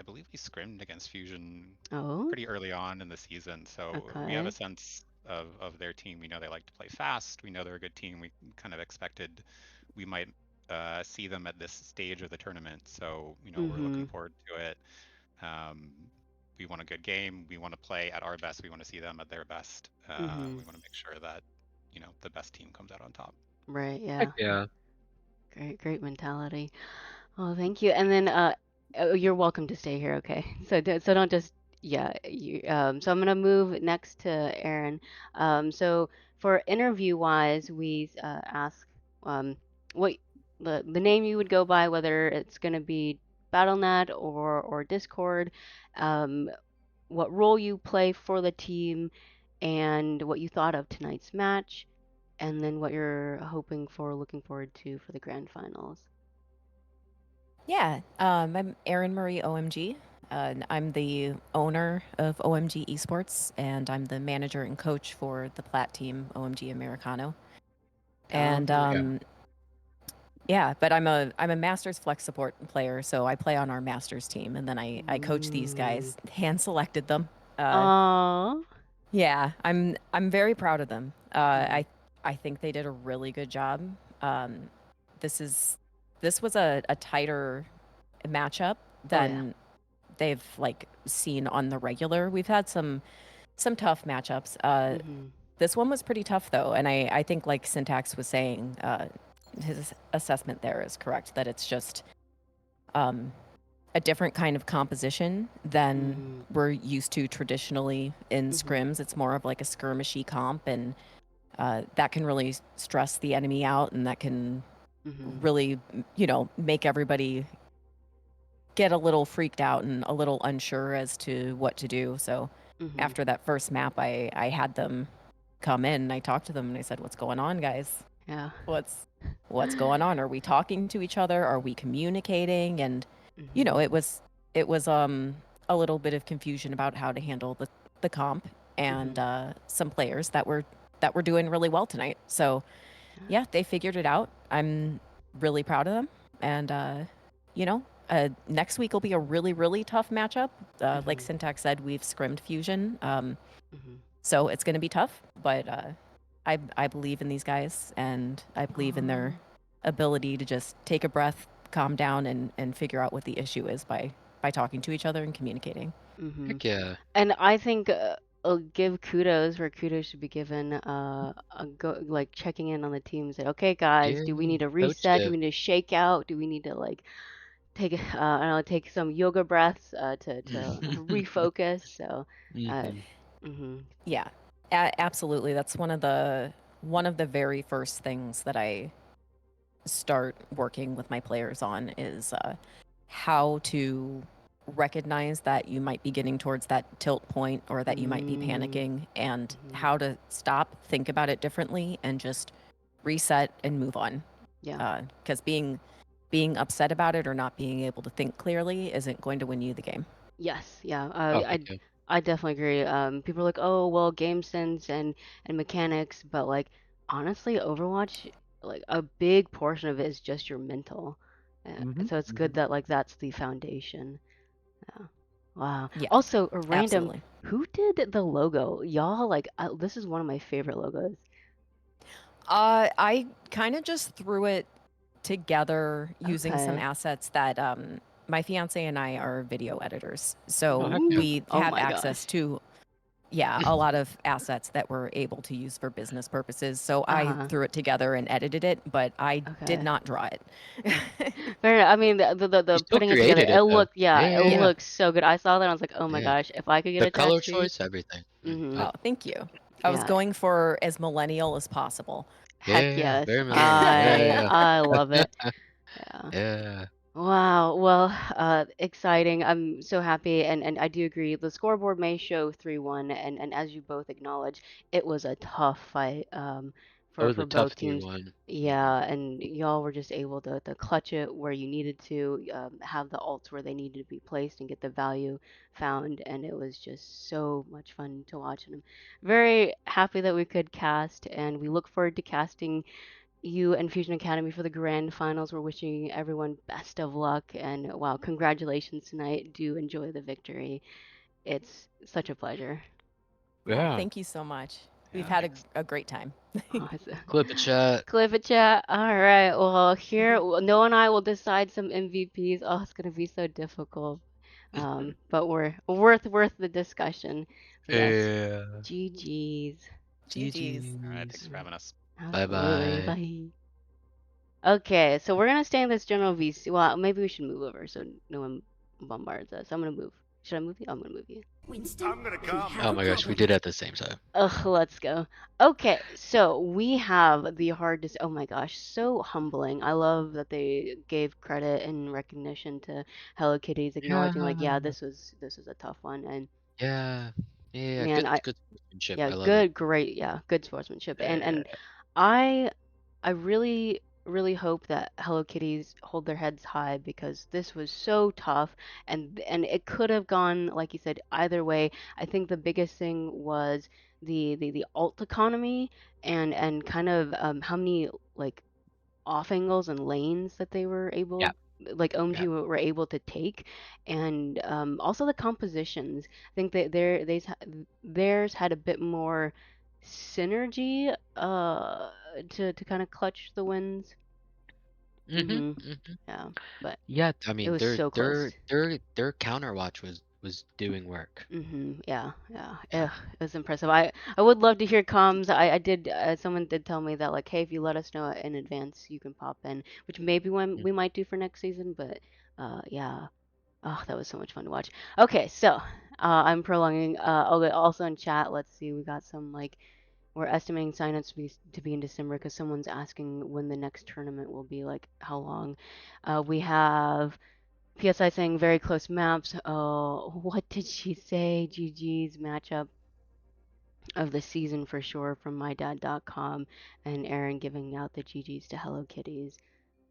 believe we scrimmed against Fusion
Oh,
pretty early on in the season, so we have a
okay.
sense of their team. We know they like to play fast. We know they're a good team. We kind of expected we might see them at this stage of the tournament, so we're looking
Mhm.
forward to it. Um, we want a good game. We want to play at our best. We want to see them at their best. We
Mhm.
want to make sure that the best team comes out on top.
Right,
Heck
yeah.
yeah.
Great mentality. Oh, thank you. And then oh, you're welcome to stay here, okay? So don't just, yeah, you so I'm gonna move next to Aaron. So for interview wise, we ask what the name you would go by, whether it's gonna be BattleNet or Discord, um, what role you play for the team, and what you thought of tonight's match, and then what you're hoping for, looking forward to for the grand finals.
Yeah, I'm Erin Marie OMG. I'm the owner of OMG eSports, and I'm the manager and coach for the Plat team, OMG Americano.
Oh,
And
nice.
Yeah.
yeah, but I'm a Masters Flex support player, so I play on our Masters team, and then I coach these
Ooh.
guys, hand selected them.
Aw.
Yeah, I'm very proud of them.
Mhm.
I think they did a really good job. Um, this is this was a tighter matchup
Oh yeah.
than they've like seen on the regular. We've had some tough matchups.
Mhm.
This one was pretty tough though, and I think like Syntax was saying, his assessment there is correct that it's just um, a different kind of composition than
Mhm.
we're used to traditionally in
Mhm.
scrims. It's more of like a skirmishy comp, and that can really stress the enemy out, and that can
Mhm.
really, make everybody get a little freaked out and a little unsure as to what to do. So
Mhm.
after that first map, I had them come in and I talked to them and I said, "What's going on, guys?
Yeah.
What's going on? Are we talking to each other? Are we communicating?" And
Mhm.
it was a little bit of confusion about how to handle the comp and
Mhm.
some players that were doing really well tonight. So
Yeah.
yeah, they figured it out. I'm really proud of them. And, next week will be a really, really tough matchup. Like
Mhm.
Syntax said, we've scrimmed Fusion.
Mhm.
So it's going to be tough, but I believe in these guys and I believe in their
Aw.
ability to just take a breath, calm down, and figure out what the issue is by talking to each other and communicating.
Mhm.
Heck yeah.
And I think I'll give kudos where kudos should be given. Like checking in on the team and say, okay, guys, do we
Yeah.
need a
Coach
reset? Do
Div.
we need to shake out? Do we need to like I don't know, take some yoga breaths to refocus. So, uh,
Hmm.
mhm,
Yeah, absolutely. That's one of the very first things that I start working with my players on is how to recognize that you might be getting towards that tilt point or that you might be
mm,
panicking and
mhm,
how to stop, think about it differently, and just reset and move on.
yeah,
Because being upset about it or not being able to think clearly isn't going to win you the game.
yes, yeah.
Oh, heck yeah.
I definitely agree. People are like, oh, well, game sense and mechanics, but like honestly, Overwatch, like a big portion of it is just your mental.
Hmm.
So it's good
Hmm.
that like that's the foundation. Yeah. Wow.
Yeah,
Also, a random,
absolutely.
who did the logo? Y'all like this is one of my favorite logos.
I kind of just threw it together using some
Okay.
assets that my fiance and I are video editors.
Oh,
So
heck yeah.
Ooh.
we
Oh
have
my
access
gosh.
to, yeah, a lot of assets that we're able to use for business purposes. So I
Uh-huh.
threw it together and edited it, but I did
Okay.
not draw it.
Fair enough. I mean,
You
the
still
putting it together,
created it though. Yeah,
it
yeah,
Yeah.
yeah.
looks so good. I saw that, I was like, oh my
Yeah.
gosh, if I could get
The
a
color
tattoo.
choice, everything.
Mm-hmm.
Oh, thank you. I was
Yeah.
going for as millennial as possible.
Heck
Yeah,
yes.
very millennial. Yeah,
I love it. Yeah.
yeah.
Wow. Well, exciting. I'm so happy, and I do agree. The scoreboard may show 3-1, and as you both acknowledge, it was a tough fight
It was
for
a tough
both
three
teams.
one.
Yeah, and y'all were just able to clutch it where you needed to, have the ults where they needed to be placed and get the value found, and it was just so much fun to watch. And I'm very happy that we could cast, and we look forward to casting you and Fusion Academy for the grand finals. We're wishing everyone best of luck, and wow, congratulations tonight. Do enjoy the victory. It's such a pleasure.
Oh,
Yeah.
thank you so much. We've
Yeah,
had
thanks.
a great time.
Awesome.
Clip a chat.
Clip it, chat. All right. Well, here Noah and I will decide some MVPs. Oh, it's gonna be so difficult. But we're worth the discussion. But yes,
Yeah.
GG's.
GG's.
All right, thanks
GG's.
for having us.
Bye
Absolutely.
bye.
Bye. Okay, so we're gonna stay in this general VC. Well, maybe we should move over so no one bombards us. I'm gonna move. Should I move you? I'm gonna move you.
Winston, we have
Oh
a
my gosh, we
problem.
did it at the same time.
Ugh, let's go. Okay, so we have the hardest. Oh my gosh, so humbling. I love that they gave credit and recognition to Hello Kitties, acknowledging like, yeah,
Yeah.
this was a tough one, and
Yeah. Yeah.
man,
Good sportsmanship.
yeah,
I love it.
good, great, yeah, good sportsmanship, and
Yeah.
I I really hope that Hello Kitties hold their heads high because this was so tough and it could have gone like you said either way. I think the biggest thing was the alt economy and kind of how many like off angles and lanes that they were
Yeah.
able like
Yeah.
OMG were able to take and also the compositions. I think that theirs had a bit more synergy to kind of clutch the wins.
Mhm.
Mhm.
Mhm.
Yeah, but
Yeah. I
it
mean,
was so close.
their counterwatch was doing work.
Yeah, yeah.
Yeah.
Ugh, it was impressive. I would love to hear comms. I did. Someone did tell me that like, hey, if you let us know in advance, you can pop in, which maybe when
Mm.
we might do for next season. But yeah. Oh, that was so much fun to watch. Okay, so I'm prolonging. Okay, also in chat, let's see. We got some like we're estimating signups to be in December because someone's asking when the next tournament will be. Like how long? We have PSI saying very close maps. Oh, what did she say? GG's matchup of the season for sure from mydad.com and Aaron giving out the GG's to Hello Kitties.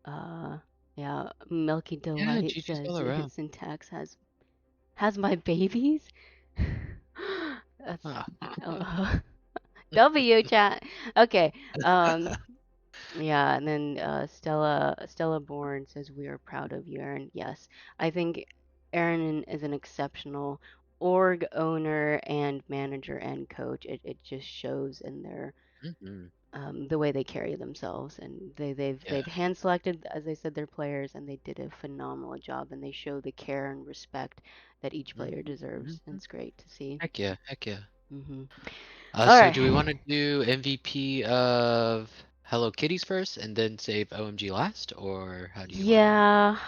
Uh, yeah, Milky
Yeah.
Delight
GG's all
says
around.
Syntax has my babies. That's
Ah.
W chat. Okay. Yeah, and then Stella Bourne says we are proud of you, Aaron. Yes, I think Aaron is an exceptional org owner and manager and coach. It just shows in their
Mhm.
the way they carry themselves, and
Yeah.
they've hand selected, as I said, their players, and they did a phenomenal job, and they show the care and respect that each player
Mhm.
deserves, and
Mhm.
it's great to see.
Heck yeah. Heck yeah.
Hmm. All
So do we want
right.
to do MVP of Hello Kitties first and then save OMG last, or how do you want to?
Yeah.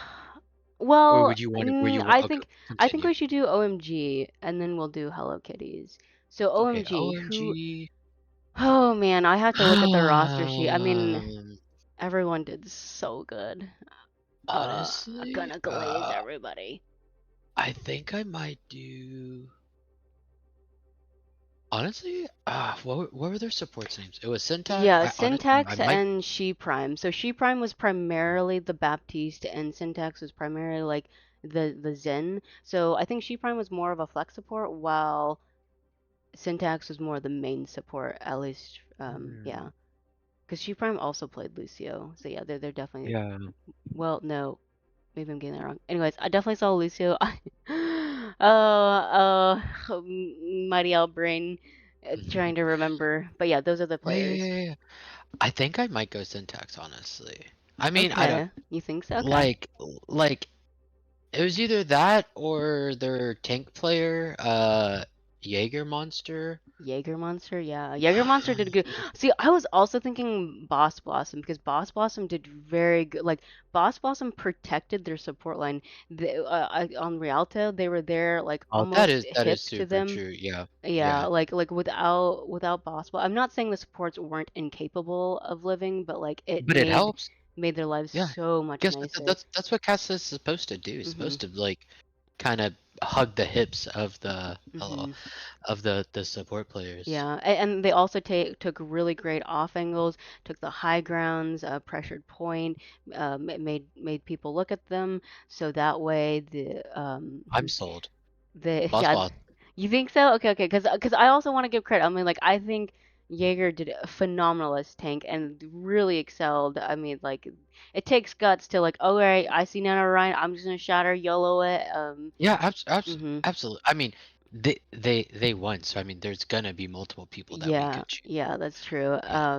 Or
Well,
would you want to? Were you
I
okay?
think
Continue.
we should do OMG and then we'll do Hello Kitties. So
Okay.
OMG, who?
OMG.
Oh man, I have to look at the roster sheet. I mean,
Um,
everyone did so good.
honestly,
Gonna glaze everybody.
I think I might do. Honestly, what were their supports names? It was Syntax.
Yeah,
I
Syntax
might.
and She Prime. So She Prime was primarily the Baptiste, and Syntax was primarily like the Zen. So I think She Prime was more of a flex support, while Syntax was more the main support. At least,
Hmm,
yeah, because She Prime also played Lucio. So yeah, they're definitely.
yeah.
Well, no, maybe I'm getting that wrong. Anyways, I definitely saw Lucio. Mighty L brain, trying to remember. But yeah, those are the
Yeah, yeah,
players.
yeah, yeah. I think I might go Syntax, honestly. I mean, I don't
Okay, you think so? Okay.
like like it was either that or their tank player. Jaeger Monster.
Jaeger Monster, yeah. Jaeger Monster did good. See, I was also thinking Boss Blossom because Boss Blossom did very good. Like Boss Blossom protected their support line. On Rialto, they were there like
Oh,
almost
that is
hip to
super
them.
true. Yeah,
Yeah,
yeah.
like without Boss Blossom, I'm not saying the supports weren't incapable of living, but like it
But it helps.
made their lives
Yeah.
so much
Guess
nicer.
that's what Casa is supposed to do. It's
Mhm.
supposed to like kind of hug the hips of the
Mhm.
the support players.
Yeah, and they also took really great off angles, took the high grounds, pressured point, made people look at them, so that way
I'm sold.
the
Boss
yeah,
Boss.
you think so? Okay, because I also want to give credit. I mean, like I think Jaeger did a phenomenal as tank and really excelled. I mean, like it takes guts to like, all right, I see Nano Ryan, I'm just gonna shatter YOLO it.
Yeah,
Mhm.
absolutely. I mean, they won, so I mean, there's gonna be multiple people that we
Yeah,
could choose.
yeah, that's true.
Yeah.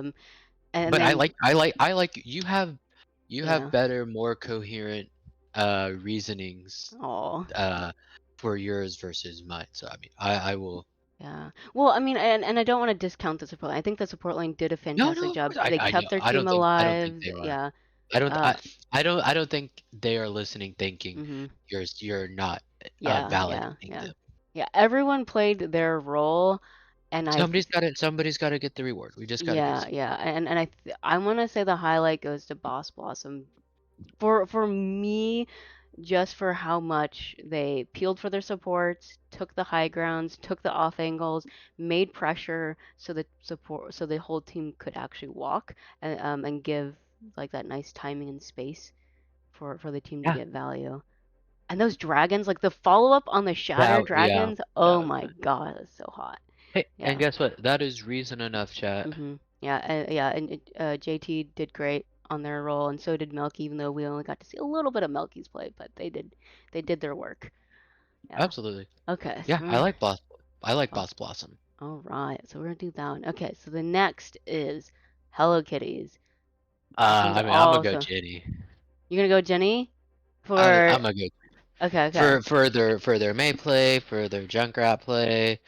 And
But
then
I like you have
yeah.
better, more coherent reasonings
Oh,
uh for yours versus mine. So I mean, I will.
yeah. Well, I mean, and I don't want to discount the support line. I think the support line did a
No,
fantastic
no, of
job.
course.
They
I know.
kept their team
I don't think
alive.
they are.
Yeah.
I don't
Uh,
I don't think they are listening thinking
mhm.
you're not
Yeah, yeah,
validating
yeah.
them.
Yeah, everyone played their role, and
Somebody's got to get the reward. We just got to give
yeah,
some.
yeah. And I want to say the highlight goes to Boss Blossom. For me, just for how much they peeled for their supports, took the high grounds, took the off angles, made pressure so the whole team could actually walk and give like that nice timing and space for the team to
Yeah.
get value. And those dragons, like the follow up on the shatter
Yeah.
dragons,
That
oh
was
my
nice.
god, that's so hot.
Hey, and
Yeah.
guess what? That is reason enough, chat.
Yeah, yeah, and JT did great on their role, and so did Melky, even though we only got to see a little bit of Melky's play, but they did their work. Yeah.
Absolutely.
Okay, so
Yeah, I like
oh,
Boss Blossom.
all right, so we're gonna do that one. Okay, so the next is Hello Kitties. This one's
I mean, I'm gonna go
also
Jenny.
you're gonna go Jenny for
I'm gonna go
okay.
for their May play, for their Junkrat play.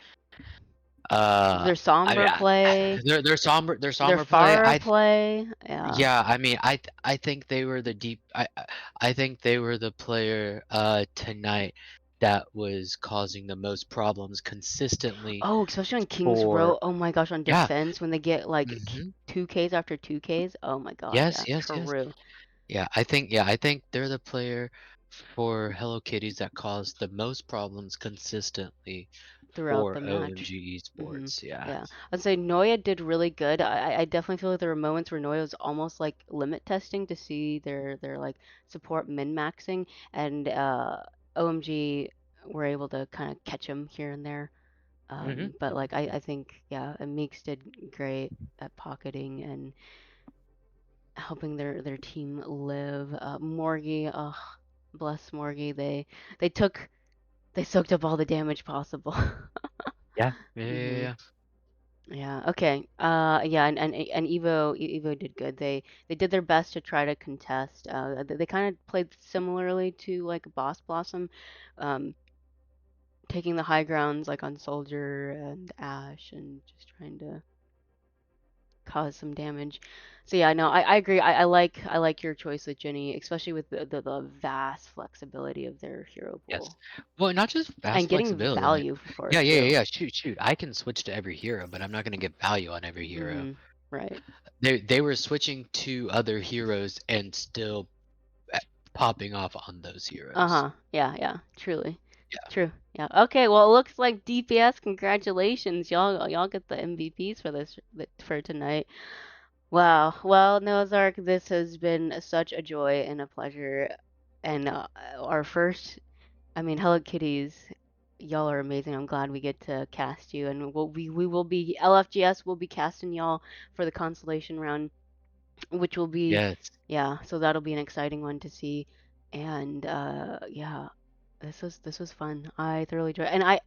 Their
I mean,
somber play,
their
their
somber play.
Farah play. Yeah.
Yeah, I mean, I think they were the I think they were the player tonight that was causing the most problems consistently
Oh, especially on King's
for
Row. Oh my gosh, on
yeah.
defense when they get like
Hmm.
2Ks after 2Ks. Oh my gosh, yeah,
Yes.
true.
I think they're the player for Hello Kitties that caused the most problems consistently
Throughout
for
the match.
OMG Esports. Yeah.
Yeah, I'd say Noya did really good. I definitely feel like there were moments where Noya was almost like limit testing to see their like support min maxing, and OMG were able to kind of catch him here and there.
Hmm.
But like I think yeah, and Meeks did great at pocketing and helping their team live. Morgie, oh bless Morgie, they soaked up all the damage possible.
Yeah.
Mhm.
Yeah.
Yeah. Okay. Yeah. And Evo did good. They did their best to try to contest. They kind of played similarly to like Boss Blossom, um, taking the high grounds like on Soldier and Ash, and just trying to cause some damage. So yeah, no, I agree. I like your choice with Jenny, especially with the vast flexibility of their hero
Yes.
pool
Well, not just
and
fast
getting
flexibility.
value for it too.
Yeah. Shoot. I can switch to every hero, but I'm not gonna get value on every hero.
Right.
They were switching to other heroes and still uh, popping off on those heroes.
Uh-huh. Yeah, yeah. Truly.
Yeah.
True. Yeah. Okay, well, it looks like DPS, congratulations. Y'all get the MVPs for for tonight. Wow. Well, Nozark, this has been such a joy and a pleasure. And our first, I mean, Hello Kitties, y'all are amazing. I'm glad we get to cast you, and we will be LFGS will be casting y'all for the consolation round, which will be,
Yes.
yeah. So that'll be an exciting one to see. And yeah, this was fun. I thoroughly enjoyed, and I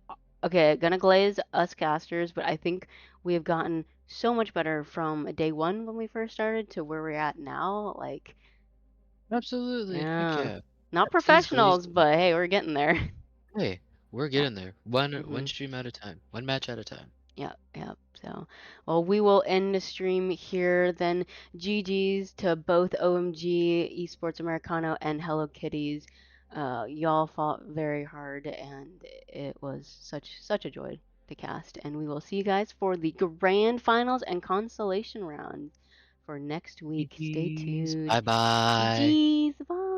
okay, gonna glaze us casters, but I think we have gotten so much better from day one when we first started to where we're at now. Like,
Absolutely. Heck
yeah,
yeah.
not
Please glaze.
professionals, but hey, we're getting there.
Hey, We're getting there. One
Mhm.
stream at a time. One match at a time.
Yep, yep. So, well, we will end the stream here. Then, GG's to both OMG, eSports Americano, and Hello Kitties. Y'all fought very hard, and it was such a joy to cast. And we will see you guys for the grand finals and consolation rounds for next week. Stay tuned.
Bye bye.
GG's. Bye.